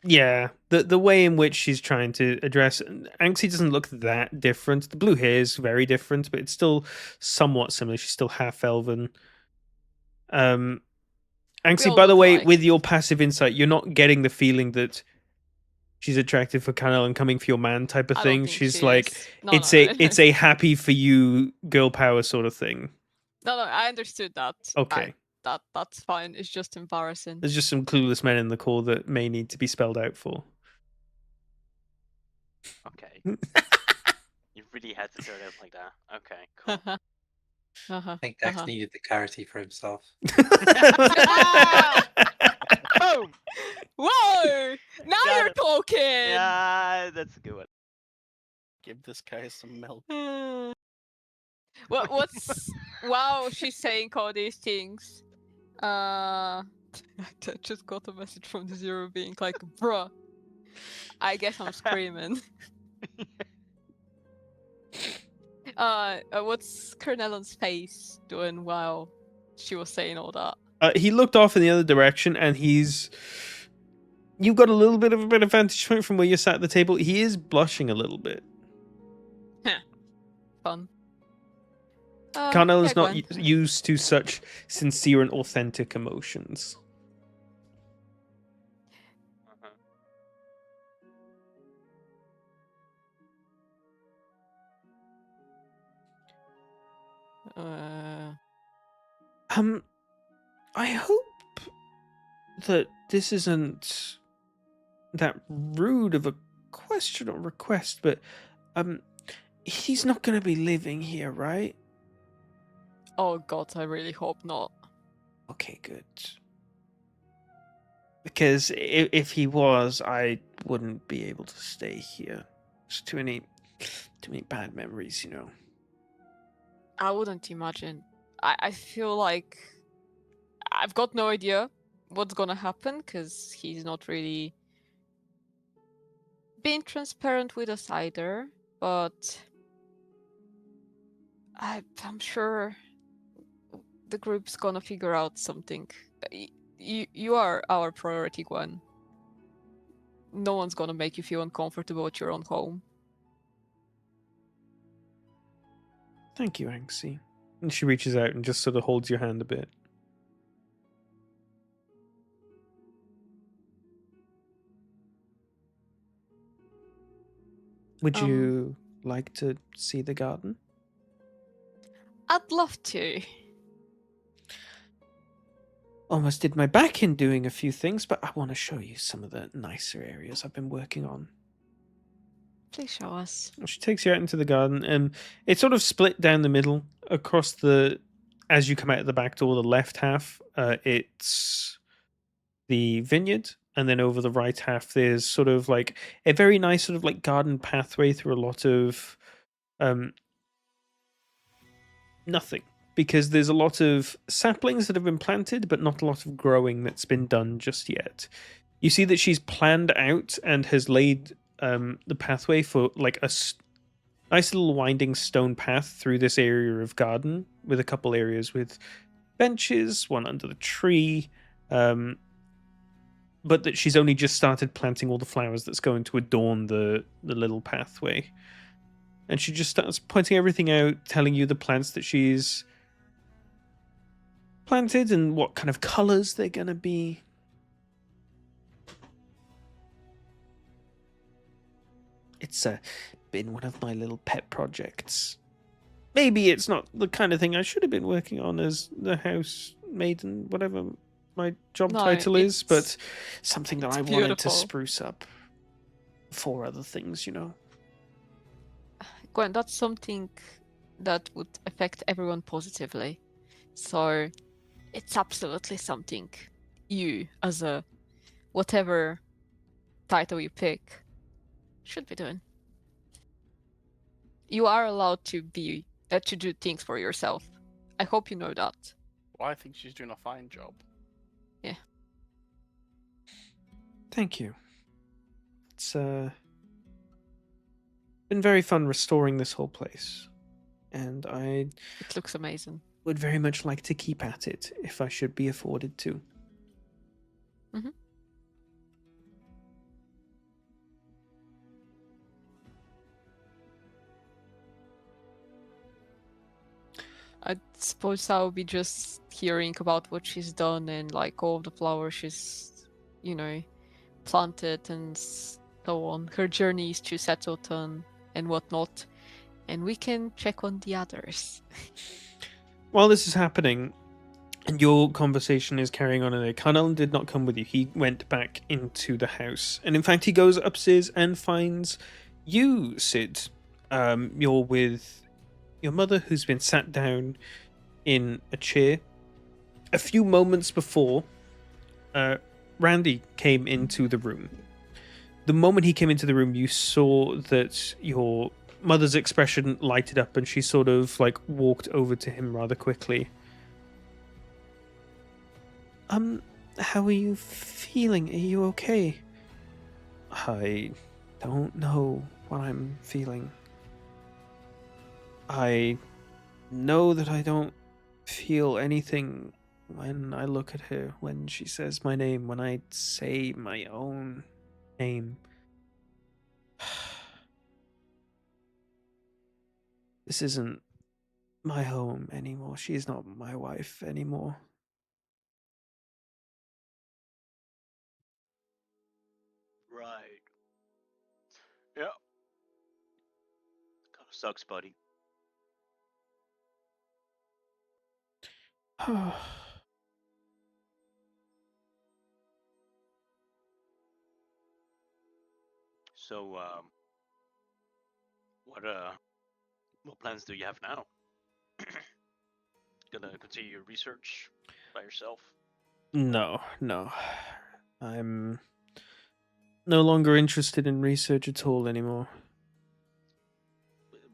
A: Yeah, the way in which she's trying to address Anxie doesn't look that different. The blue hair is very different, but it's still somewhat similar. She's still half elven. Anxie,
B: all
A: by the
B: look
A: way,
B: like-
A: with your passive insight, you're not getting the feeling that she's attracted for Canel and coming for your man type of
B: I don't
A: thing.
B: think
A: She's
B: she
A: like
B: is. No,
A: it's
B: no,
A: a
B: no,
A: it's a happy for you girl power sort of thing.
B: no, I understood that.
A: Okay.
B: That's fine. It's just embarrassing.
A: There's just some clueless men in the call that may need to be spelled out for.
G: Okay. You really had to throw it out like that. Okay, cool.
F: I think Dax needed the clarity for himself.
G: Boom!
B: Whoa! Now
G: Got
B: you're
G: it.
B: talking.
G: Yeah, that's a good one.
C: Give this guy some milk.
B: What's wow? She's saying all these things. I just got a message from the zero being like, bruh. I guess I'm screaming. What's Colonel's face doing while she was saying all that?
A: He looked off in the other direction, and he's. You've got a little bit of a better vantage point from where you sat at the table. He is blushing a little bit.
B: Fun.
A: Carnell
B: yeah,
A: is not
B: Gwen.
A: used to such sincere and authentic emotions. I hope that this isn't that rude of a question or request, but he's not going to be living here, right?
B: Oh god, I really hope not.
A: Okay, good. Because if he was, I wouldn't be able to stay here. There's too many bad memories, you know.
B: I wouldn't imagine. I feel like I've got no idea what's gonna happen because he's not really being transparent with us either. But I'm sure the group's gonna figure out something. You are our priority, Gwen. No one's gonna make you feel uncomfortable at your own home.
A: Thank you, Anxie. And she reaches out and just sort of holds your hand a bit. Would
B: Um,
A: you like to see the garden?
B: I'd love to.
A: Almost did my back in doing a few things, but I want to show you some of the nicer areas I've been working on.
B: Please show us.
A: She takes you out into the garden, and it's sort of split down the middle across the. As you come out of the back door, the left half, it's the vineyard, and then over the right half, there's sort of like a very nice sort of like garden pathway through a lot of nothing, because there's a lot of saplings that have been planted, but not a lot of growing that's been done just yet. You see that she's planned out and has laid the pathway for like a nice little winding stone path through this area of garden, with a couple areas with benches, one under the tree, but that she's only just started planting all the flowers that's going to adorn the little pathway. And she just starts pointing everything out, telling you the plants that she's planted and what kind of colors they're going to be. It's been one of my little pet projects. Maybe it's not the kind of thing I should have been working on as the housemaid and whatever my job
B: No,
A: title is, but
B: it's-
A: something that
B: it's
A: I wanted to
B: beautiful.
A: spruce up for other things, you know.
B: Gwen, that's something that would affect everyone positively. So it's absolutely something you, as a whatever title you pick, should be doing. You are allowed to be to do things for yourself. I hope you know that.
C: Well, I think she's doing a fine job.
A: Thank you. It's been very fun restoring this whole place, and I
B: It looks amazing.
A: would very much like to keep at it if I should be afforded to.
B: Mhm. I suppose I'll be just hearing about what she's done and like all the flowers she's, planted and so on. Her journeys to Settleton and whatnot. And we can check on the others.
A: While this is happening, and your conversation is carrying on in there, Carnell did not come with you. He went back into the house. And in fact, he goes upstairs and finds you, Sid. You're with your mother, who's been sat down in a chair. A few moments before, Randy came into the room. The moment he came into the room, you saw that your mother's expression lighted up, and she sort of like walked over to him rather quickly. How are you feeling? Are you okay? I don't know what I'm feeling. I know that I don't feel anything when I look at her, when she says my name, when I say my own name. This isn't my home anymore. She's not my wife anymore.
D: Right. Yeah. Kind of sucks, buddy. So, what plans do you have now? Gonna continue your research by yourself?
A: No. I'm no longer interested in research at all anymore.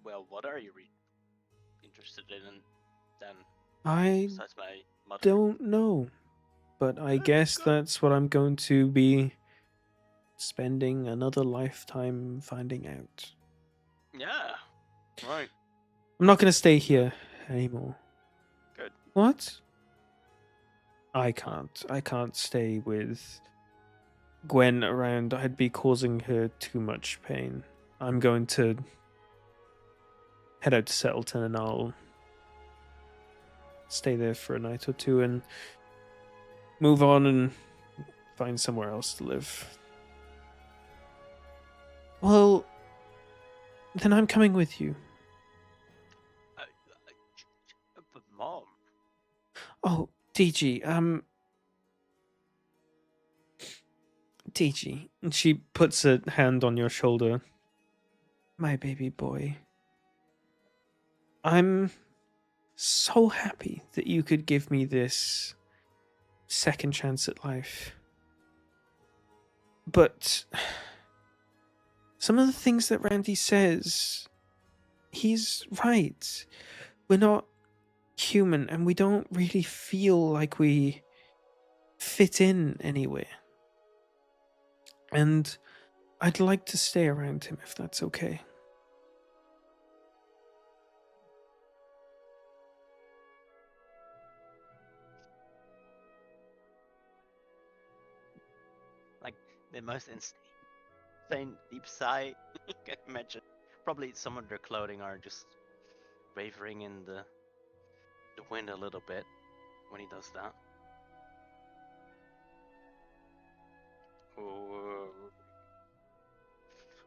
D: Well, what are you interested in then,
A: I
D: besides my mother?
A: don't know, but I guess that's what I'm going to be spending another lifetime finding out.
D: Yeah. Right.
A: I'm not going to stay here anymore.
D: Good.
A: What? I can't stay with Gwen around. I'd be causing her too much pain. I'm going to head out to Settleton, and I'll stay there for a night or two and move on and find somewhere else to live. Well, then I'm coming with you.
D: But Mom,
A: Oh, DG, DG. And she puts a hand on your shoulder. My baby boy. I'm so happy that you could give me this second chance at life. But some of the things that Randy says, he's right. We're not human, and we don't really feel like we fit in anywhere. And I'd like to stay around him if that's okay.
G: Like the most insane deep sigh you can imagine. Probably some of their clothing are just wavering in the wind a little bit when he does that. Oh,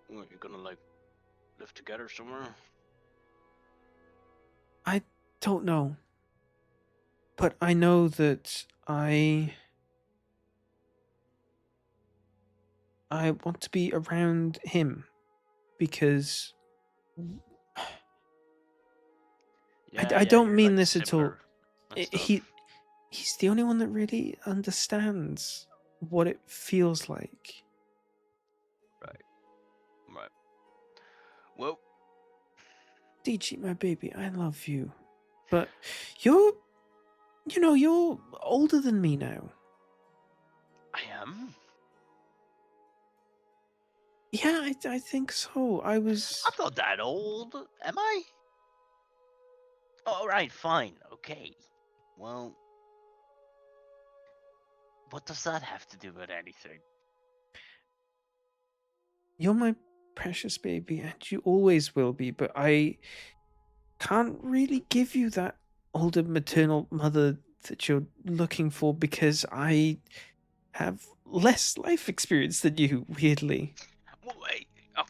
G: what, you're gonna like live together somewhere?
A: I don't know. But I know that I want to be around him because I don't
D: you're
A: mean
D: like
A: this at all.
D: similar and stuff.
A: He's the only one that really understands what it feels like.
D: Right. Well,
A: DG, my baby, I love you. But you're older than me now.
D: I am.
A: Yeah, I think so.
D: I'm not that old, am I? All right, fine, okay. Well, what does that have to do with anything?
A: You're my precious baby, and you always will be, but I can't really give you that older maternal mother that you're looking for because I have less life experience than you, weirdly.
D: Well, wait. Oh,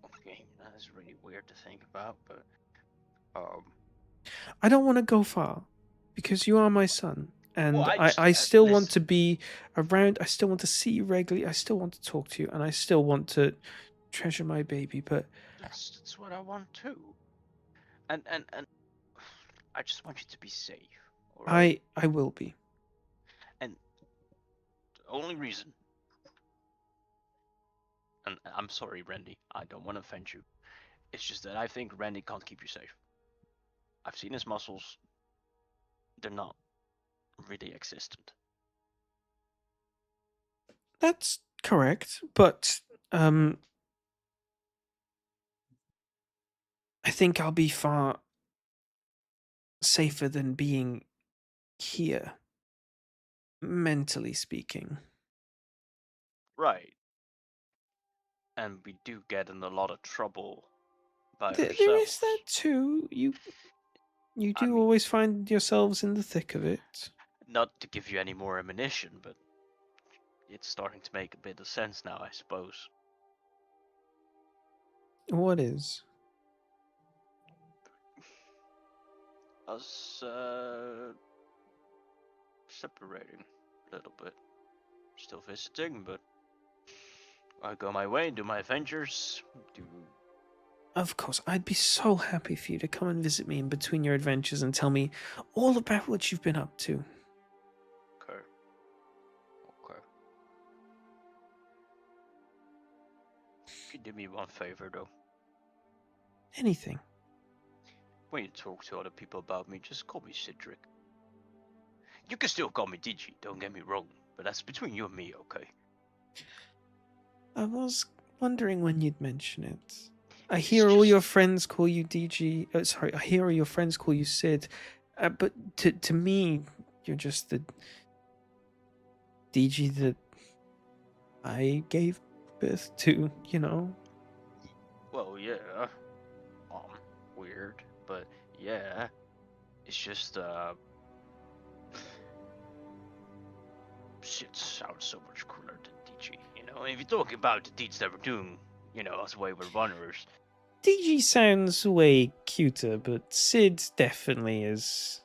D: okay, that is really weird to think about, but
A: I don't want to go far because you are my son. And
D: Well,
A: I still want
D: listen.
A: to be around. I still want to see you regularly. I still want to talk to you. And I still want to treasure my baby. But
D: That's what I want too. And I just want you to be safe. All right.
A: I will be.
D: And the only reason, and I'm sorry, Randy, I don't want to offend you. It's just that I think Randy can't keep you safe. I've seen his muscles. They're not really existent.
A: That's correct. But I think I'll be far safer than being here, mentally speaking.
D: Right. And we do get in a lot of trouble by
A: There
D: ourselves.
A: is that too. You
D: I
A: do
D: mean-
A: always find yourselves in the thick of it.
D: Not to give you any more ammunition, but it's starting to make a bit of sense now, I suppose.
A: What is?
D: Us separating a little bit. Still visiting, but I go my way, do my adventures, do.
A: Of course, I'd be so happy for you to come and visit me in between your adventures and tell me all about what you've been up to.
D: Okay. Okay. Could you do me one favor though?
A: Anything.
D: When you talk to other people about me, just call me Cedric. You can still call me DG, don't get me wrong, but that's between you and me, okay?
A: I was wondering when you'd mention it. I
D: It's
A: hear all your
D: just-
A: friends call you DG. Oh, sorry, I hear all your friends call you Sid. But to me, you're just the DG that I gave birth to, you know?
D: Well, yeah. Weird. but yeah, it's just shit sounds so much cooler than DG. You know, if you're talking about the deeds that we're doing, you know, as wayward wanderers.
A: DG sounds way cuter, but Sid definitely is.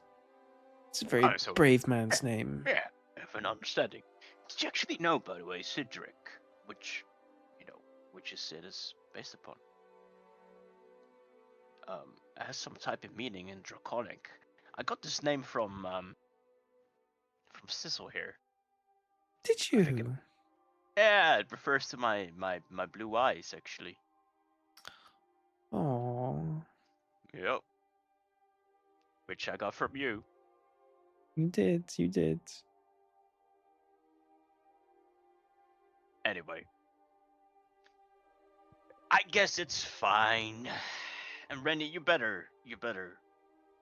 A: It's a very
D: So
A: brave man's name.
D: yeah, I have an understanding. Did you actually know, by the way, Cedric, which you know, which is Sid is based upon, has some type of meaning in Draconic. I got this name from Sissel here.
A: Did
D: I think
A: you?
D: Yeah, it refers to my blue eyes actually.
A: Oh,
D: Yep. Which I got from you.
A: you did. You did.
D: Anyway. I guess it's fine. And Rennie, you better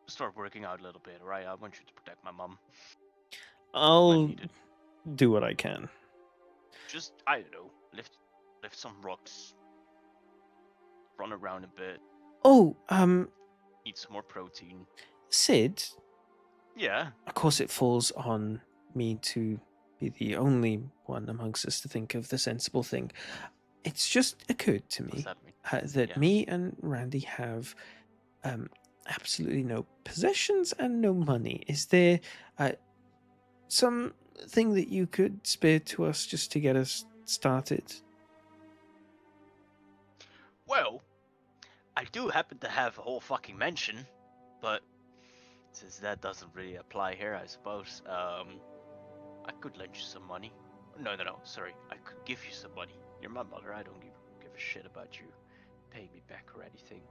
D: start working out a little bit, alright? I want you to protect my mom.
A: I'll
D: need it.
A: do what I can.
D: Just I don't know, lift some rocks, run around a bit,
A: Oh,
D: eat some more protein.
A: Sid.
D: Yeah.
A: Of course, it falls on me to be the only one amongst us to think of the sensible thing. It's just occurred to
D: What's
A: me
D: that mean?
A: that
D: Yeah.
A: me and Randy have absolutely no possessions and no money. Is there something that you could spare to us just to get us started?
D: Well, I do happen to have a whole fucking mansion, but since that doesn't really apply here, I suppose, I could lend you some money. No, sorry, I could give you some money. You're my mother, I don't give a shit about you paying me back or anything.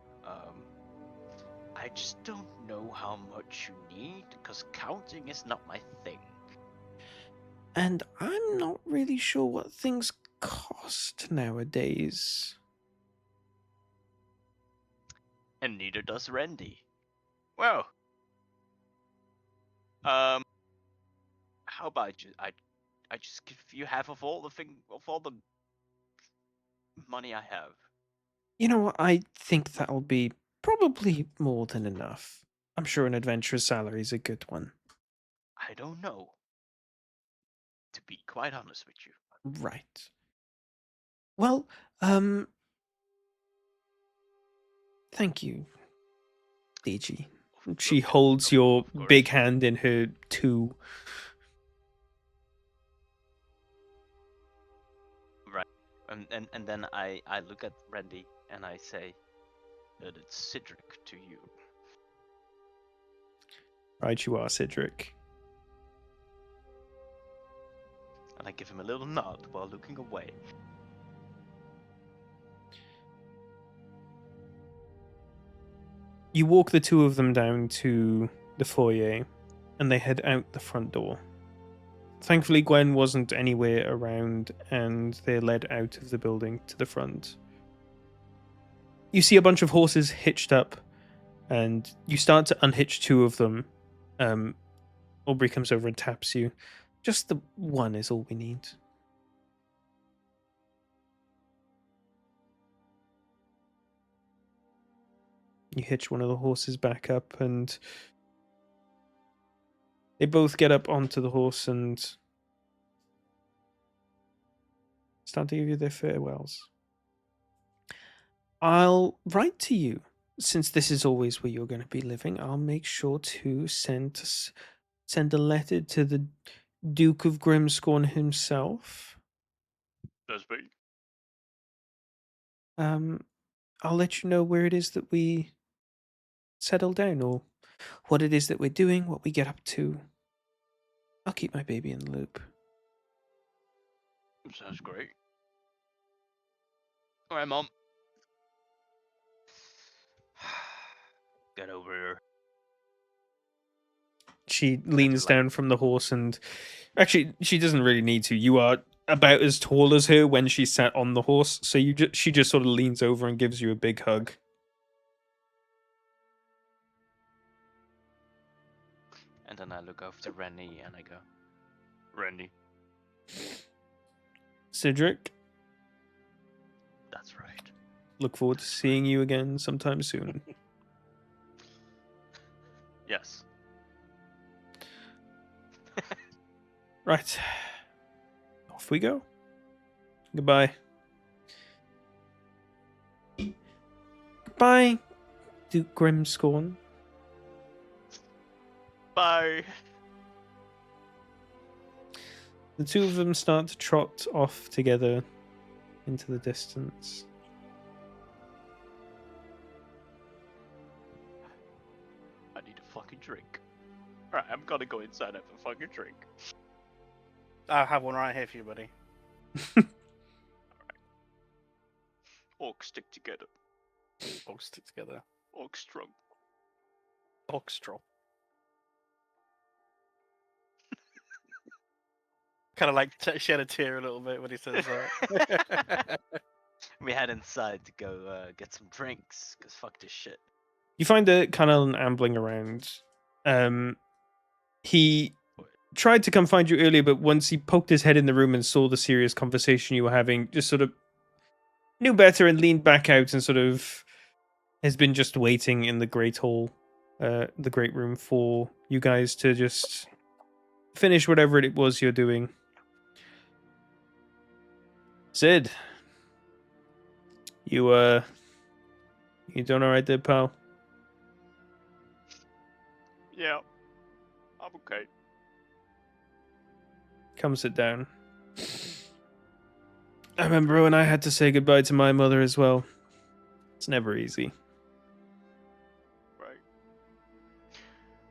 D: I just don't know how much you need, because counting is not my thing.
A: And I'm not really sure what things cost nowadays.
D: And neither does Randy. Well, how about you? I just give you half of all the money I have.
A: You know what? I think that'll be probably more than enough. I'm sure an adventurer's salary is a good one.
D: I don't know, to be quite honest with you.
A: Right. Well, thank you, DG. She holds your
D: Of course.
A: big hand in her two.
D: Right. And then I look at Randy and I say that it's Cedric to you.
A: Right, you are, Cedric.
D: And I give him a little nod while looking away.
A: You walk the two of them down to the foyer, and they head out the front door. Thankfully, Gwen wasn't anywhere around, and they're led out of the building to the front. You see a bunch of horses hitched up, and you start to unhitch two of them. Aubrey comes over and taps you. Just the one is all we need. You hitch one of the horses back up, and they both get up onto the horse and start to give you their farewells. I'll write to you. Since this is always where you're going to be living, I'll make sure to send a letter to the Duke of Grimscorn himself.
D: That's me.
A: I'll let you know where it is that we settle down, or what it is that we're doing, what we get up to. I'll keep my baby in the loop.
D: Sounds great. Alright, Mom. Get over here.
A: She leans down from the horse, and actually, she doesn't really need to. You are about as tall as her when she sat on the horse, so she just sort of leans over and gives you a big hug.
D: And then I look over to Rennie and I go, Rennie.
A: Cedric,
D: That's right.
A: look forward to seeing you again sometime soon.
D: Yes.
A: Right. Off we go. Goodbye. Goodbye, Duke Grimscorn.
D: Bye.
A: The two of them start to trot off together into the distance.
D: I need a fucking drink. Alright, I'm gonna go inside and have a fucking drink.
C: I have one right here for you, buddy.
D: Orcs stick together.
C: All stick together.
D: Orcs strong.
C: Orchestra. Kind of like shed a tear a little bit when he says that.
G: We head inside to go get some drinks, cause fuck this shit.
A: You find Canelan ambling around. He tried to come find you earlier, but once he poked his head in the room and saw the serious conversation you were having, just sort of knew better and leaned back out and sort of has been just waiting in the great hall, the great room, for you guys to just finish whatever it was you're doing. Sid, you doing all right there, pal?
D: Yeah. I'm okay.
A: Come sit down. I remember when I had to say goodbye to my mother as well. It's never easy.
D: Right.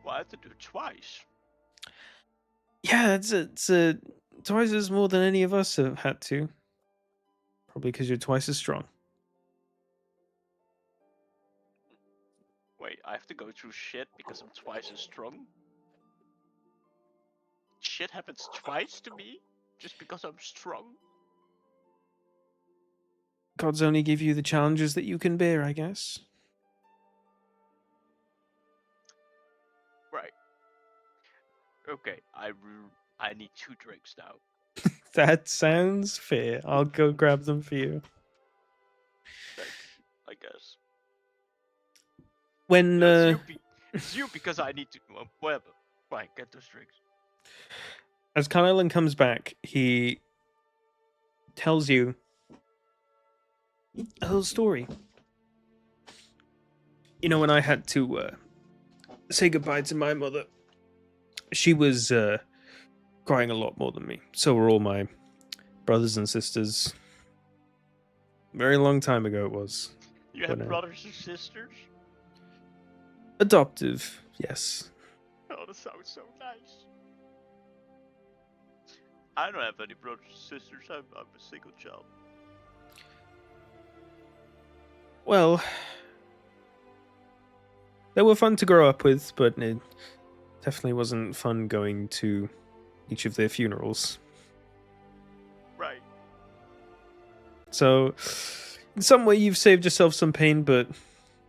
D: Well, I had to do it twice.
A: Yeah, it's twice as more than any of us have had to. Probably because you're twice as strong.
D: Wait, I have to go through shit because I'm twice as strong? Shit happens twice to me just because I'm strong?
A: Gods only give you the challenges that you can bear, I guess.
D: Right. Okay, I need 2 drinks now.
A: That sounds fair. I'll go grab them for you.
D: Thanks, I guess.
A: When
D: It's you because I need to. Whatever. Fine, get those drinks.
A: as Kylan comes back, he tells you a little story. You know, when I had to say goodbye to my mother, she was crying a lot more than me. So were all my brothers and sisters. Very long time ago it was.
D: You have
A: But,
D: brothers and sisters?
A: Adoptive, yes.
D: Oh, that sounds so nice. I don't have any brothers and sisters. I'm a single child.
A: Well, they were fun to grow up with, but it definitely wasn't fun going to each of their funerals.
D: Right.
A: So, in some way, you've saved yourself some pain, but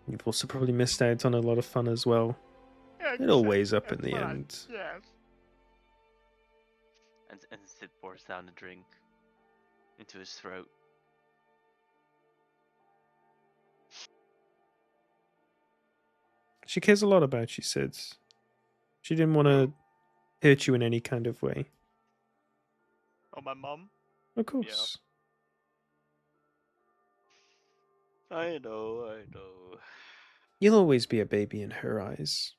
A: you've also probably missed out on a lot of fun as well.
D: Yeah,
A: It all weighs up in the
D: fine.
A: end.
D: Yes.
G: And Sid pours down the drink into his throat.
A: She cares a lot about you, Sid. She didn't want to hurt you in any kind of way.
D: Oh, my mom?
A: Of course.
D: I know.
A: You'll always be a baby in her eyes.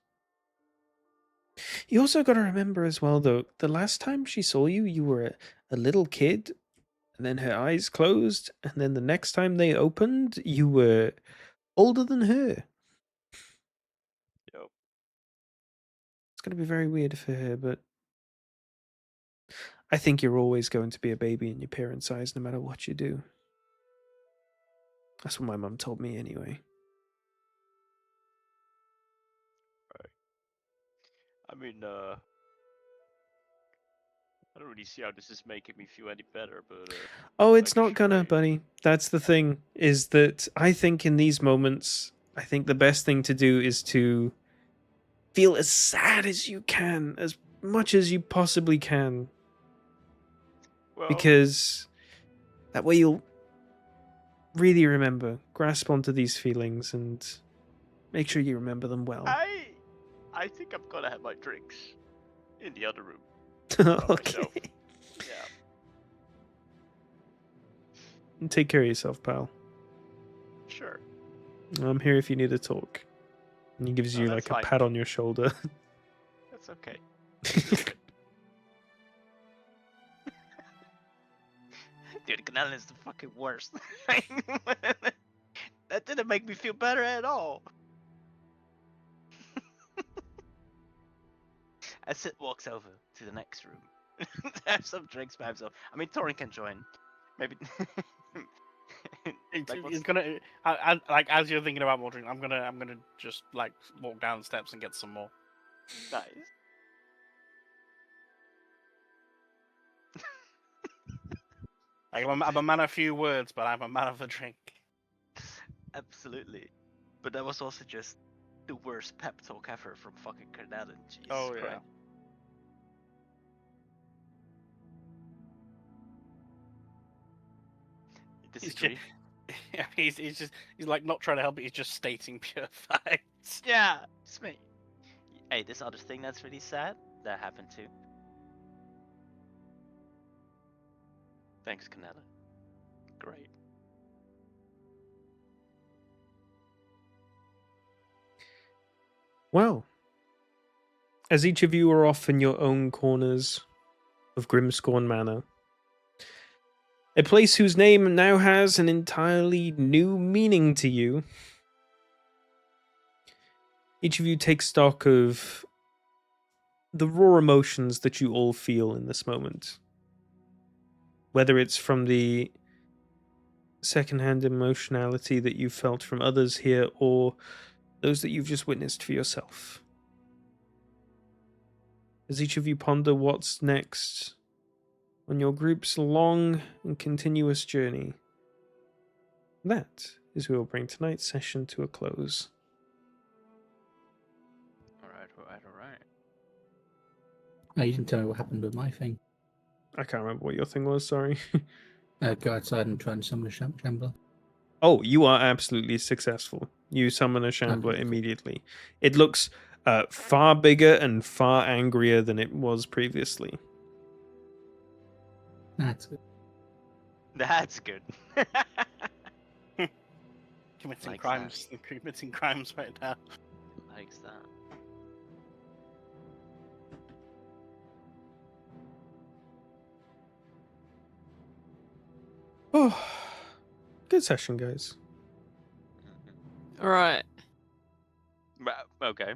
A: You also got to remember as well, though, the last time she saw you, you were a little kid, and then her eyes closed, and then the next time they opened, you were older than her.
D: Yep.
A: It's going to be very weird for her, but I think you're always going to be a baby in your parents' eyes, no matter what you do. That's what my mum told me anyway.
D: I mean, I don't really see how this is making me feel any better, but
A: Oh, it's
D: like,
A: not gonna,
D: sure.
A: buddy. That's the thing, is that I think in these moments, I think the best thing to do is to feel as sad as you can, as much as you possibly can,
D: Well,
A: because that way you'll really remember, grasp onto these feelings, and make sure you remember them well.
D: I think I'm gonna have my drinks in the other room. by
A: Okay.
D: myself. Yeah.
A: Take care of yourself, pal.
D: Sure.
A: I'm here if you need to talk. And he gives
D: No,
A: you
D: that's
A: like a
D: fine.
A: pat on your shoulder.
D: That's okay. Dude, Canal is the fucking worst. That didn't make me feel better at all. As Sid walks over to the next room to have some drinks by himself. I mean, Torin can join. Maybe.
C: It's,
D: Like,
C: it's
D: what's-
C: gonna like as you're thinking about more drink, I'm gonna just like walk down the steps and get some more.
D: Nice.
C: Like, I'm a man of few words, but I'm a man of the drink.
D: Absolutely. But that was also just the worst pep talk ever from fucking Carnellen. Jesus
C: Oh, yeah.
D: Christ. You
C: He's
D: disagree?
C: Yeah, he's like not trying to help it. He's just stating pure facts.
D: Yeah, it's me. Hey, this other thing that's really sad that happened too. Thanks, Canella. Great.
A: Well, as each of you are off in your own corners of Grimscorn Manor, a place whose name now has an entirely new meaning to you, each of you take stock of the raw emotions that you all feel in this moment. Whether it's from the secondhand emotionality that you've felt from others here, or those that you've just witnessed for yourself. As each of you ponder what's next on your group's long and continuous journey, that is where we'll bring tonight's session to a close.
D: Alright.
E: Oh, you didn't tell me what happened with my thing.
A: I can't remember what your thing was, sorry.
E: Go outside and try and summon a shambler.
A: Oh, you are absolutely successful. You summon a shambler
E: cool.
A: immediately. It looks far bigger and far angrier than it was previously.
E: That's good.
D: That's good.
C: Committing
D: Likes
C: crimes, committing crimes right now.
D: Likes that.
A: Oh, good session, guys.
B: Right.
D: Okay.